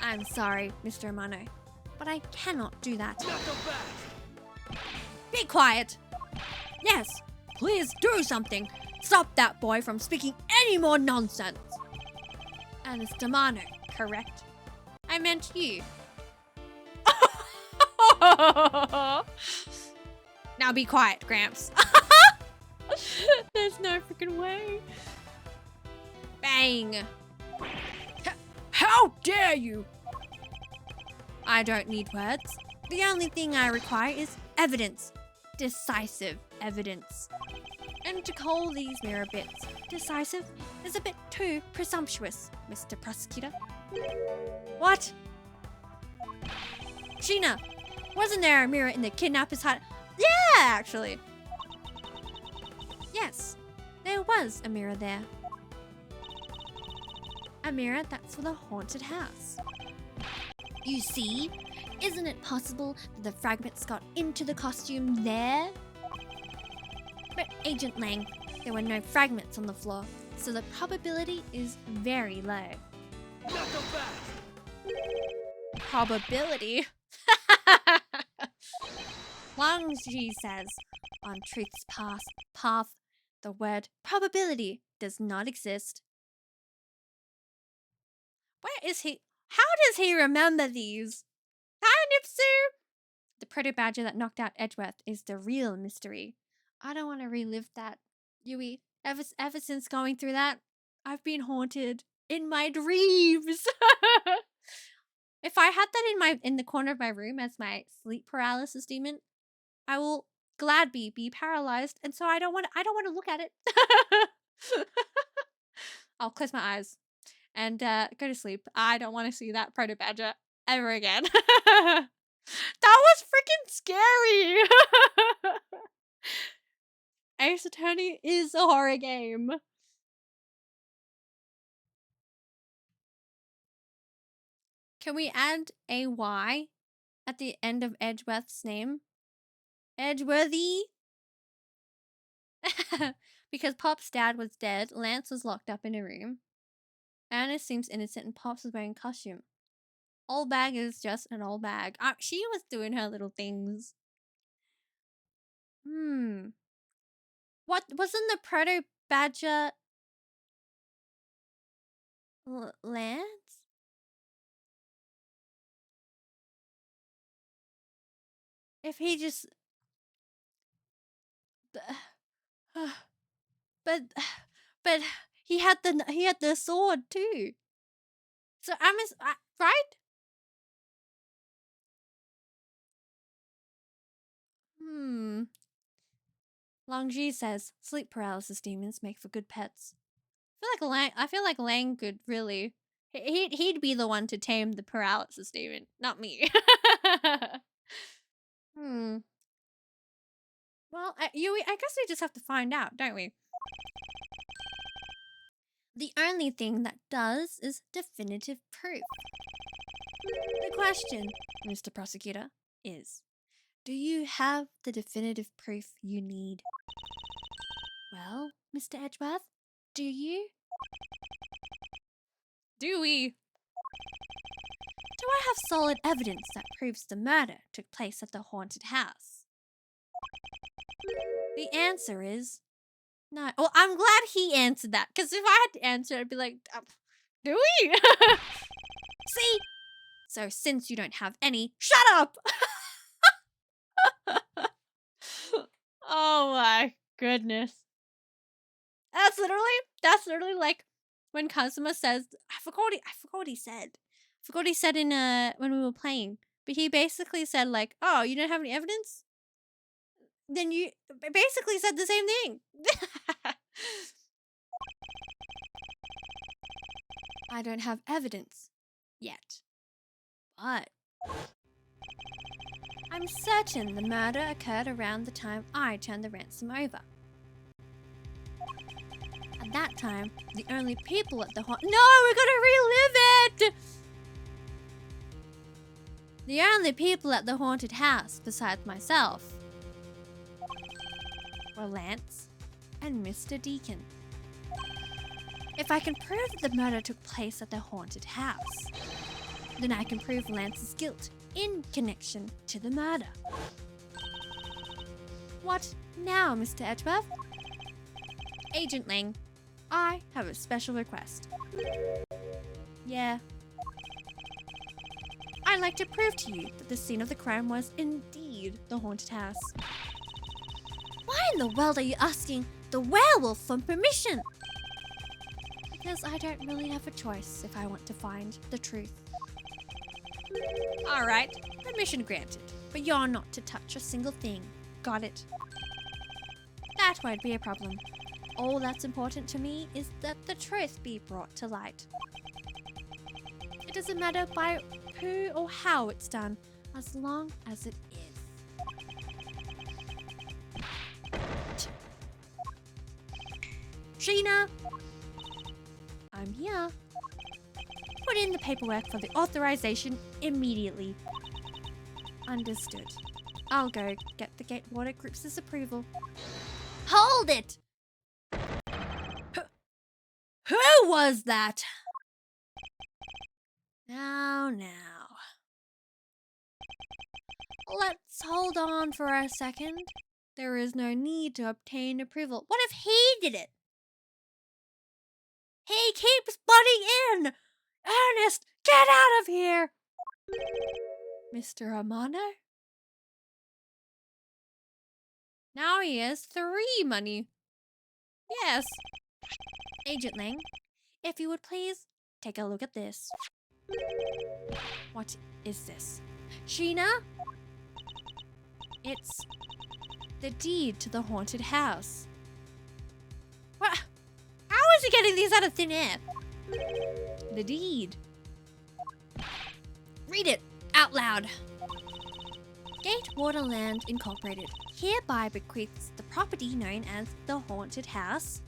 I'm sorry, Mr. Amano, but I cannot do that. Not so fast. Be quiet! Yes, please do something. Stop that boy from speaking any more nonsense. And it's Amano, correct? I meant you. Now be quiet, Gramps. There's no freaking way. Bang. How dare you! I don't need words. The only thing I require is evidence. Decisive evidence. And to call these mirror bits decisive is a bit too presumptuous, Mr. Prosecutor. What? Sheena, wasn't there a mirror in the kidnapper's hut? Yeah, actually. Yes, there was a mirror there. A mirror that's for the haunted house. You see, isn't it possible that the fragments got into the costume there? But Agent Lang, there were no fragments on the floor, so the probability is very low. Not so fast. Probability? Wang Ji says, on truth's path, the word probability does not exist. Where is he? How does he remember these? Hi, Nipsu! The proto badger that knocked out Edgeworth is the real mystery. I don't want to relive that, Yui. Ever since going through that, I've been haunted in my dreams. If I had that in the corner of my room as my sleep paralysis demon, I will gladly be paralyzed, and so I don't want to look at it. I'll close my eyes and go to sleep. I don't want to see that proto badger ever again. That was freaking scary. Ace Attorney is a horror game. Can we add a Y at the end of Edgeworth's name? Edgeworthy? Because Pop's dad was dead, Lance was locked up in a room. Anna seems innocent and Pops was wearing a costume. Old bag is just an old bag. She was doing her little things. What wasn't the proto badger Lance? If he just but he had the sword too. So right? Longji says sleep paralysis demons make for good pets. I feel like Lang could really he'd be the one to tame the paralysis demon, not me. Well, I guess we just have to find out, don't we? The only thing that does is definitive proof. The question, Mr. Prosecutor, is, do you have the definitive proof you need? Well, Mr. Edgeworth, do you? Do we? Do I have solid evidence that proves the murder took place at the haunted house? The answer is no. Well, I'm glad he answered that, because if I had to answer, I'd be like, do we? See? So since you don't have any, shut up! Oh my goodness. That's literally like when Kazuma says, I forgot what he said. I forgot what he said in when we were playing. But he basically said like, oh, you don't have any evidence? Then you basically said the same thing. I don't have evidence yet. But I'm certain the murder occurred around the time I turned the ransom over. At that time, the only people at the No, we're gonna relive it! The only people at the haunted house, besides myself, were Lance and Mr. Deacon. If I can prove that the murder took place at the haunted house, then I can prove Lance's guilt in connection to the murder. What now, Mr. Edgeworth? Agent Lang, I have a special request. Yeah. I'd like to prove to you that the scene of the crime was indeed the haunted house. Why in the world are you asking the werewolf for permission? Because I don't really have a choice if I want to find the truth. Alright, permission granted, but you're not to touch a single thing. Got it? That won't be a problem. All that's important to me is that the truth be brought to light. It doesn't matter by who or how it's done, as long as it is. Sheena! I'm here. Put in the paperwork for the authorization immediately. Understood. I'll go get the Gatewater Group's approval. Hold it! Who was that? Now. Let's hold on for a second. There is no need to obtain approval. What if he did it? He keeps butting in! Ernest, get out of here! Mr. Amano? Now he has 3 money. Yes. Agent Lang, if you would please take a look at this. What is this? Sheena? It's the deed to the haunted house. What? How is he getting these out of thin air? The deed. Read it out loud. Gatewater Land Incorporated hereby bequeaths the property known as the haunted house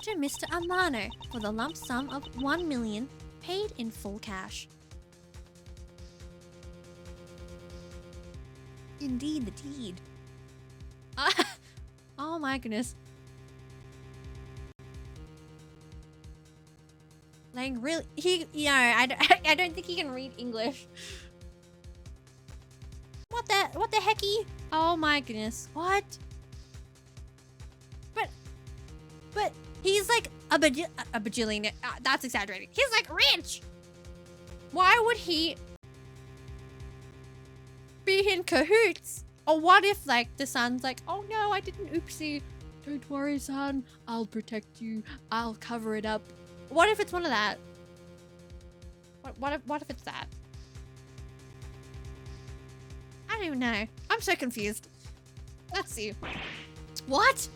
to Mr. Amano for the lump sum of $1 million paid in full cash. Indeed, the deed. Oh my goodness. Like really, I don't think he can read English. What the hecky? Oh my goodness. What? But he's like a bajillion. That's exaggerating. He's like rich. Why would he be in cahoots? Or what if like the son's like, oh no, I didn't, oopsie. Don't worry, son. I'll protect you. I'll cover it up. What if it's one of that? What if it's that? I don't even know. I'm so confused. Let's see. What?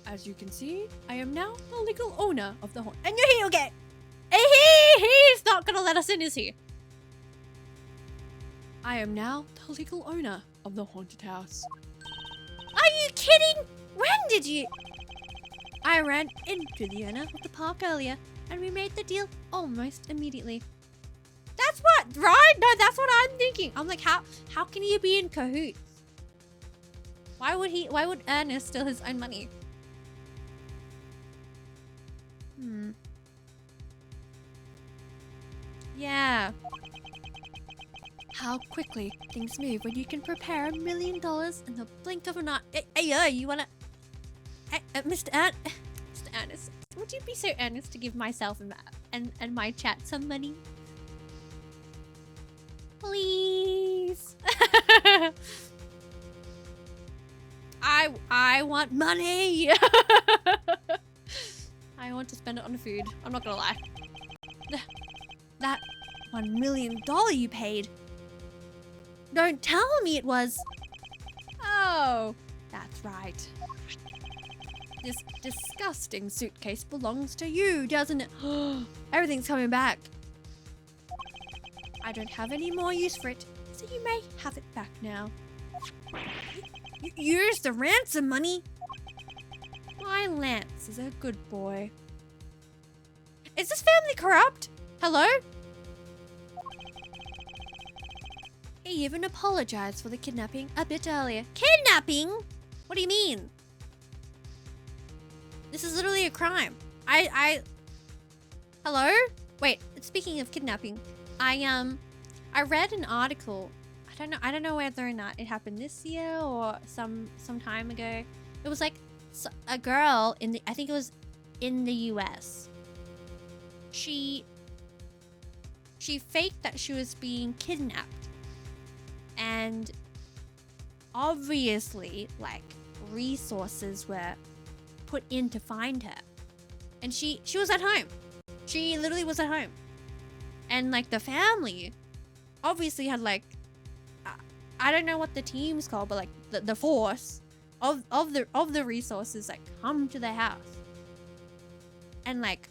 As you can see, I am now the legal owner of the haunt. And you're here, okay? He's not gonna let us in, is he? I am now the legal owner of the haunted house. Are you kidding? When did you? I ran into the owner of the park earlier, and we made the deal almost immediately. That's what, right? No, that's what I'm thinking. I'm like, how can you be in cahoots? Why would Ernest steal his own money? Yeah. How quickly things move when you can prepare $1 million in the blink of an eye. Hey, you wanna... Mr. Ernest, would you be so earnest to give myself and my chat some money? Please. I want money. I want to spend it on food. I'm not gonna lie. That $1 million you paid. Don't tell me it was. Oh, that's right. This disgusting suitcase belongs to you, doesn't it? Everything's coming back. I don't have any more use for it, so you may have it back now. Use the ransom money? My Lance is a good boy. Is this family corrupt? Hello? He even apologized for the kidnapping a bit earlier. Kidnapping? What do you mean? This is literally a crime. Hello? Wait, speaking of kidnapping, I read an article. I don't know whether or not it happened this year or some time ago. It was like a girl I think it was in the US. She faked that she was being kidnapped. And obviously, like, resources were put in to find her. And she was at home. She literally was at home. And like the family obviously had like I don't know what the team's called, but like the force of the resources like come to their house. And like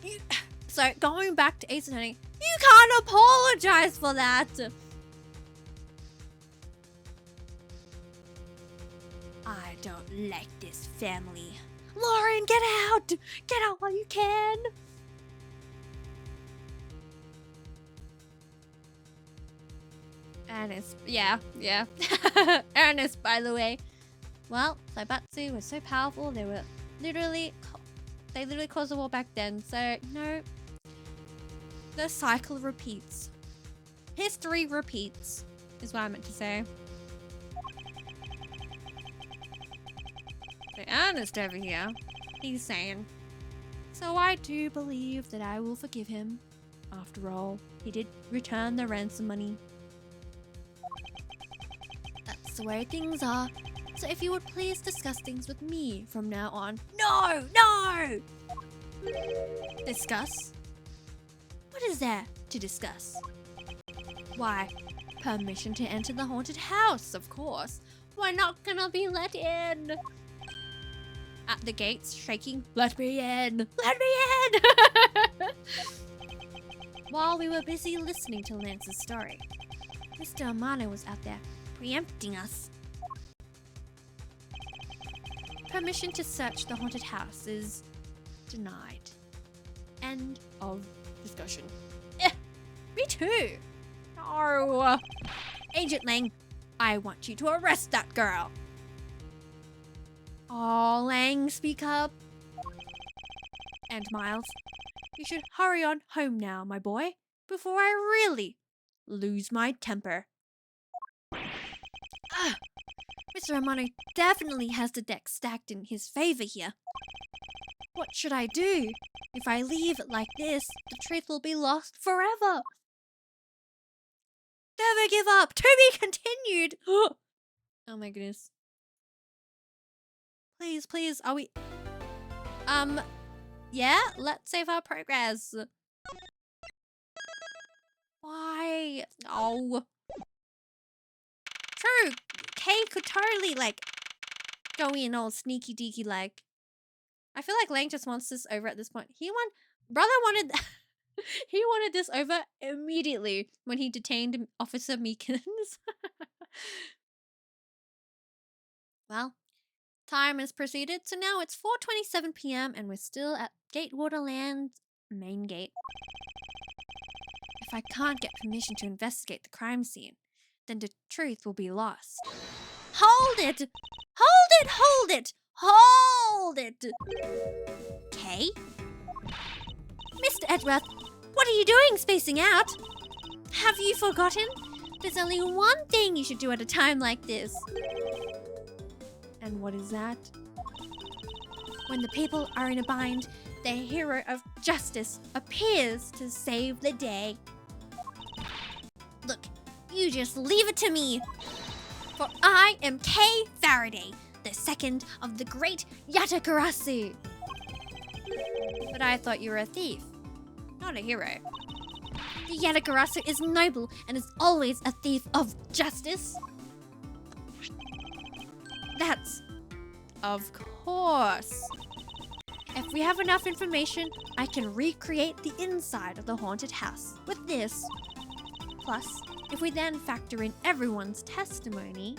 you, so going back to Ace Attorney, you can't apologize for that. I don't like this family. Lauren, get out! Get out while you can! Ernest, yeah. Ernest, by the way. Well, Saibatsu was so powerful, they literally caused the war back then, so, the cycle repeats. History repeats, is what I meant to say. So Ernest over here, he's saying, so I do believe that I will forgive him. After all, he did return the ransom money. That's the way things are. So if you would please discuss things with me from now on. No! Discuss? What is there to discuss? Why, permission to enter the haunted house, of course. We're not gonna be let in. At the gates, shaking, let me in! Let me in! While we were busy listening to Lance's story, Mr. Amano was out there preempting us. Permission to search the haunted house is denied. End of discussion. Me too. No. Agent Lang, I want you to arrest that girl. Oh, Lang, speak up. And Miles, you should hurry on home now, my boy, before I really lose my temper. Mr. Amano definitely has the deck stacked in his favor here. What should I do? If I leave it like this, the truth will be lost forever. Never give up. To be continued. Oh my goodness. Please, are we... yeah, let's save our progress. Why? Oh. True, Kay could totally, like, go in all sneaky deaky, like. I feel like Lang just wants this over at this point. Brother wanted, he wanted this over immediately when he detained Officer Meekins. Well, time has proceeded, so now it's 4:27 p.m. and we're still at Gatewaterland's main gate. If I can't get permission to investigate the crime scene, then the truth will be lost. Hold it! Hold it! Hold it! Hold it! Kay? Mr. Edworth, what are you doing spacing out? Have you forgotten? There's only one thing you should do at a time like this. And what is that? When the people are in a bind, the hero of justice appears to save the day. Look, you just leave it to me. For I am Kay Faraday, the second of the great Yatakarasu. But I thought you were a thief, not a hero. The Yatakarasu is noble and is always a thief of justice. That's... of course. If we have enough information, I can recreate the inside of the haunted house with this. Plus, if we then factor in everyone's testimony,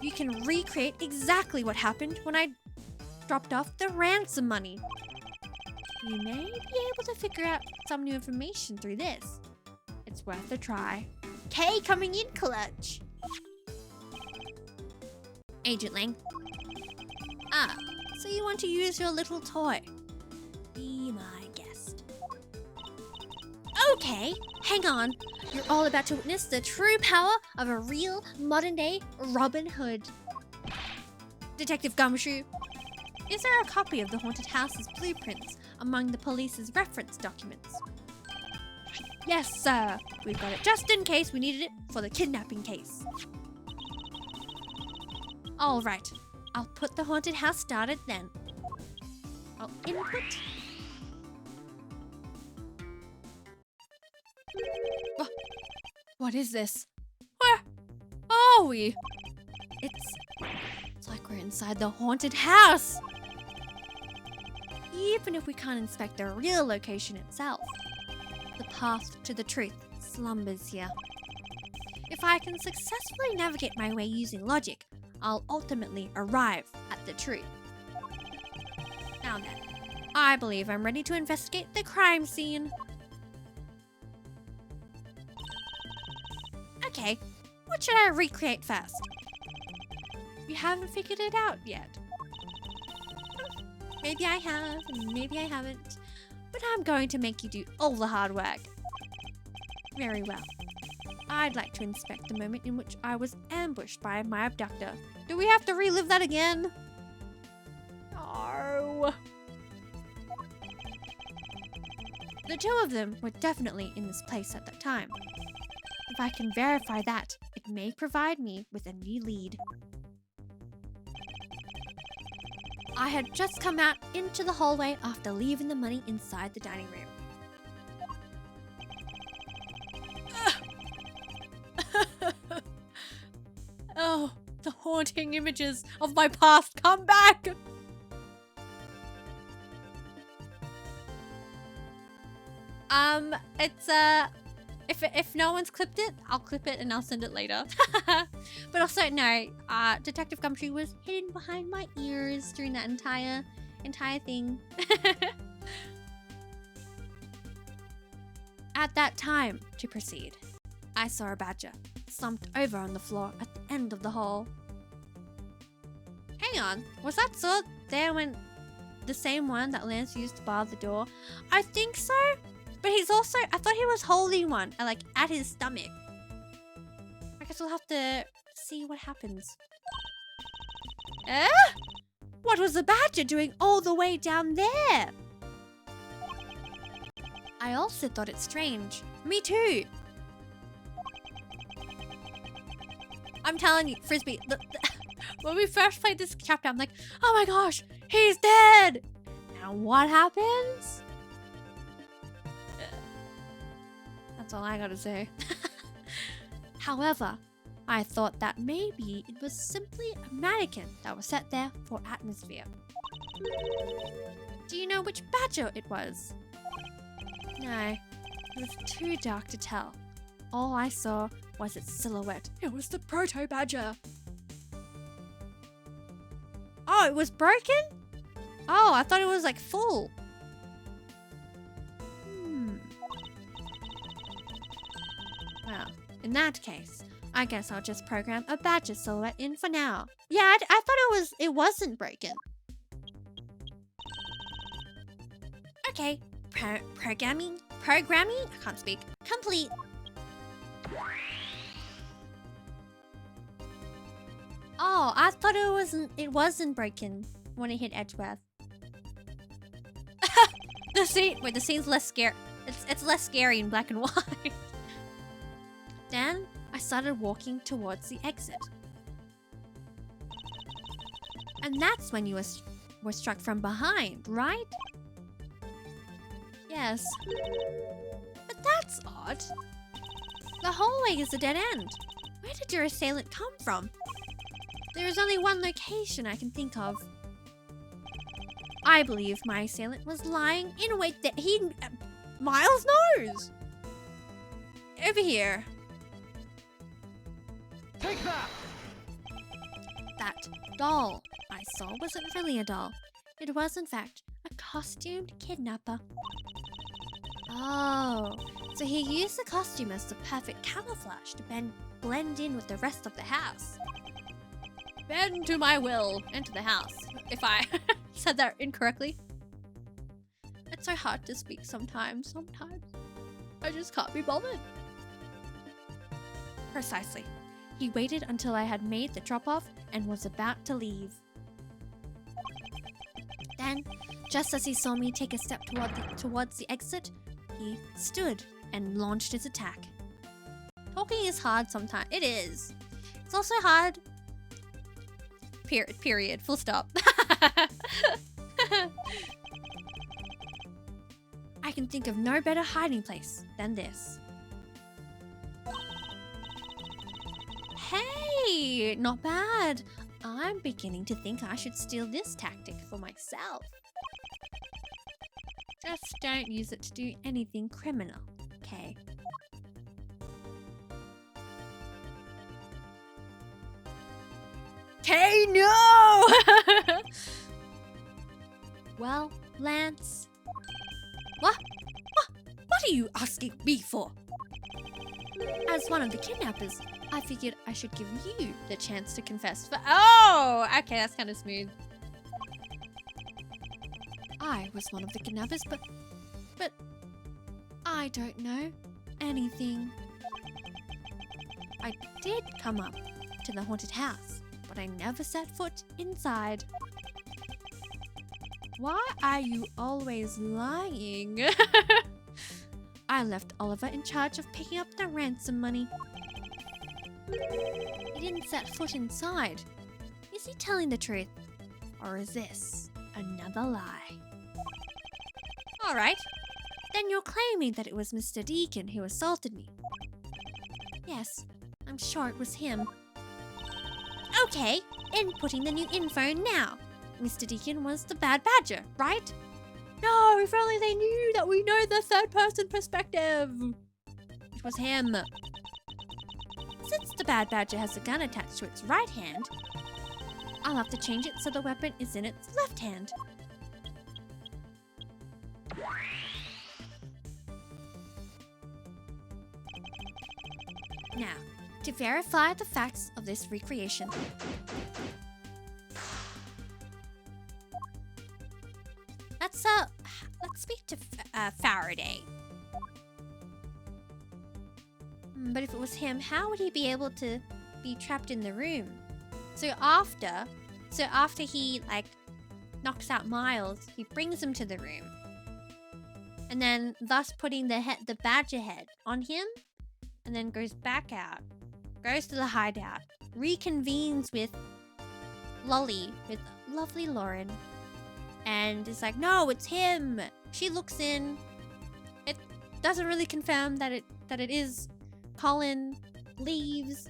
you can recreate exactly what happened when I dropped off the ransom money. You may be able to figure out some new information through this. It's worth a try. Kay coming in clutch. Agent Lang, Ah, so you want to use your little toy. Be my guest. Okay, hang on. You're all about to witness the true power of a real modern-day Robin Hood. Detective Gumshoe, is there a copy of the haunted house's blueprints among the police's reference documents? Yes, sir. We've got it just in case we needed it for the kidnapping case. All right. I'll put the haunted house started then. I'll input. What is this? Where are we? It's like we're inside the haunted house. Even if we can't inspect the real location itself, the path to the truth slumbers here. If I can successfully navigate my way using logic, I'll ultimately arrive at the truth. Now then, I believe I'm ready to investigate the crime scene. Okay, what should I recreate first? You haven't figured it out yet. Maybe I have, and maybe I haven't. But I'm going to make you do all the hard work. Very well. I'd like to inspect the moment in which I was ambushed by my abductor. Do we have to relive that again? No. The two of them were definitely in this place at that time. If I can verify that, it may provide me with a new lead. I had just come out into the hallway after leaving the money inside the dining room. Oh, the haunting images of my past come back! If no one's clipped it, I'll clip it and I'll send it later. But also, no, Detective Gumshoe was hidden behind my ears during that entire thing. At that time, to proceed, I saw a badger slumped over on the floor at the end of the hall. Hang on, was that sword there when the same one that Lance used to bar the door? I think so, but he's also, I thought he was holding one, like at his stomach. I guess we'll have to see what happens. Eh? What was the badger doing all the way down there? I also thought it strange. Me too. I'm telling you, Frisbee, when we first played this chapter, I'm like, oh my gosh, he's dead! And what happens? That's all I gotta say. However, I thought that maybe it was simply a mannequin that was set there for atmosphere. Do you know which badger it was? No, it was too dark to tell. All I saw was its silhouette. It was the proto badger. Oh, it was broken? Oh, I thought it was like full. Well, in that case, I guess I'll just program a badger silhouette in for now. Yeah, I thought it wasn't broken. Okay, programming, I can't speak, complete. Oh, I thought it wasn't broken when it hit Edgeworth. The scene's less scary. It's less scary in black and white. Then I started walking towards the exit. And that's when you were struck from behind, right? Yes. But that's odd. The hallway is a dead end. Where did your assailant come from? There is only one location I can think of. I believe my assailant was lying in wait that Miles knows! Over here. Take that! That doll I saw wasn't really a doll. It was, in fact, a costumed kidnapper. Oh, so he used the costume as the perfect camouflage to blend in with the rest of the house. bend to my will, enter the house. If I said that incorrectly. It's so hard to speak sometimes. I just can't be bothered. Precisely. He waited until I had made the drop-off and was about to leave. Then, just as he saw me take a step towards the exit, he stood and launched his attack. Talking is hard sometimes. It is. It's also hard. Period. Full stop. I can think of no better hiding place than this. Hey, not bad. I'm beginning to think I should steal this tactic for myself. Just don't use it to do anything criminal, okay? Okay, no! Well, Lance. What are you asking me for? As one of the kidnappers, I figured I should give you the chance to confess for— Oh! Okay, that's kind of smooth. I was one of the kidnappers, but I don't know anything. I did come up to the haunted house, but I never set foot inside. Why are you always lying? I left Oliver in charge of picking up the ransom money. He didn't set foot inside. Is he telling the truth? Or is this another lie? Alright, then you're claiming that it was Mr. Deacon who assaulted me. Yes, I'm sure it was him. Okay, inputting the new info now. Mr. Deacon was the bad badger, right? No, if only they knew that we know the third-person perspective. It was him. Since the bad badger has a gun attached to its right hand, I'll have to change it so the weapon is in its left hand. Now, to verify the facts of this recreation. Let's speak to Faraday. But if it was him, how would he be able to be trapped in the room? So after he knocks out Miles, he brings him to the room, and then thus putting the badger head on him, and then goes back out, goes to the hideout, reconvenes with lovely Lauren, and is like, no, it's him. She looks in. It doesn't really confirm that it is Colin. Leaves.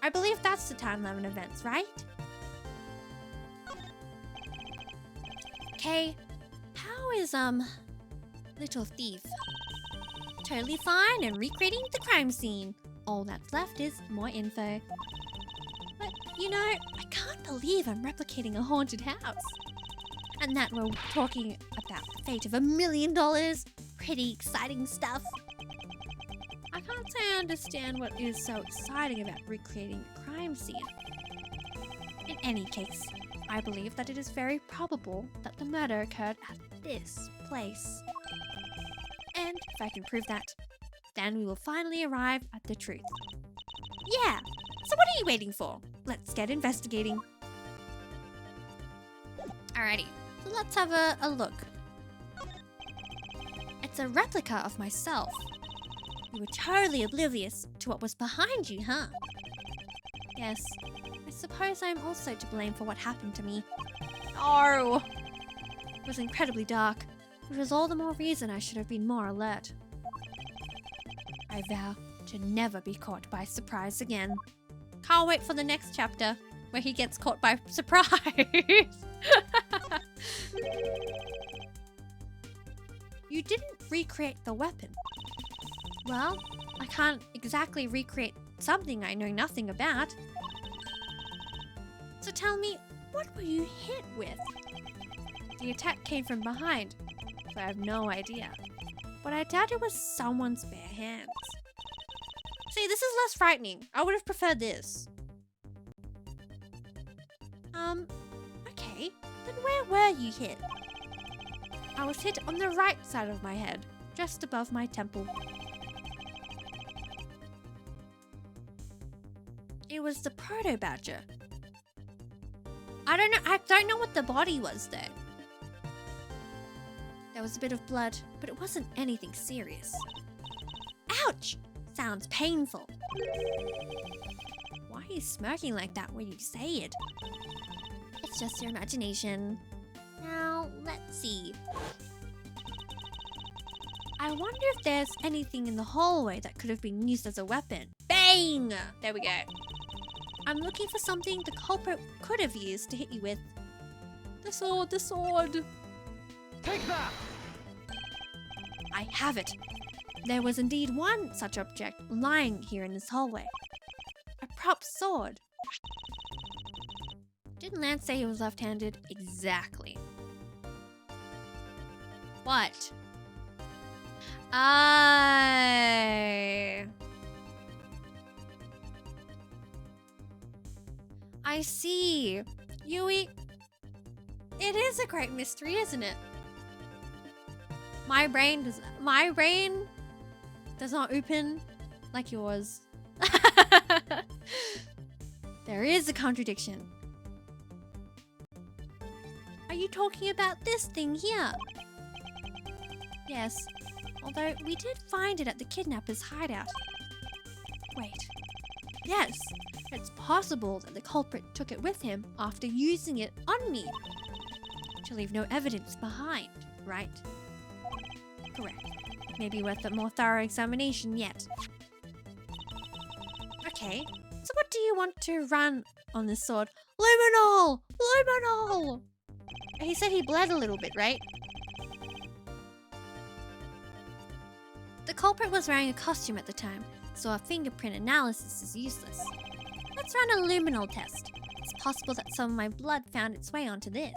I believe that's the timeline of events, right? Okay, how is little thief? Totally fine and recreating the crime scene. All that's left is more info. But, you know, I can't believe I'm replicating a haunted house. And that we're talking about the fate of $1 million. Pretty exciting stuff. I can't say I understand what is so exciting about recreating a crime scene. In any case, I believe that it is very probable that the murder occurred at this place. And if I can prove that, then we will finally arrive at the truth. Yeah, so what are you waiting for? Let's get investigating. Alrighty, so let's have a look. It's a replica of myself. You were totally oblivious to what was behind you, huh? Yes, I suppose I'm also to blame for what happened to me. Oh! It was incredibly dark, which was all the more reason I should have been more alert. I vow to never be caught by surprise again. Can't wait for the next chapter, where he gets caught by surprise. You didn't recreate the weapon. Well, I can't exactly recreate something I know nothing about. So tell me, what were you hit with? The attack came from behind, so I have no idea. But I doubt it was someone's bare hands. See, this is less frightening. I would have preferred this. Okay. Then where were you hit? I was hit on the right side of my head, just above my temple. It was the proto badger. I don't know what the body was though. There was a bit of blood, but it wasn't anything serious. Ouch! Sounds painful. Why are you smirking like that when you say it? It's just your imagination. Now, let's see. I wonder if there's anything in the hallway that could have been used as a weapon. Bang! There we go. I'm looking for something the culprit could have used to hit you with. The sword, the sword. Take that! I have it. There was indeed one such object lying here in this hallway. A prop sword. Didn't Lance say he was left-handed? Exactly. What? I see. Yui, it is a great mystery, isn't it? My brain does not open like yours. There is a contradiction. Are you talking about this thing here? Yes, although we did find it at the kidnapper's hideout. Wait. Yes, it's possible that the culprit took it with him after using it on me to leave no evidence behind, right? Correct. Maybe worth a more thorough examination yet. Okay, so what do you want to run on this sword? Luminol! Luminol! He said he bled a little bit, right? The culprit was wearing a costume at the time, so a fingerprint analysis is useless. Let's run a luminol test. It's possible that some of my blood found its way onto this.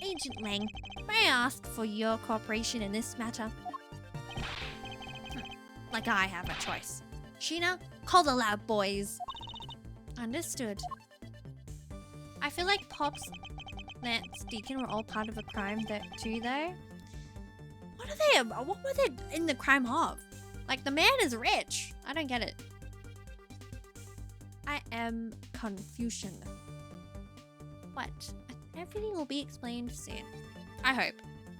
Agent Lang, may I ask for your cooperation in this matter? Like I have a choice. Sheena, call the lab boys. Understood. I feel like Pops, Lance, Deacon were all part of a crime too, though. What were they in the crime of? Like, the man is rich. I don't get it. I am Confucian. What? Everything will be explained soon. I hope.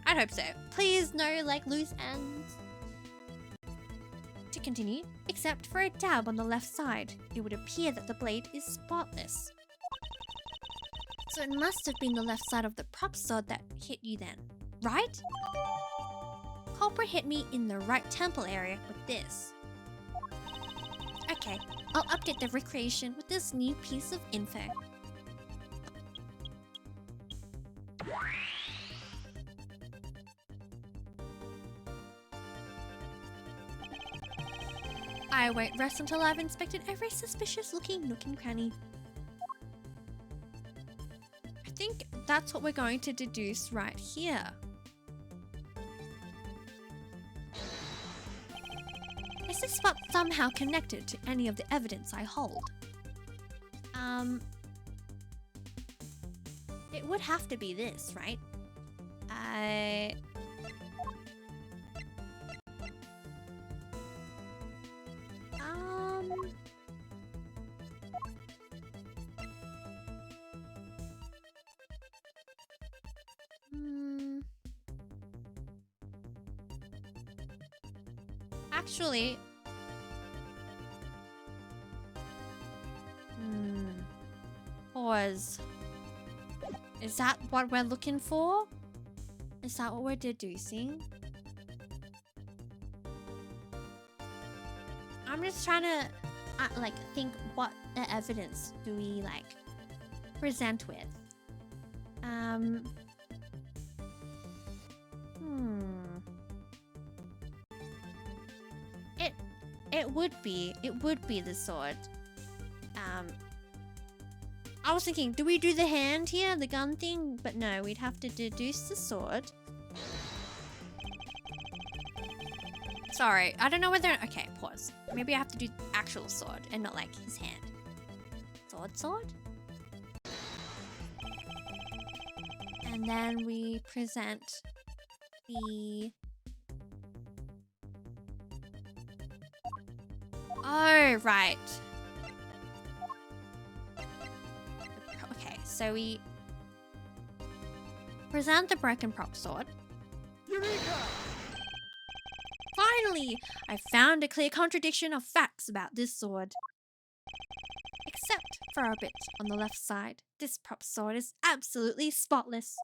I'd hope so. Please, no, like, loose ends. To continue, except for a dab on the left side, it would appear that the blade is spotless. So it must have been the left side of the prop sword that hit you then, right? Culprit hit me in the right temple area with this. Okay, I'll update the recreation with this new piece of info. I won't rest until I've inspected every suspicious-looking nook and cranny. I think that's what we're going to deduce right here. Is this spot somehow connected to any of the evidence I hold? It would have to be this, right? Actually, pause. Is that what we're looking for? Is that what we're deducing? I'm just trying to think what evidence do we present with. It would be the sword. I was thinking, do we do the hand here, the gun thing? But no, we'd have to deduce the sword. Sorry, I don't know whether... Okay, pause. Maybe I have to do actual sword and not like his hand. Sword? And then we present the... Oh, right. Okay, so we present the broken prop sword. Eureka! Finally, I found a clear contradiction of facts about this sword. Except for a bit on the left side, this prop sword is absolutely spotless.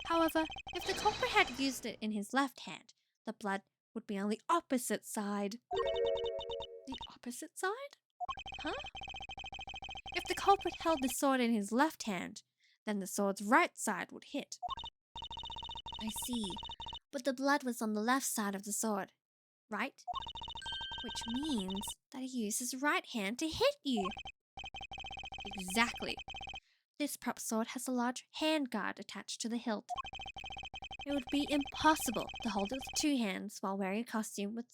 However, if the culprit had used it in his left hand, the blood would be on the opposite side. The opposite side? Huh? If the culprit held the sword in his left hand, then the sword's right side would hit. I see, but the blood was on the left side of the sword, right? Which means that he used his right hand to hit you. Exactly. This prop sword has a large handguard attached to the hilt. It would be impossible to hold it with two hands while wearing a costume with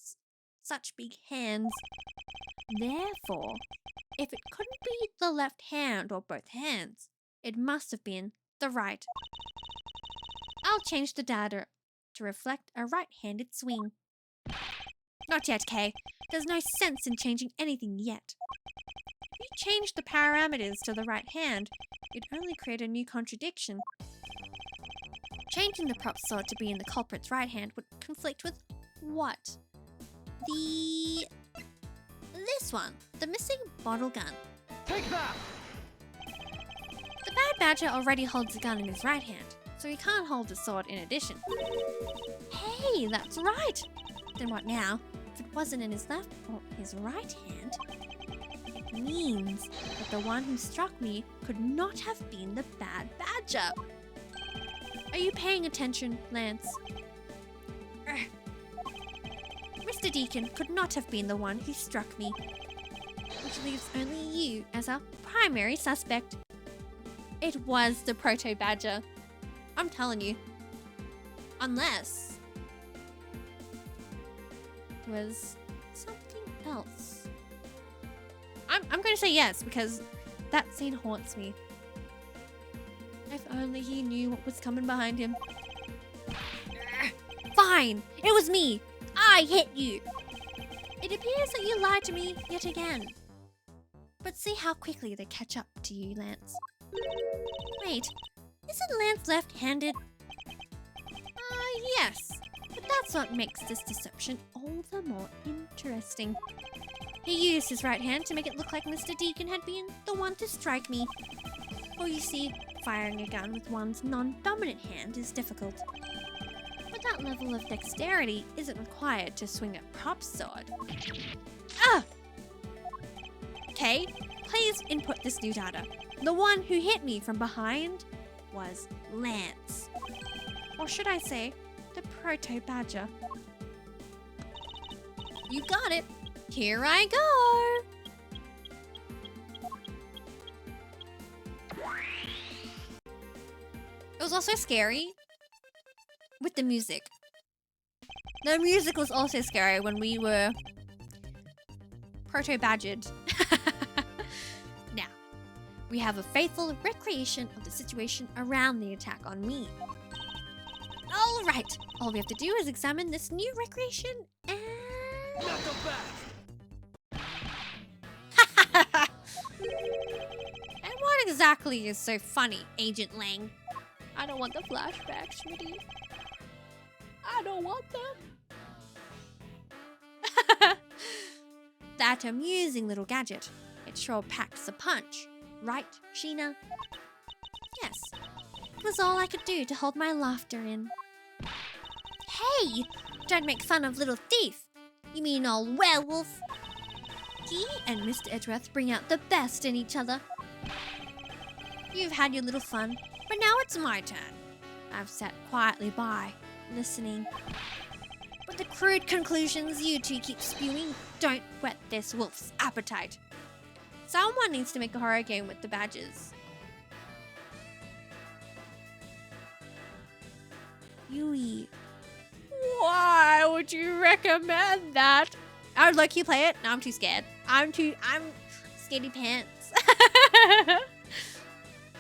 such big hands. Therefore, if it couldn't be the left hand or both hands, it must have been the right. I'll change the data to reflect a right-handed swing. Not yet, Kay. There's no sense in changing anything yet. If you change the parameters to the right hand, you'd only create a new contradiction. Changing the prop sword to be in the culprit's right hand would conflict with what? This one, the missing bottle gun. Take that! The bad badger already holds a gun in his right hand, so he can't hold the sword in addition. Hey, that's right! Then what now? If it wasn't in his left or his right hand, it means that the one who struck me could not have been the bad badger. Are you paying attention, Lance? Mr. Deacon could not have been the one who struck me, which leaves only you as our primary suspect. It was the proto badger. I'm telling you. Unless it was something else. I'm going to say yes, because that scene haunts me. If only he knew what was coming behind him. Fine, it was me. I hit you. It appears that you lied to me yet again. But see how quickly they catch up to you, Lance. Wait, isn't Lance left-handed? Yes. But that's what makes this deception all the more interesting. He used his right hand to make it look like Mr. Deacon had been the one to strike me. Well, you see, firing a gun with one's non-dominant hand is difficult. But that level of dexterity isn't required to swing a prop sword. Ah! Okay, please input this new data. The one who hit me from behind was Lance. Or should I say, the proto badger. You got it. Here I go. It was also scary with the music. The music was also scary when we were proto-badgered. Now, we have a faithful recreation of the situation around the attack on me. Alright, all we have to do is examine this new recreation and... Not the best! And what exactly is so funny, Agent Lang? I don't want the flashbacks, Schmitty. I don't want them. That amusing little gadget. It sure packs a punch. Right, Sheena? Yes. It was all I could do to hold my laughter in. Hey! Don't make fun of little thief. You mean old werewolf? He and Mr. Edgeworth bring out the best in each other. You've had your little fun, but now it's my turn. I've sat quietly by, listening. But the crude conclusions you two keep spewing don't whet this wolf's appetite. Someone needs to make a horror game with the badges. Yui. Why would you recommend that? I would like you play it. No, I'm too scared. I'm scaredy pants.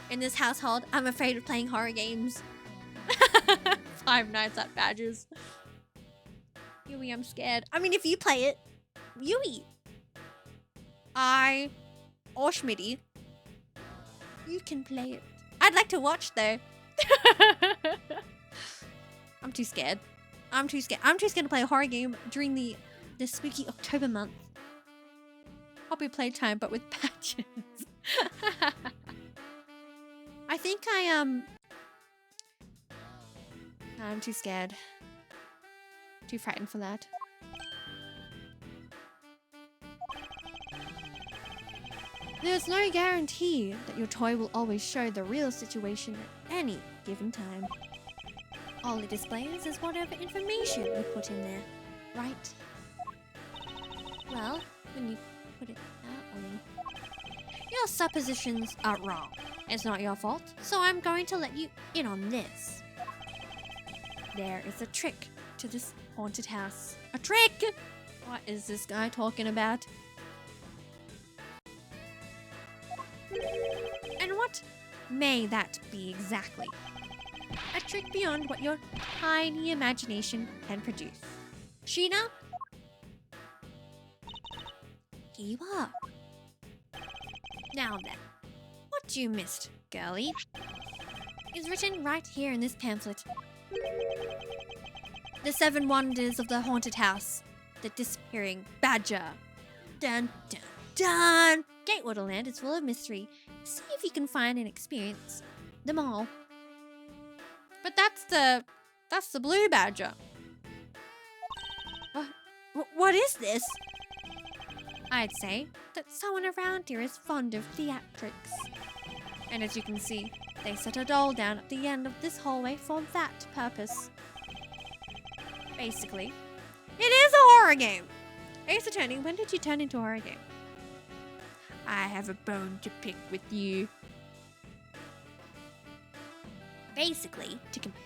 In this household, I'm afraid of playing horror games. Five Nights at Badges. Yui, I'm scared. I mean, if you play it, Yui. Or Schmitty, you can play it. I'd like to watch though. I'm too scared. I'm too scared to play a horror game during the spooky October month. Hobby playtime, but with badges. I think I'm too scared. Too frightened for that. There's no guarantee that your toy will always show the real situation at any given time. All it displays is whatever information you put in there, right? Well, when you put it that way, your suppositions are wrong. It's not your fault, so I'm going to let you in on this. There is a trick to this haunted house. A trick! What is this guy talking about? And what may that be exactly? A trick beyond what your tiny imagination can produce. Sheena? Here you are. Now then, what you missed, girlie, is written right here in this pamphlet. The 7 wonders of the haunted house. The disappearing badger. Dun dun dun! Gatewater Land is full of mystery. See if you can find and experience them all. But that's the blue badger. What is this? I'd say that someone around here is fond of theatrics. And as you can see, they set a doll down at the end of this hallway for that purpose. Basically, it is a horror game. Ace Attorney, when did you turn into a horror game? I have a bone to pick with you. Basically,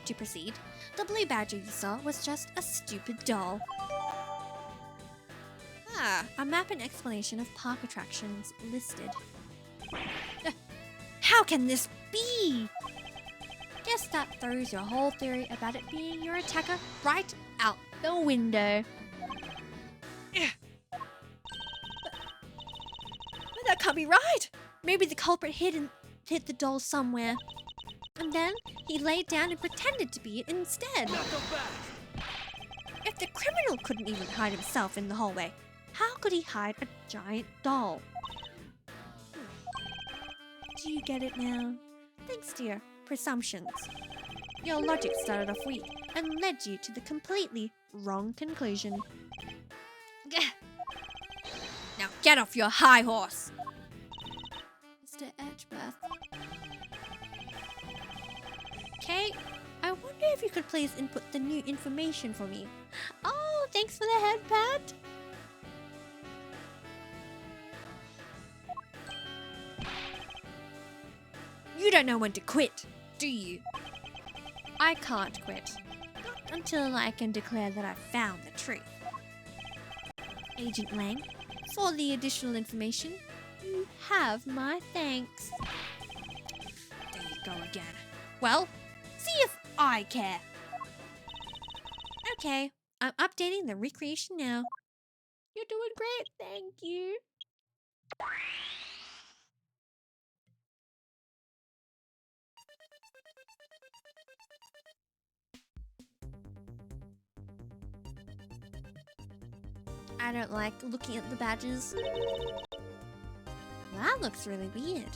to proceed, the blue badger you saw was just a stupid doll. A map and explanation of park attractions listed. How can this be? Guess that throws your whole theory about it being your attacker right out the window. But that can't be right. Maybe the culprit hid the doll somewhere. And then he laid down and pretended to be it instead. If the criminal couldn't even hide himself in the hallway, how could he hide a giant doll? Do you get it now? Thanks to your presumptions. Your logic started off weak and led you to the completely wrong conclusion. Now get off your high horse! Mr. Edgeworth. Kate, I wonder if you could please input the new information for me. Oh, thanks for the head pat. You don't know when to quit, do you? I can't quit. Not until I can declare that I found the truth. Agent Lang, for the additional information, you have my thanks. There you go again. Well, see if I care. Okay, I'm updating the recreation now. You're doing great, thank you. I don't like looking at the badges. That looks really weird.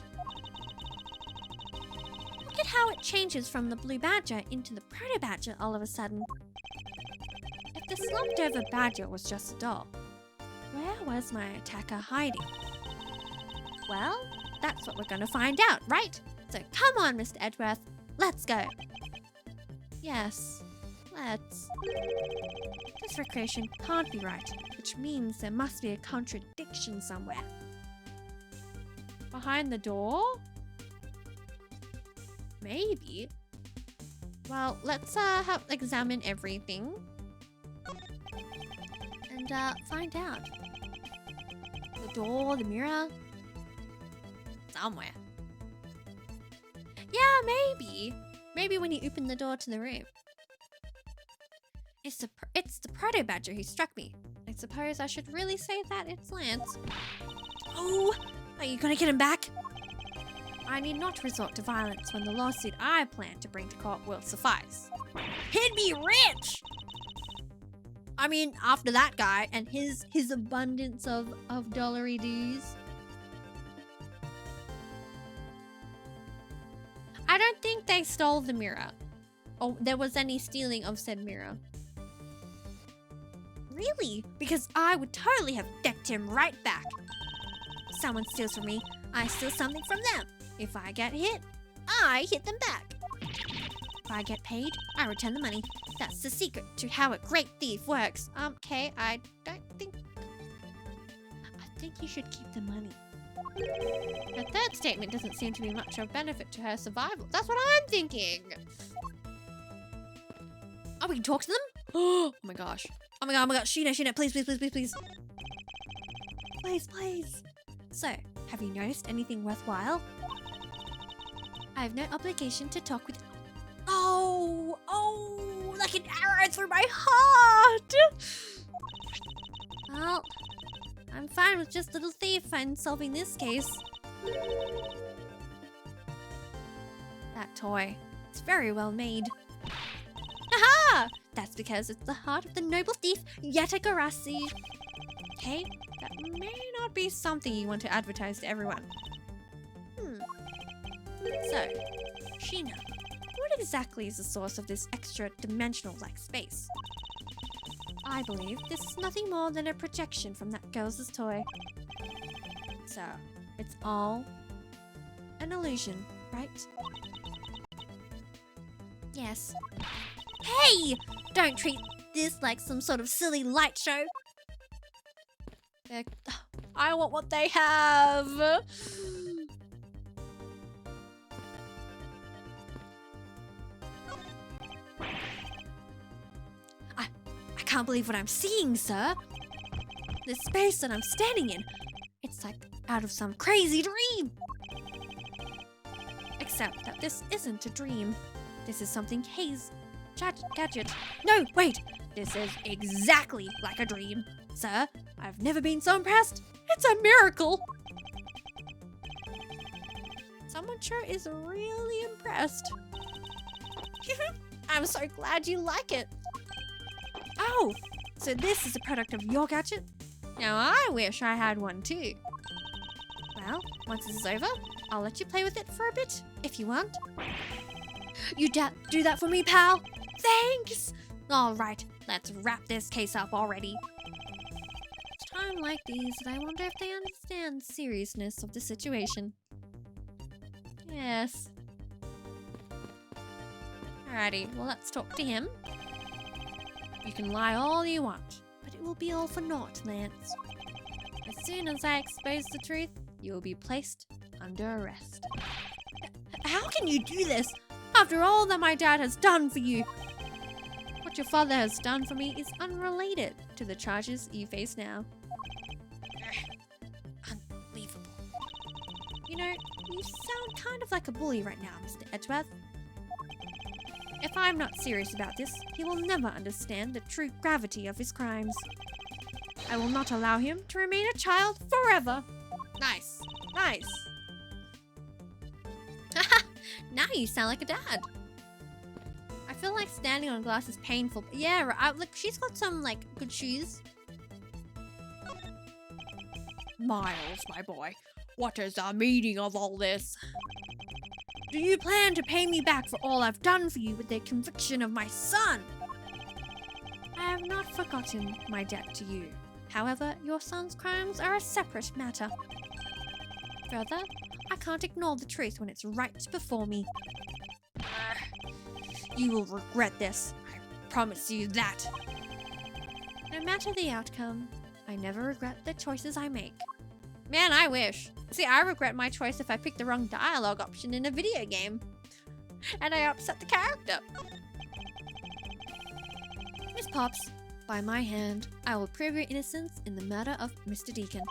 Look at how it changes from the blue badger into the proto badger all of a sudden. If the slumped over badger was just a doll, where was my attacker hiding? Well, that's what we're gonna find out, right? So come on, Mr. Edgeworth, let's go. Yes, let's. This recreation can't be right, which means there must be a contradiction somewhere. Behind the door? Maybe. Well, let's examine everything and find out. The door, the mirror, somewhere. Yeah, maybe. Maybe when you open the door to the room. It's the proto badger who struck me. I suppose I should really say that it's Lance. Oh, are you gonna get him back? I need not resort to violence when the lawsuit I plan to bring to court will suffice. He'd be rich! I mean, after that guy and his abundance of dollary dues. I don't think they stole the mirror. Or there was any stealing of said mirror. Really? Because I would totally have decked him right back. Someone steals from me, I steal something from them. If I get hit, I hit them back. If I get paid, I return the money. That's the secret to how a great thief works. Okay, I think you should keep the money. The third statement doesn't seem to be much of benefit to her survival. That's what I'm thinking. Oh, we can talk to them? Oh my gosh. Oh my god, Sheena, please. Please. So, have you noticed anything worthwhile? I have no obligation to talk with... Oh, like an arrow through my heart! Well, I'm fine with just little thief and solving this case. That toy, it's very well made. Aha! That's because it's the heart of the noble thief, Yatagarasi. Okay, that may not be something you want to advertise to everyone. So, Sheena, what exactly is the source of this extra dimensional-like space? I believe this is nothing more than a projection from that girl's toy. So, it's all an illusion, right? Yes. Hey! Don't treat this like some sort of silly light show. I want what they have! I can't believe what I'm seeing, sir. The space that I'm standing in, it's like out of some crazy dream. Except that this isn't a dream. This is something gadget. No, wait. This is exactly like a dream. Sir, I've never been so impressed. It's a miracle. Someone sure is really impressed. I'm so glad you like it. Oh, so this is a product of your gadget? Now I wish I had one too. Well, once this is over, I'll let you play with it for a bit, if you want. You do that for me, pal? Thanks! Alright, let's wrap this case up already. It's time like these that I wonder if they understand the seriousness of the situation. Yes. Alrighty, well let's talk to him. You can lie all you want, but it will be all for naught, Lance. As soon as I expose the truth, you will be placed under arrest. How can you do this? After all that my dad has done for you. What your father has done for me is unrelated to the charges you face now. Unbelievable. You know, you sound kind of like a bully right now, Mr. Edgeworth. If I'm not serious about this, he will never understand the true gravity of his crimes. I will not allow him to remain a child forever. Nice. Now you sound like a dad. I feel like standing on glass is painful. But yeah, right. Look, she's got some, like, good shoes. Miles, my boy, what is the meaning of all this? Do you plan to pay me back for all I've done for you with the conviction of my son? I have not forgotten my debt to you. However, your son's crimes are a separate matter. Further, I can't ignore the truth when it's right before me. You will regret this. I promise you that. No matter the outcome, I never regret the choices I make. Man, I wish. See, I regret my choice if I picked the wrong dialogue option in a video game. And I upset the character. Miss Pops, by my hand, I will prove your innocence in the murder of Mr. Deacon.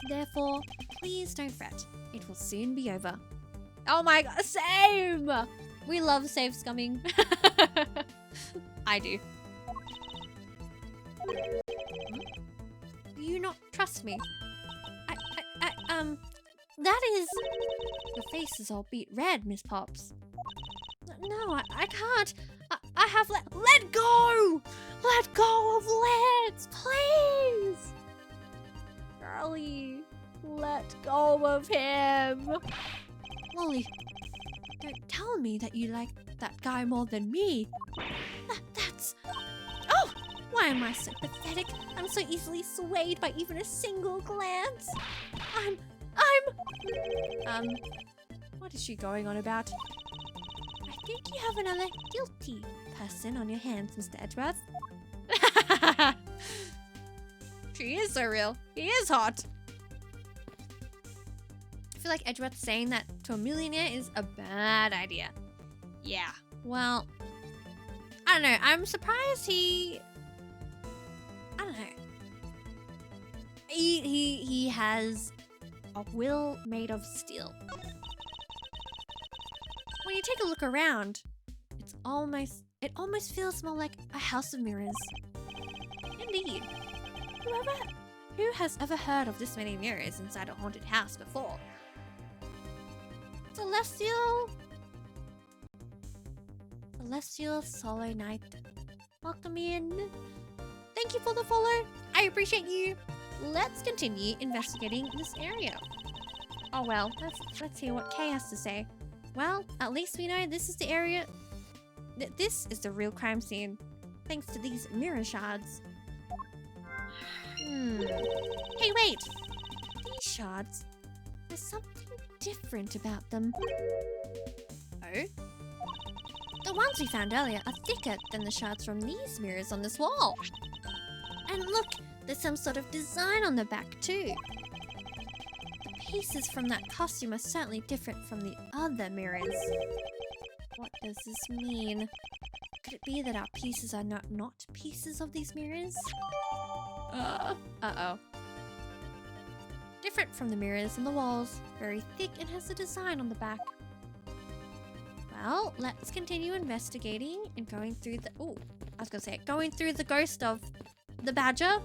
Therefore, please don't fret. It will soon be over. Oh my god, same! We love safe scumming. I do. Do you not trust me? That is... Your face is all beet red, Miss Pops. No, I can't. I have let go! Let go of Lance, please! Girlie, let go of him. Lolly, don't tell me that you like that guy more than me. That's... Oh! Why am I so pathetic? I'm so easily swayed by even a single glance. What is she going on about? I think you have another guilty person on your hands, Mr. Edgeworth. She is so real. He is hot. I feel like Edgeworth saying that to a millionaire is a bad idea. Yeah, well, I don't know. I'm surprised he... I don't know. He has a will made of steel. When you take a look around, it almost feels more like a house of mirrors. Indeed. Who has ever heard of this many mirrors inside a haunted house before? Celestial Solo Knight. Welcome in. Thank you for the follow. I appreciate you. Let's continue investigating this area. Oh well, let's hear what Kay has to say. Well, at least we know this is the area. This is the real crime scene, thanks to these mirror shards. Hey, wait! These shards, there's something different about them. Oh? The ones we found earlier are thicker than the shards from these mirrors on this wall. And look, there's some sort of design on the back too. The pieces from that costume are certainly different from the other mirrors. What does this mean? Could it be that our pieces are not pieces of these mirrors? Uh-oh. Different from the mirrors on the walls, very thick and has a design on the back. Well, let's continue investigating and going through the... Oh, I was gonna say, going through the ghost of the badger.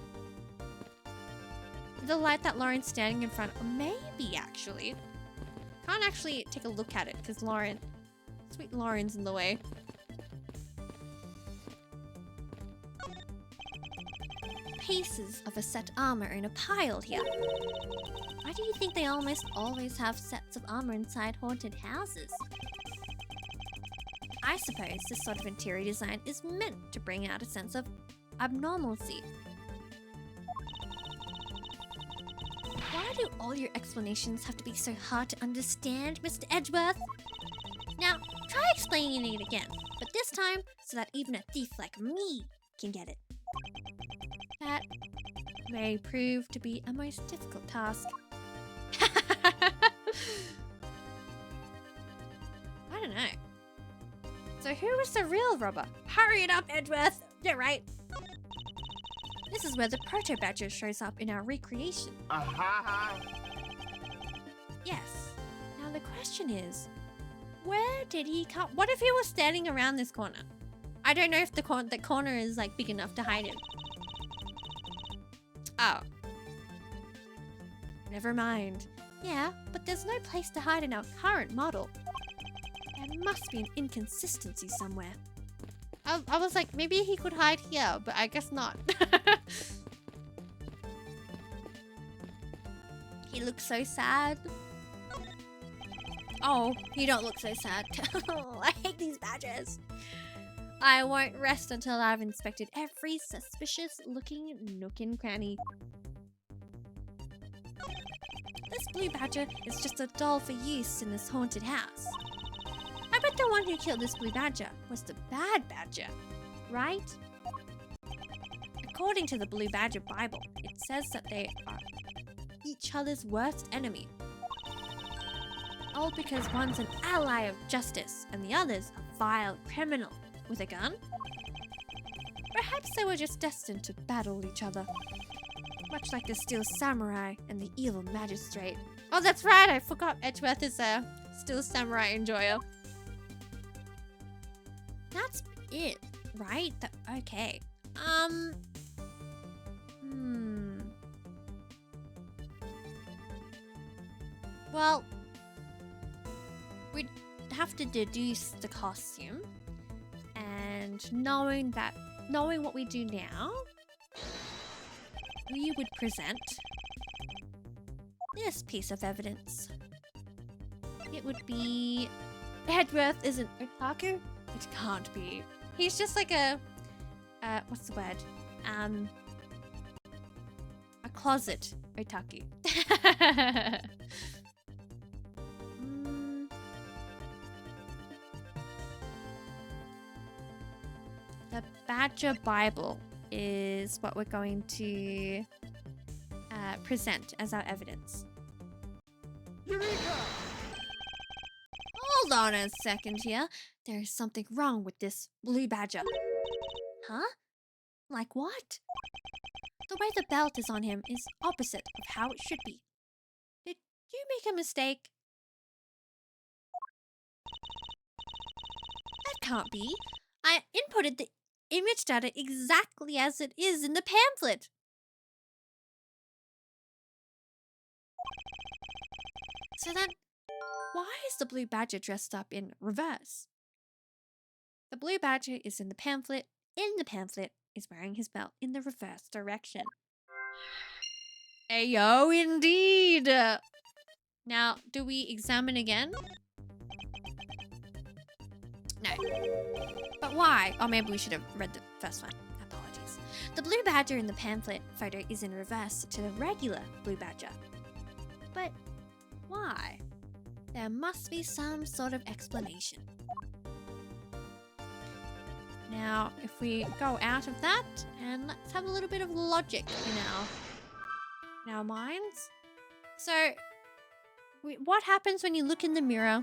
The light that Lauren's standing in front of. Maybe, actually. Can't actually take a look at it because sweet Lauren's in the way. Pieces of a set armor in a pile here. Why do you think they almost always have sets of armor inside haunted houses? I suppose this sort of interior design is meant to bring out a sense of abnormalcy. Why do all your explanations have to be so hard to understand, Mr. Edgeworth? Now, try explaining it again, but this time so that even a thief like me can get it. That may prove to be a most difficult task. I don't know. So who was the real robber? Hurry it up, Edgeworth! You're right. This is where the proto badger shows up in our recreation. Yes. Now the question is, where did he come? What if he was standing around this corner? I don't know if the corner is like big enough to hide him. Oh. Never mind. Yeah, but there's no place to hide in our current model. There must be an inconsistency somewhere. I was like, maybe he could hide here, but I guess not. He looks so sad. Oh, you don't look so sad. I hate these badgers. I won't rest until I've inspected every suspicious looking nook and cranny. This blue badger is just a doll for use in this haunted house. I bet the one who killed this blue badger was the bad badger, right? According to the Blue Badger Bible, it says that they are each other's worst enemy. All because one's an ally of justice and the other's a vile criminal with a gun? Perhaps they were just destined to battle each other. Much like the Steel Samurai and the Evil Magistrate. Oh, that's right, I forgot Edgeworth is a Steel Samurai enjoyer. That's it, right? Okay. Well, we'd have to deduce the costume, and knowing what we do now, we would present this piece of evidence. It would be Edworth isn't otaku? It can't be. He's just like a what's the word? A closet otaku. The Badger Bible is what we're going to present as our evidence. Eureka! Hold on a second here. There is something wrong with this blue badger. Huh? Like what? The way the belt is on him is opposite of how it should be. Did you make a mistake? That can't be. I inputted the image data exactly as it is in the pamphlet. So then, why is the blue badger dressed up in reverse? The blue badger is in the pamphlet. In the pamphlet is wearing his belt in the reverse direction. Ayo, indeed. Now, do we examine again? No. But why? Or maybe we should have read the first one. Apologies. The blue badger in the pamphlet photo is in reverse to the regular blue badger. But why? There must be some sort of explanation. Now, if we go out of that, and let's have a little bit of logic in our minds. So, what happens when you look in the mirror?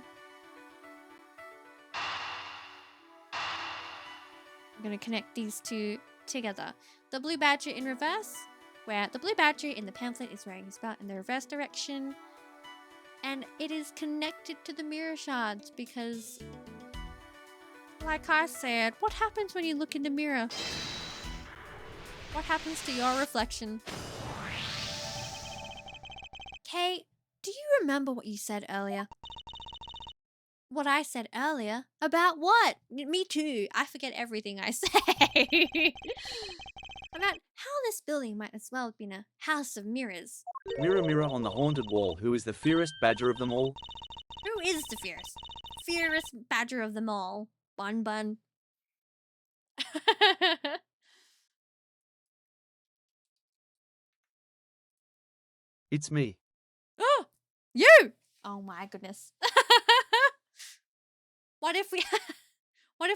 I'm going to connect these two together. The blue badger in reverse, where the blue badger in the pamphlet is wearing his belt in the reverse direction. And it is connected to the mirror shards because, like I said, what happens when you look in the mirror? What happens to your reflection? Kate, do you remember what you said earlier? What I said earlier? About what? Me too. I forget everything I say. About how this building might as well have been a house of mirrors. Mirror, mirror on the haunted wall, who is the fairest badger of them all? Who is the fairest badger of them all? Bun Bun. It's me. Oh, you! Oh my goodness. What if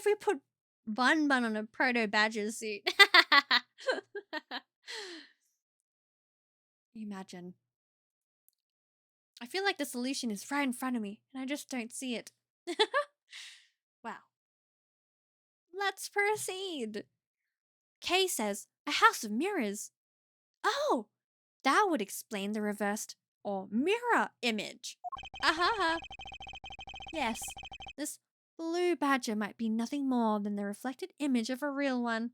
we put Bun Bun on a proto badger suit? Imagine. I feel like the solution is right in front of me, and I just don't see it. Wow. Let's proceed. Kay says, a house of mirrors. Oh, that would explain the reversed or mirror image. Aha. Yes, this blue badger might be nothing more than the reflected image of a real one.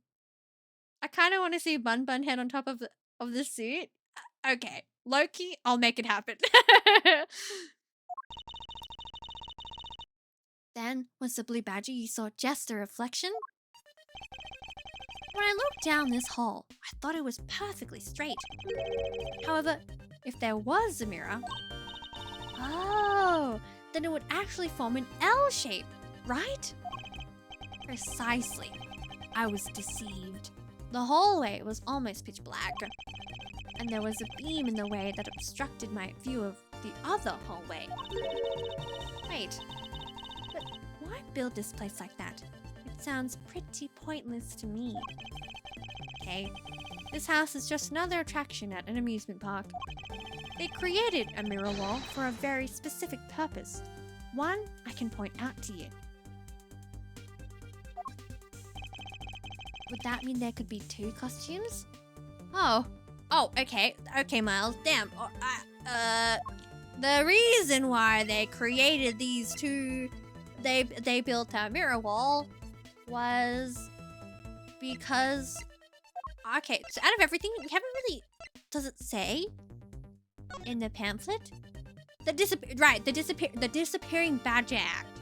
I kind of want to see Bun Bun head on top of the suit. Okay, Loki, I'll make it happen. Then, was the blue badger you saw just a reflection? When I looked down this hall, I thought it was perfectly straight. However, if there was a mirror, then it would actually form an L shape, right? Precisely. I was deceived. The hallway was almost pitch black, and there was a beam in the way that obstructed my view of the other hallway. Wait, but why build this place like that? It sounds pretty pointless to me. Okay, this house is just another attraction at an amusement park. They created a mirror wall for a very specific purpose. One I can point out to you. Would that mean there could be two costumes? Oh, okay, Miles. Damn. The reason why they created these two, they built that mirror wall, was because. Okay, so out of everything, we haven't really. Does it say in the pamphlet? The disappearing badger act.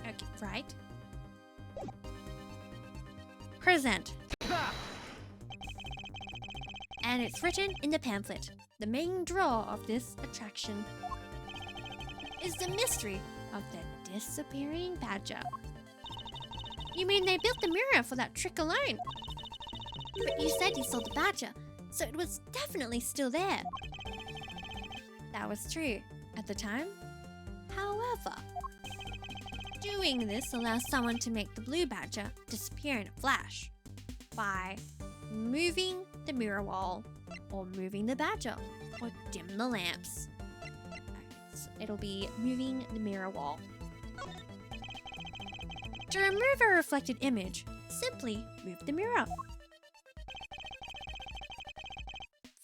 Okay, right. Present. And it's written in the pamphlet. The main draw of this attraction is the mystery of the disappearing badger. You mean they built the mirror for that trick alone? But you said you saw the badger, so it was definitely still there. That was true at the time. However, doing this allows someone to make the blue badger disappear in a flash by moving the mirror wall or moving the badger or dim the lamps. So it'll be moving the mirror wall. To remove a reflected image, simply move the mirror.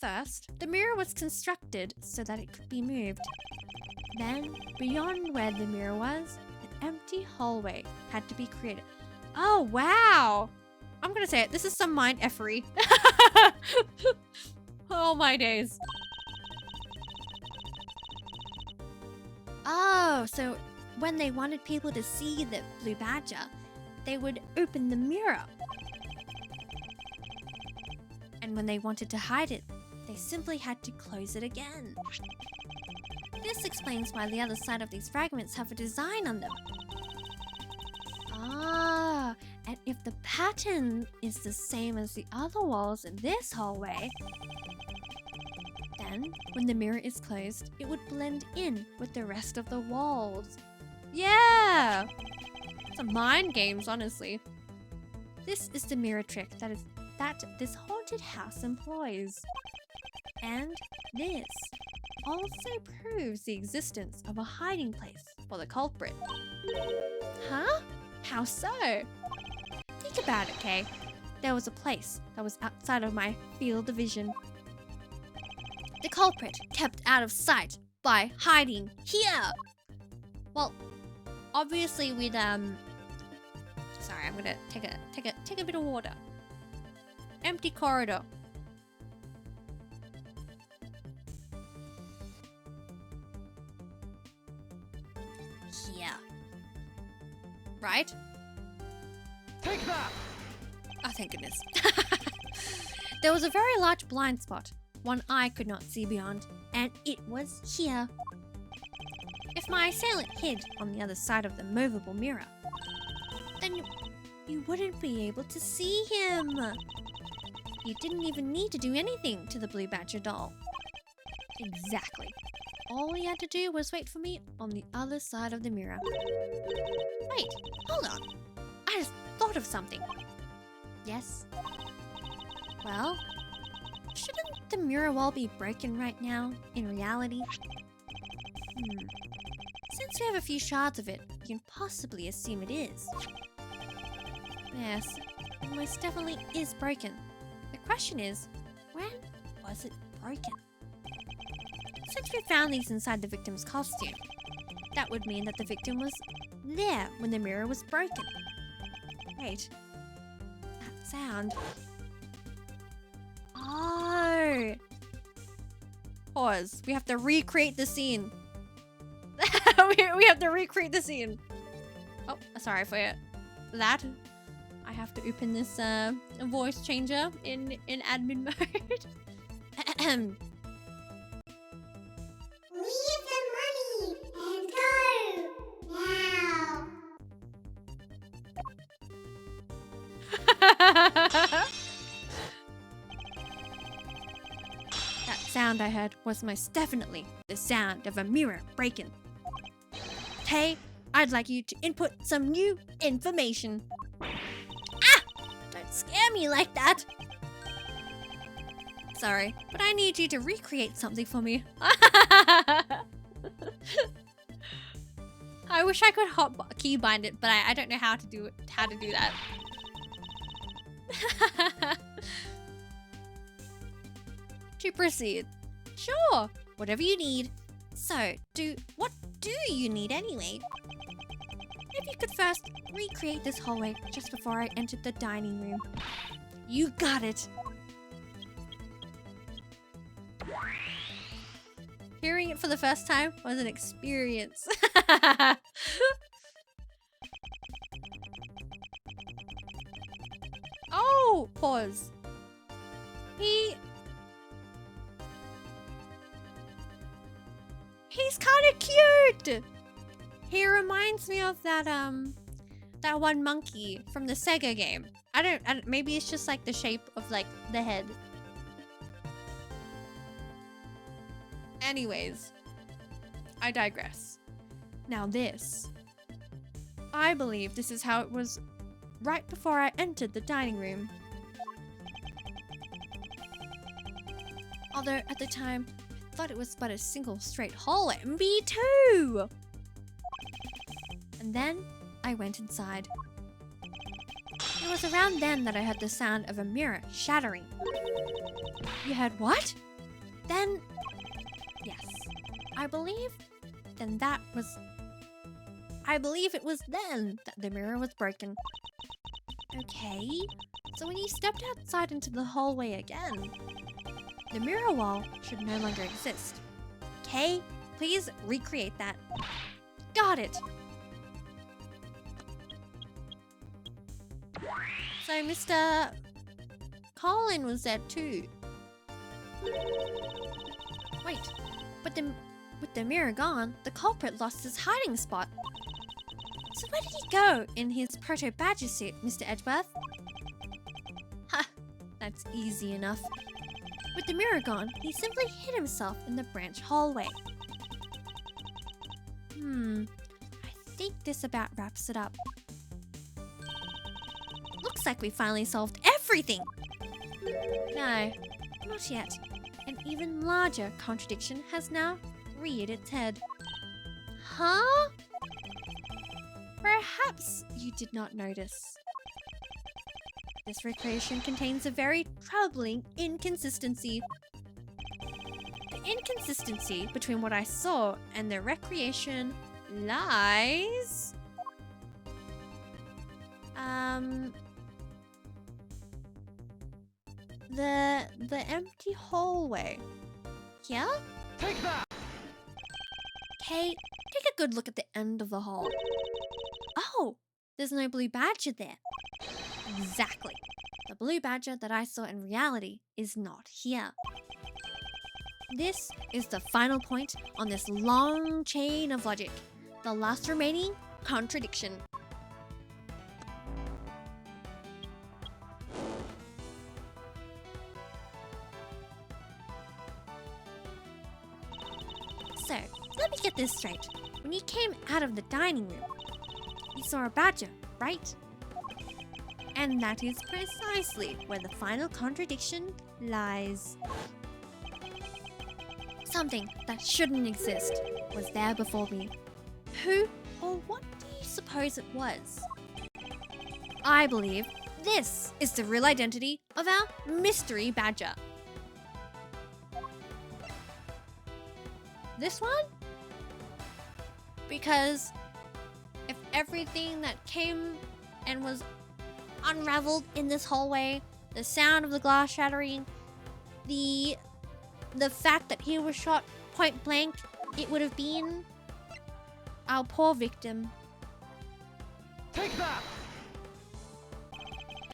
First, the mirror was constructed so that it could be moved. Then, beyond where the mirror was, an empty hallway had to be created. Oh, wow! I'm gonna say it, this is some mind effery. Oh my days. Oh, so when they wanted people to see the blue badger, they would open the mirror. And when they wanted to hide it, they simply had to close it again. This explains why the other side of these fragments have a design on them. Ah, and if the pattern is the same as the other walls in this hallway, then when the mirror is closed, it would blend in with the rest of the walls. Yeah! Some mind games, honestly. This is the mirror trick that this haunted house employs. And this also proves the existence of a hiding place for the culprit. Huh? How so? Think about it, Kay. There was a place that was outside of my field of vision. The culprit kept out of sight by hiding here. Well, obviously we'd sorry, I'm gonna take a bit of water. Empty corridor. Here. Right? Take that! Oh, thank goodness. There was a very large blind spot, one eye could not see beyond, and it was here. If my assailant hid on the other side of the movable mirror, then you wouldn't be able to see him. You didn't even need to do anything to the blue badger doll. Exactly. All he had to do was wait for me on the other side of the mirror. Wait, hold on. I just thought of something. Yes? Well, shouldn't the mirror wall be broken right now, in reality? Since we have a few shards of it, we can possibly assume it is. Yes, it most definitely is broken. The question is, when was it broken? Since we found these inside the victim's costume, that would mean that the victim was there when the mirror was broken. Wait, that sound. Oh! Pause. We have to recreate the scene. we have to recreate the scene. Oh, sorry for that. I have to open this voice changer in admin mode. Leave the money and go now. That sound I heard was most definitely the sound of a mirror breaking. Hey, I'd like you to input some new information. Ah! Don't scare me like that. Sorry, but I need you to recreate something for me. I wish I could keybind it, but I don't know how to do it. How to do that? To proceed, sure, whatever you need. So, what do you need anyway? If you could first recreate this hallway just before I entered the dining room. You got it. Hearing it for the first time was an experience. Oh, pause. He's kind of cute. He reminds me of that one monkey from the Sega game. I don't maybe it's just like the shape of like the head. Anyways, I digress. Now this, I believe this is how it was right before I entered the dining room. Although at the time, I thought it was but a single straight hallway. Me too! And then I went inside. It was around then that I heard the sound of a mirror shattering. You heard what? Then, yes, I believe it was then that the mirror was broken. Okay, so when you stepped outside into the hallway again, the mirror wall should no longer exist. Okay, please recreate that. Got it. So Mr. Colin was there too. Wait, but with the mirror gone, the culprit lost his hiding spot. So where did he go in his proto badger suit, Mr. Edgeworth? Ha, that's easy enough. With the mirror gone, he simply hid himself in the branch hallway. I think this about wraps it up. Looks like we finally solved everything! No, not yet. An even larger contradiction has now reared its head. Huh? Perhaps you did not notice. This recreation contains a very troubling inconsistency. The inconsistency between what I saw and the recreation lies... The empty hallway. Yeah? Take that! Okay, take a good look at the end of the hall. Oh, there's no blue badger there. Exactly. The blue badger that I saw in reality is not here. This is the final point on this long chain of logic. The last remaining contradiction. So, let me get this straight. When you came out of the dining room, you saw a badger, right? And that is precisely where the final contradiction lies. Something that shouldn't exist was there before me. Who or what do you suppose it was? I believe this is the real identity of our mystery badger. This one? Because if everything that came and was unraveled in this hallway, the sound of the glass shattering, the fact that he was shot point blank, it would have been our poor victim. Take that!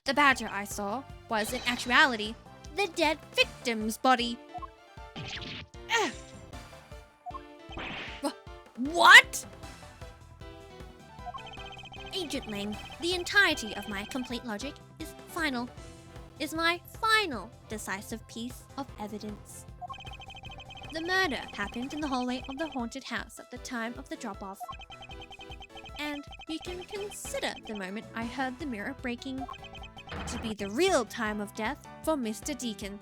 The badger I saw was in actuality the dead victim's body. What? Agent Lang, the entirety of my complete logic is my final decisive piece of evidence. The murder happened in the hallway of the haunted house at the time of the drop-off. And you can consider the moment I heard the mirror breaking to be the real time of death for Mr. Deacon.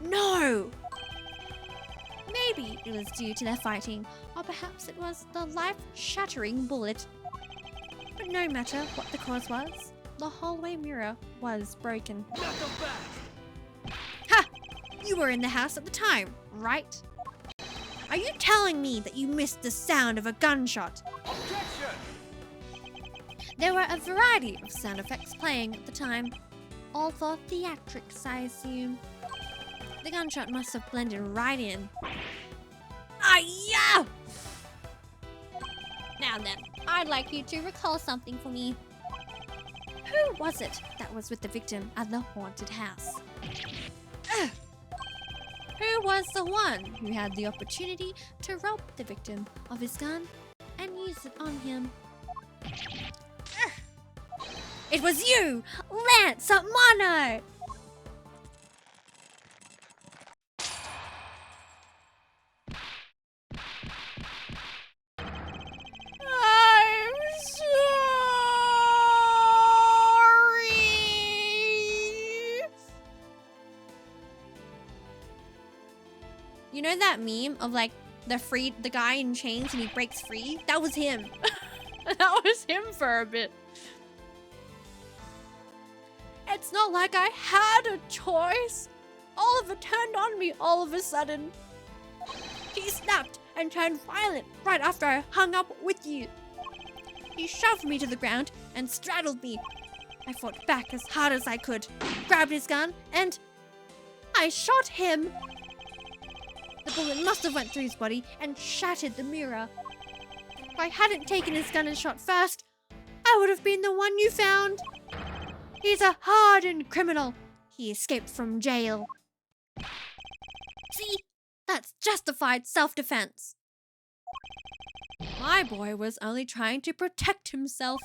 No! Maybe it was due to their fighting, or perhaps it was the life-shattering bullet. But no matter what the cause was, the hallway mirror was broken. Knuckle back! Ha! You were in the house at the time, right? Are you telling me that you missed the sound of a gunshot? Objection! There were a variety of sound effects playing at the time, all for theatrics, I assume. The gunshot must have blended right in. Yeah! Now then, I'd like you to recall something for me. Who was it that was with the victim at the haunted house? Who was the one who had the opportunity to rob the victim of his gun and use it on him? It was you, Lance Mono! I'm sorry! You know that meme of like the guy in chains and he breaks free? That was him. That was him for a bit. It's not like I had a choice. Oliver turned on me all of a sudden. He snapped and turned violent right after I hung up with you. He shoved me to the ground and straddled me. I fought back as hard as I could, grabbed his gun, and I shot him. The bullet must have went through his body and shattered the mirror. If I hadn't taken his gun and shot first, I would have been the one you found. He's a hardened criminal. He escaped from jail. See? That's justified self-defense. My boy was only trying to protect himself.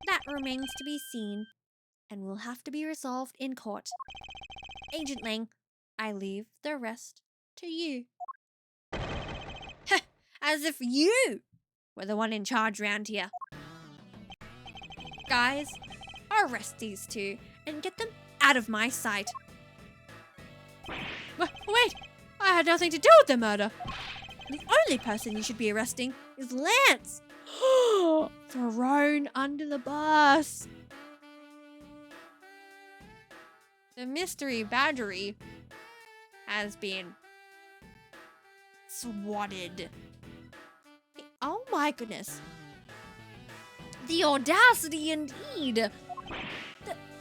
That remains to be seen and will have to be resolved in court. Agent Lang, I leave the rest to you. As if you were the one in charge around here. Guys, arrest these two and get them out of my sight. Wait, I had nothing to do with the murder. The only person you should be arresting is Lance. Thrown under the bus. The mystery badgery has been swatted. Oh my goodness. The audacity indeed.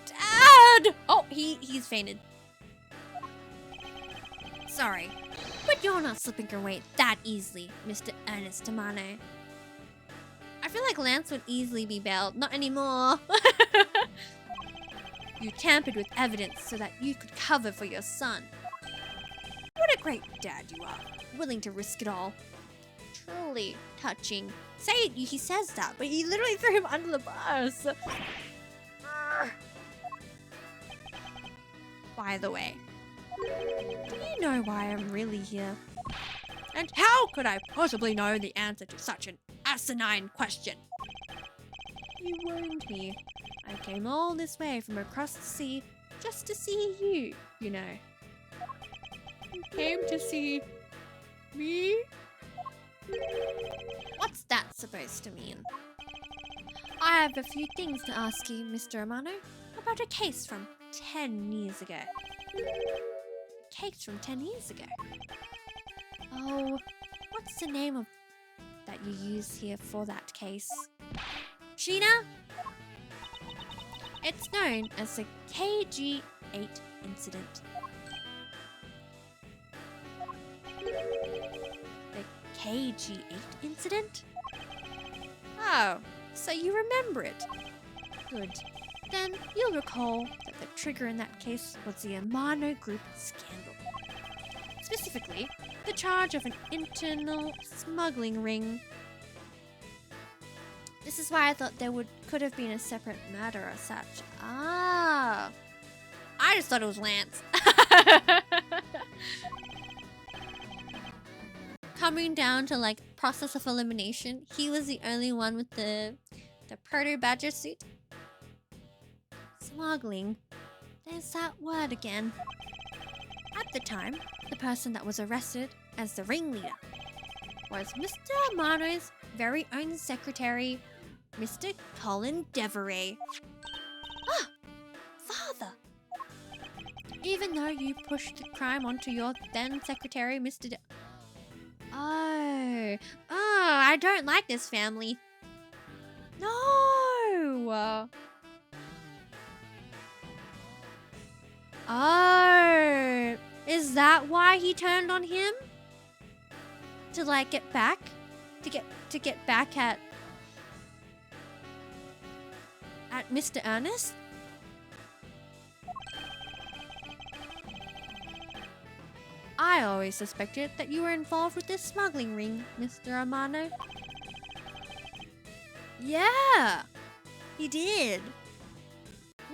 Dad! Oh, he's fainted. Sorry, but you're not slipping your weight that easily, Mr. Ernest Tamano. I feel like Lance would easily be bailed. Not anymore. You tampered with evidence so that you could cover for your son. What a great dad you are, willing to risk it all. Truly touching. Say it, he says that, but he literally threw him under the bus. By the way, do you know why I'm really here? And how could I possibly know the answer to such an asinine question? You warned me. I came all this way from across the sea just to see you, you know. You came to see me? What's that supposed to mean? I have a few things to ask you, Mr. Amano, about a case from 10 years ago. A case from 10 years ago? Oh, what's the name of that you use here for that case? Sheena? It's known as the KG8 incident. The KG8 incident? Oh, so you remember it. Good. Then you'll recall that the trigger in that case was the Amano Group scandal. Specifically, the charge of an internal smuggling ring. This is why I thought there could have been a separate matter as such. Ah. I just thought it was Lance. Coming down to like process of elimination, he was the only one with the proto badger suit. Smuggling. There's that word again. At the time, the person that was arrested as the ringleader was Mr. Amano's very own secretary, Mr. Colin Deveray. Ah! Father! Even though you pushed the crime onto your then secretary, Mr. Oh, I don't like this family. No! Oh, is that why he turned on him? To like get back? To get back at Mr. Ernest? I always suspected that you were involved with this smuggling ring, Mr. Amano. Yeah, he did.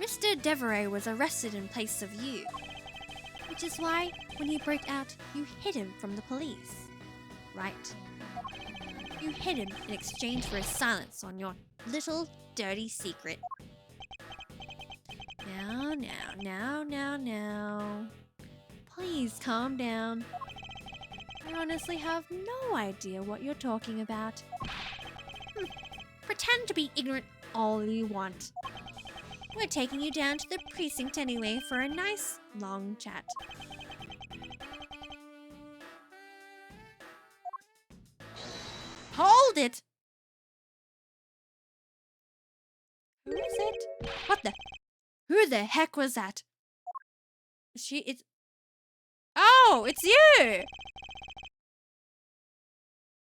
Mr. Devereaux was arrested in place of you, which is why, when he broke out, you hid him from the police. Right? You hid him in exchange for his silence on your little dirty secret. Now. Please calm down. I honestly have no idea what you're talking about. Pretend to be ignorant all you want. We're taking you down to the precinct anyway for a nice, long chat. Hold it! Who is it? What the? Who the heck was that? It's... Oh, it's you!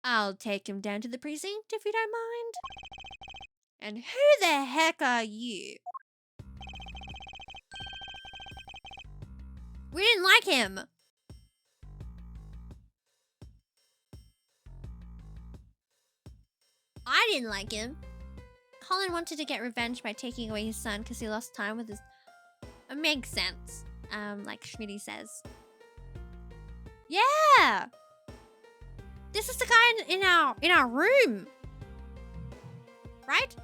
I'll take him down to the precinct if you don't mind. And who the heck are you? We didn't like him. I didn't like him. Colin wanted to get revenge by taking away his son because he lost time with his... It makes sense, like Schmitty says. Yeah! This is the guy in our room. Right?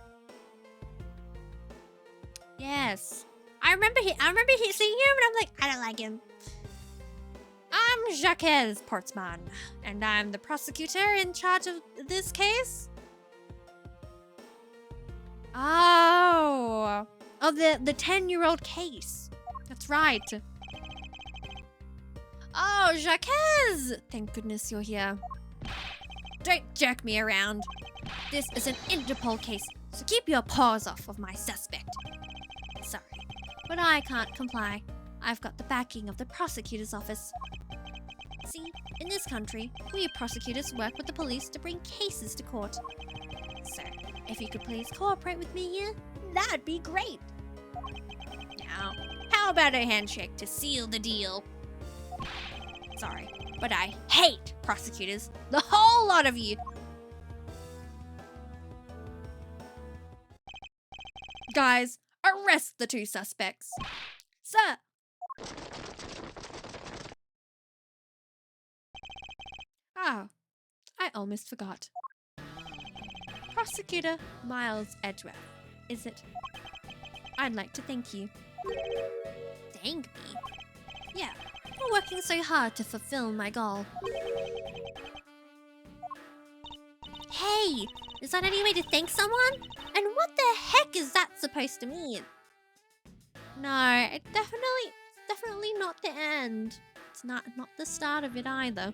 Yes. I remember seeing him and I'm like, I don't like him. I'm Jacques Portsman, and I'm the prosecutor in charge of this case. Oh, the 10-year-old case. That's right. Oh, Jacques! Thank goodness you're here. Don't jerk me around. This is an Interpol case, so keep your paws off of my suspect. Sorry, but I can't comply. I've got the backing of the prosecutor's office. See, in this country, we prosecutors work with the police to bring cases to court. So, if you could please cooperate with me here, that'd be great. Now, how about a handshake to seal the deal? Sorry, but I hate prosecutors. The whole lot of you. Guys, arrest the two suspects. Sir. Oh, I almost forgot. Prosecutor Miles Edgeworth, is it? I'd like to thank you. Thank me? Yeah, for working so hard to fulfill my goal. Hey, is that any way to thank someone? And what the heck is that supposed to mean? No, it's definitely not the end. It's not the start of it either.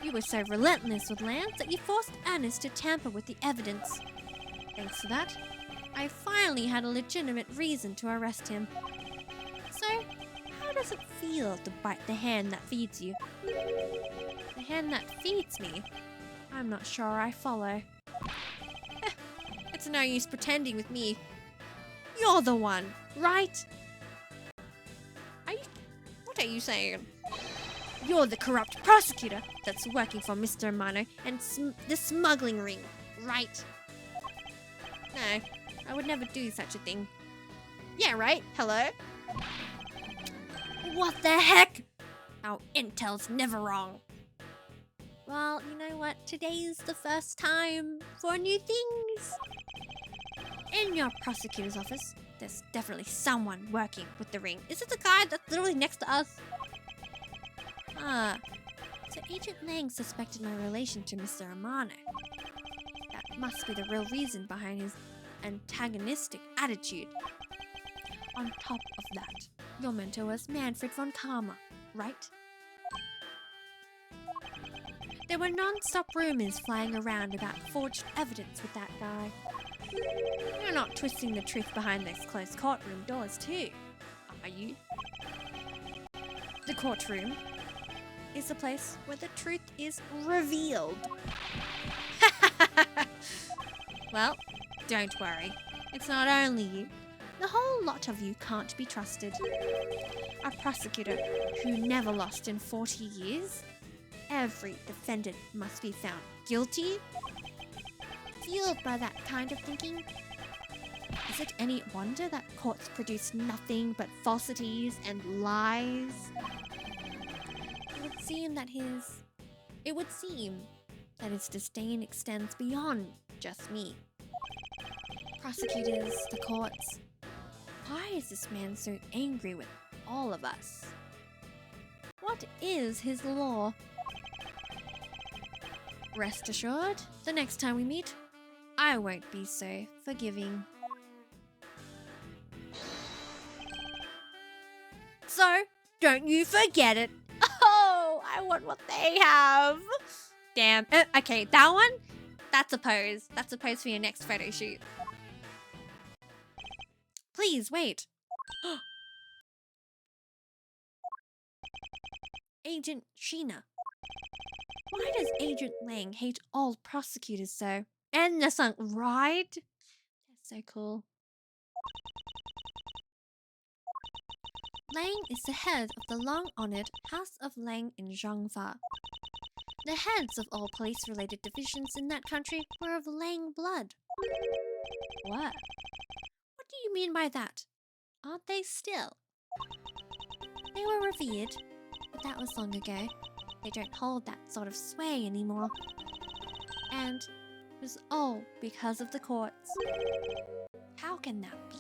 You were so relentless with Lance that you forced Ernest to tamper with the evidence. Thanks to that, I finally had a legitimate reason to arrest him. So, how does it feel to bite the hand that feeds you? The hand that feeds me? I'm not sure I follow. It's no use pretending with me. You're the one, right? What are you saying? You're the corrupt prosecutor that's working for Mr. Amano and the smuggling ring, right? No, I would never do such a thing. Yeah, right? Hello? What the heck? Our intel's never wrong. Well, you know what? Today's the first time for new things. In your prosecutor's office, there's definitely someone working with the ring. Is it the guy that's literally next to us? Ah, so Agent Lang suspected my relation to Mr. Amano. That must be the real reason behind his antagonistic attitude. On top of that, your mentor was Manfred von Karma, right? There were non-stop rumors flying around about forged evidence with that guy. You're not twisting the truth behind those closed courtroom doors too, are you? The courtroom? is the place where the truth is revealed. Well, don't worry. It's not only you. The whole lot of you can't be trusted. A prosecutor who never lost in 40 years? Every defendant must be found guilty? Fueled by that kind of thinking? Is it any wonder that courts produce nothing but falsities and lies? It would seem that his disdain extends beyond just me. Prosecutors, the courts. Why is this man so angry with all of us? What is his law? Rest assured, the next time we meet, I won't be so forgiving. So, don't you forget it. Oh, I want what they have. Damn. Okay, that one, that's a pose. That's a pose for your next photo shoot. Please, wait. Agent Sheena. Why does Agent Lang hate all prosecutors so? And the song, right? That's so cool. Lang is the head of the long-honored House of Lang in Zhangfa. The heads of all police-related divisions in that country were of Lang blood. What? What do you mean by that? Aren't they still? They were revered, but that was long ago. They don't hold that sort of sway anymore. And it was all because of the courts. How can that be?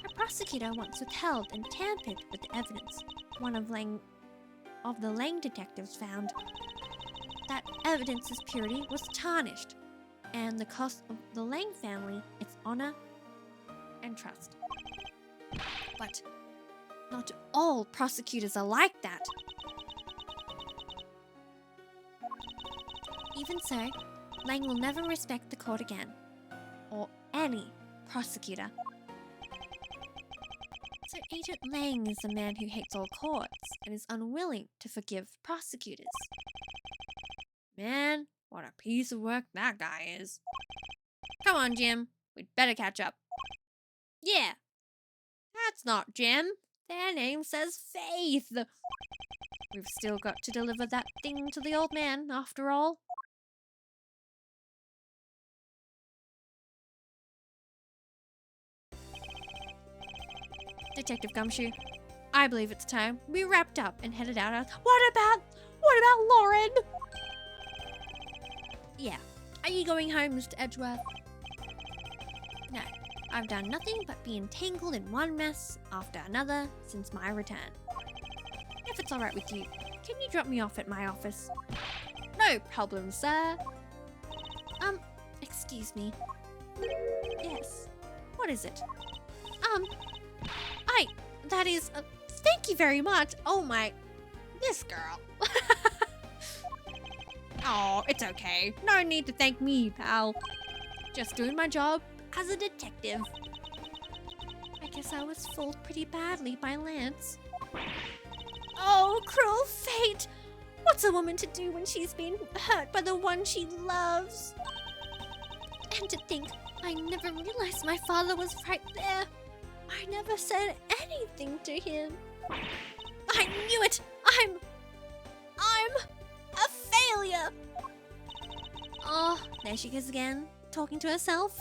A prosecutor once withheld and tampered with the evidence one of the Lang detectives found. That evidence's purity was tarnished, and the cost of the Lang family its honor and trust. But not all prosecutors are like that. Even so, Lang will never respect the court again, or any prosecutor. So Agent Lang is the man who hates all courts and is unwilling to forgive prosecutors. Man, what a piece of work that guy is. Come on, Jim. We'd better catch up. Yeah. That's not Jim. Their name says Faith. We've still got to deliver that thing to the old man, after all. Detective Gumshoe, I believe it's time we wrapped up and headed out. What about Lauren? Yeah. Are you going home, Mr. Edgeworth? No. I've done nothing but be entangled in one mess after another since my return. If it's alright with you, can you drop me off at my office? No problem, sir. Excuse me. Yes. What is it? That is, thank you very much. Oh my, this girl. Oh, it's okay. No need to thank me, pal. Just doing my job as a detective. I guess I was fooled pretty badly by Lance. Oh, cruel fate. What's a woman to do when she's been hurt by the one she loves? And to think, I never realized my father was right there. I never said anything to him. I knew it! I'm a failure! Oh, there she goes again, talking to herself.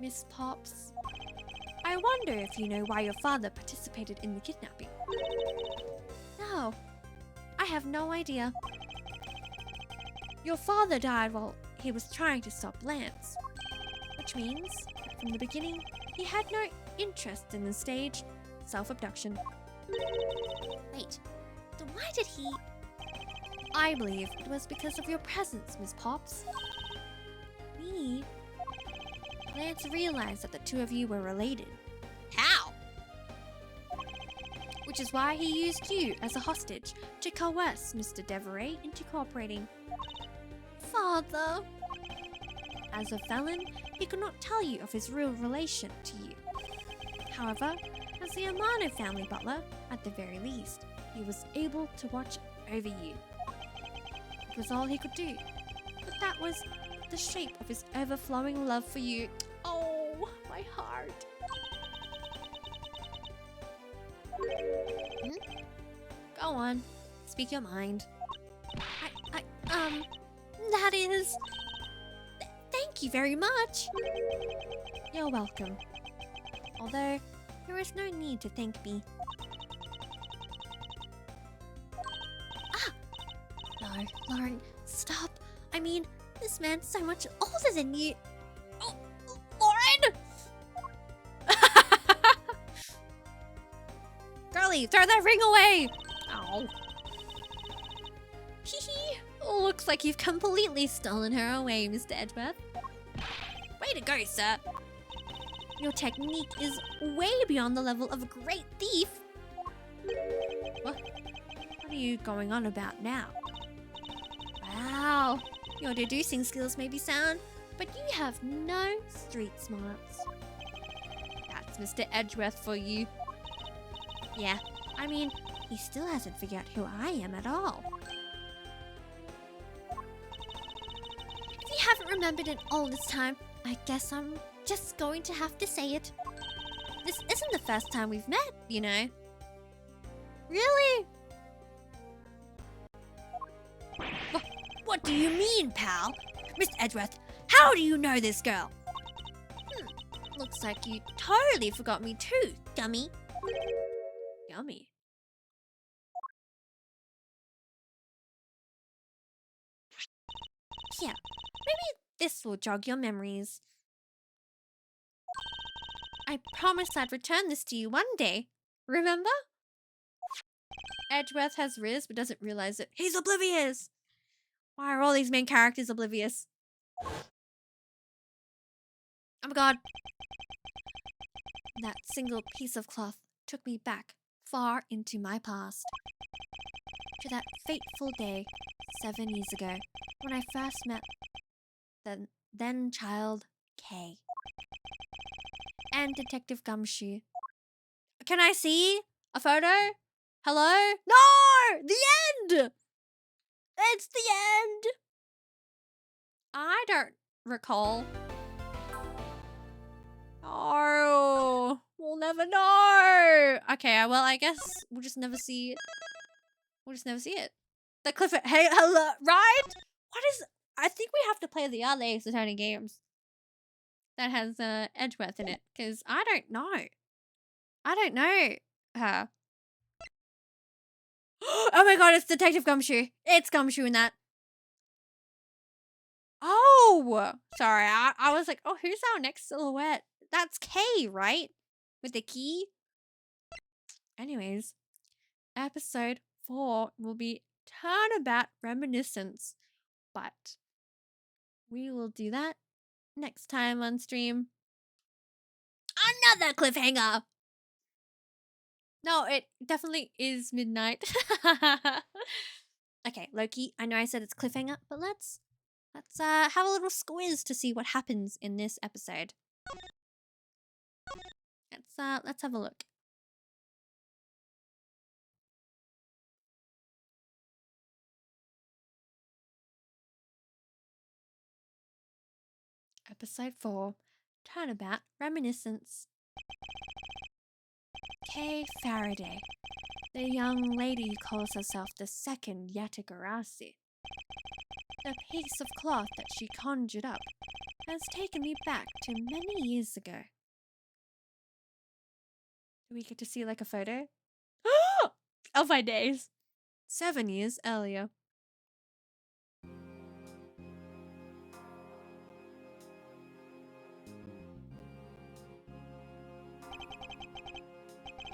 Miss Pops, I wonder if you know why your father participated in the kidnapping. No, I have no idea. Your father died while he was trying to stop Lance, which means, from the beginning, he had no interest in the staged self-abduction. Wait, then why did he... I believe it was because of your presence, Miss Pops. Me? Lance realized that the two of you were related. How? Which is why he used you as a hostage to coerce Mr. Deveray into cooperating. Father! As a felon, he could not tell you of his real relation to you. However, as the Amano family butler, at the very least, he was able to watch over you. It was all he could do. But that was the shape of his overflowing love for you. Oh, my heart. Go on, speak your mind. That is... Thank you very much. You're welcome. Although, there is no need to thank me. No, Lauren, stop. I mean, this man's so much older than you. Oh, Lauren! Girlie, throw that ring away! Ow. Hee. Looks like you've completely stolen her away, Mr. Edgeworth. Way to go, sir. Your technique is way beyond the level of a great thief. What are you going on about now? Wow, your deducing skills may be sound, but you have no street smarts. That's Mr. Edgeworth for you. Yeah, I mean, he still hasn't figured out who I am at all. If you haven't remembered it all this time, I guess I'm just going to have to say it. This isn't the first time we've met, you know. Really? What do you mean, pal? Mr. Edgeworth, how do you know this girl? Looks like you totally forgot me too, dummy. Yummy. Here, maybe this will jog your memories. I promised I'd return this to you one day. Remember? Edgeworth has Riz but doesn't realize it. He's oblivious! Why are all these main characters oblivious? Oh my god. That single piece of cloth took me back far into my past. To that fateful day 7 years ago when I first met the then child Kay. And Detective Gumshoe. Can I see a photo? Hello? No! The end! It's the end! I don't recall. Oh, we'll never know. Okay, well, I guess we'll just never see it. We'll just never see it. The cliff. Hey, hello, right? What is? I think we have to play the other Ace Attorney games that has Edgeworth in it, because I don't know. I don't know her. Oh my god, it's Detective Gumshoe. It's Gumshoe in that. Oh, sorry. I was like, oh, who's our next silhouette? That's Kay, right? With the key? Anyways, episode 4 will be Turnabout Reminiscence. But we will do that next time on stream. Another cliffhanger! No, it definitely is midnight. Okay, Loki, I know I said it's cliffhanger, but let's have a little squiz to see what happens in this episode. Let's have a look. Episode 4, Turnabout Reminiscence. Kay Faraday, the young lady who calls herself the second Yatagarasi. The piece of cloth that she conjured up has taken me back to many years ago. Do we get to see like a photo? Of my days. 7 years earlier.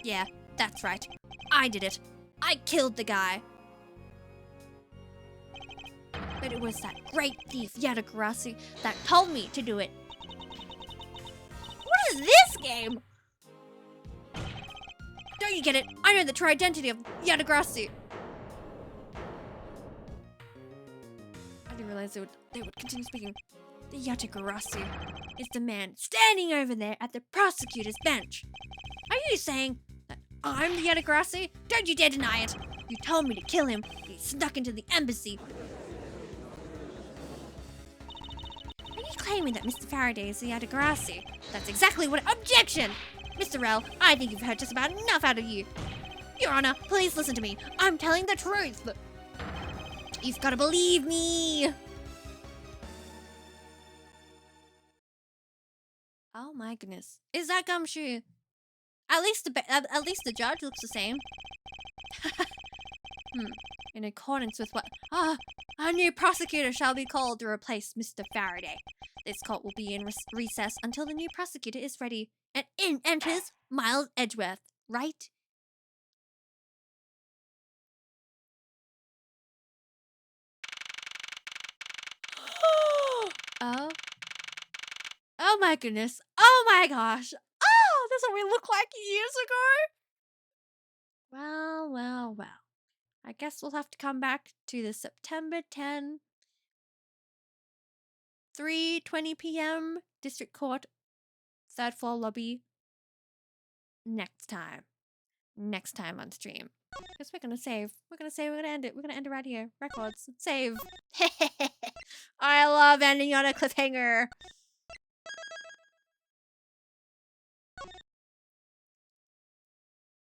Yeah, that's right. I did it. I killed the guy. But it was that great thief, Yatagarasi, that told me to do it. What is this game? Don't you get it? I know the true identity of Yatagarasi. I didn't realize they would continue speaking. The Yatagarasi is the man standing over there at the prosecutor's bench. Are you saying that I'm the Yatagarasi? Don't you dare deny it. You told me to kill him. He snuck into the embassy. Are you claiming that Mr. Faraday is the Degrassi? That's exactly what— Objection! Mr. Rel, I think you've heard just about enough out of you. Your Honor, please listen to me. I'm telling the truth. You've got to believe me. Oh my goodness. Is that Gumshoe? At least the judge looks the same. In accordance with what— a new prosecutor shall be called to replace Mr. Faraday. This court will be in recess until the new prosecutor is ready. And in enters Miles Edgeworth, right? Oh. Oh my goodness. Oh my gosh. Oh, that's what we looked like years ago. Well, well, well. I guess we'll have to come back to the September 10, 3:20 p.m. District Court, 3rd floor lobby. Next time. Next time on stream. Because we're gonna save. We're gonna end it. We're gonna end it right here. Records. Save. I love ending on a cliffhanger.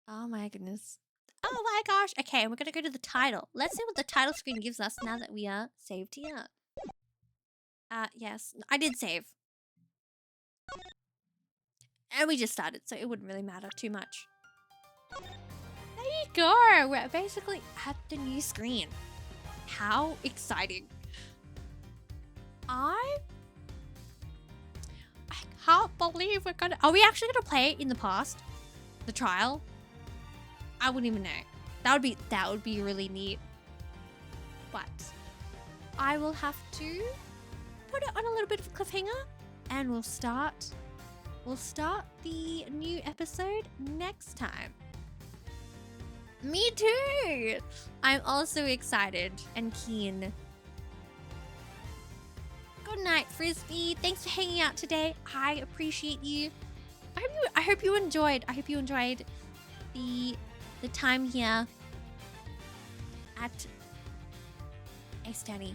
Oh my goodness. Oh my gosh. Okay, we're gonna go to the title. Let's see what the title screen gives us now that we are saved here. Yes. I did save. And we just started, so it wouldn't really matter too much. There you go. We're basically at the new screen. How exciting. I can't believe we're gonna— Are we actually gonna play it in the past? The trial? I wouldn't even know. That would be really neat. But I will have to put it on a little bit of a cliffhanger, and we'll start the new episode next time. Me too! I'm also excited and keen. Good night, Frisbee. Thanks for hanging out today. I appreciate you. I hope you enjoyed. I hope you enjoyed the time here at Ace Tenny.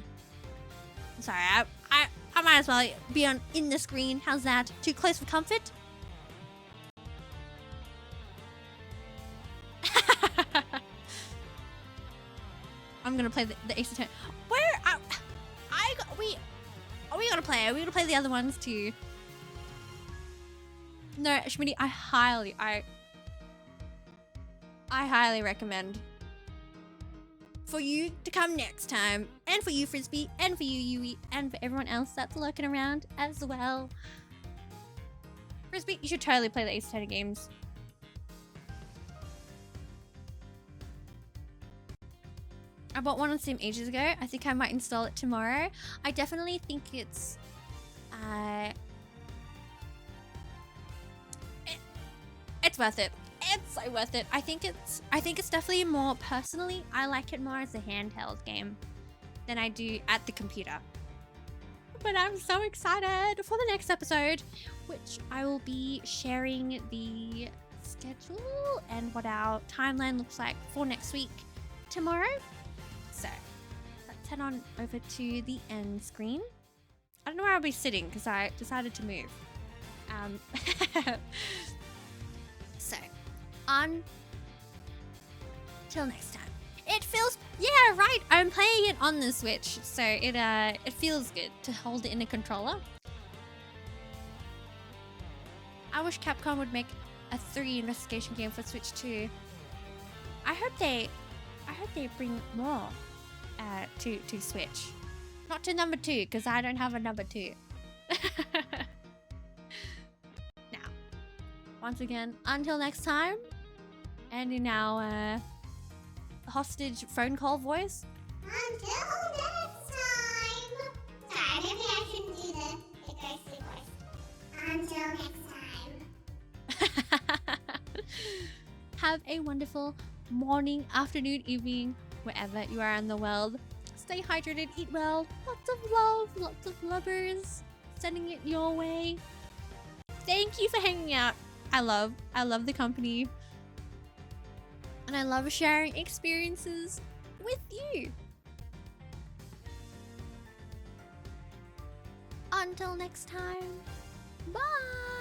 I'm sorry, I might as well be in the screen. How's that? Too close for comfort? I'm gonna play the Ace Attorney. Where are we gonna play? Are we gonna play the other ones too? No, Schmitty, I highly recommend for you to come next time, and for you, Frisbee, and for you, Yui, and for everyone else that's lurking around as well. Frisbee, you should totally play the Ace Attorney games. I bought one on Steam ages ago. I think I might install it tomorrow. I definitely think it's worth it. It's so worth it. I think it's definitely more— personally, I like it more as a handheld game than I do at the computer. But I'm so excited for the next episode, which I will be sharing the schedule and what our timeline looks like for next week tomorrow. So let's head on over to the end screen. I don't know where I'll be sitting because I decided to move. So until next time. It feels— yeah, right. I'm playing it on the Switch, so it feels good to hold it in a controller. I wish Capcom would make a 3 investigation game for Switch too. I hope they bring more to Switch. Not to number 2, because I don't have a number 2. Now, once again, until next time, and in our hostage phone call voice. Until next time. Sorry, maybe I shouldn't do the ghostly voice. Until next time. Have a wonderful morning, afternoon, evening, wherever you are in the world. Stay hydrated, eat well, lots of love, lots of lovers, sending it your way. Thank you for hanging out. I love the company. And I love sharing experiences with you. Until next time, bye!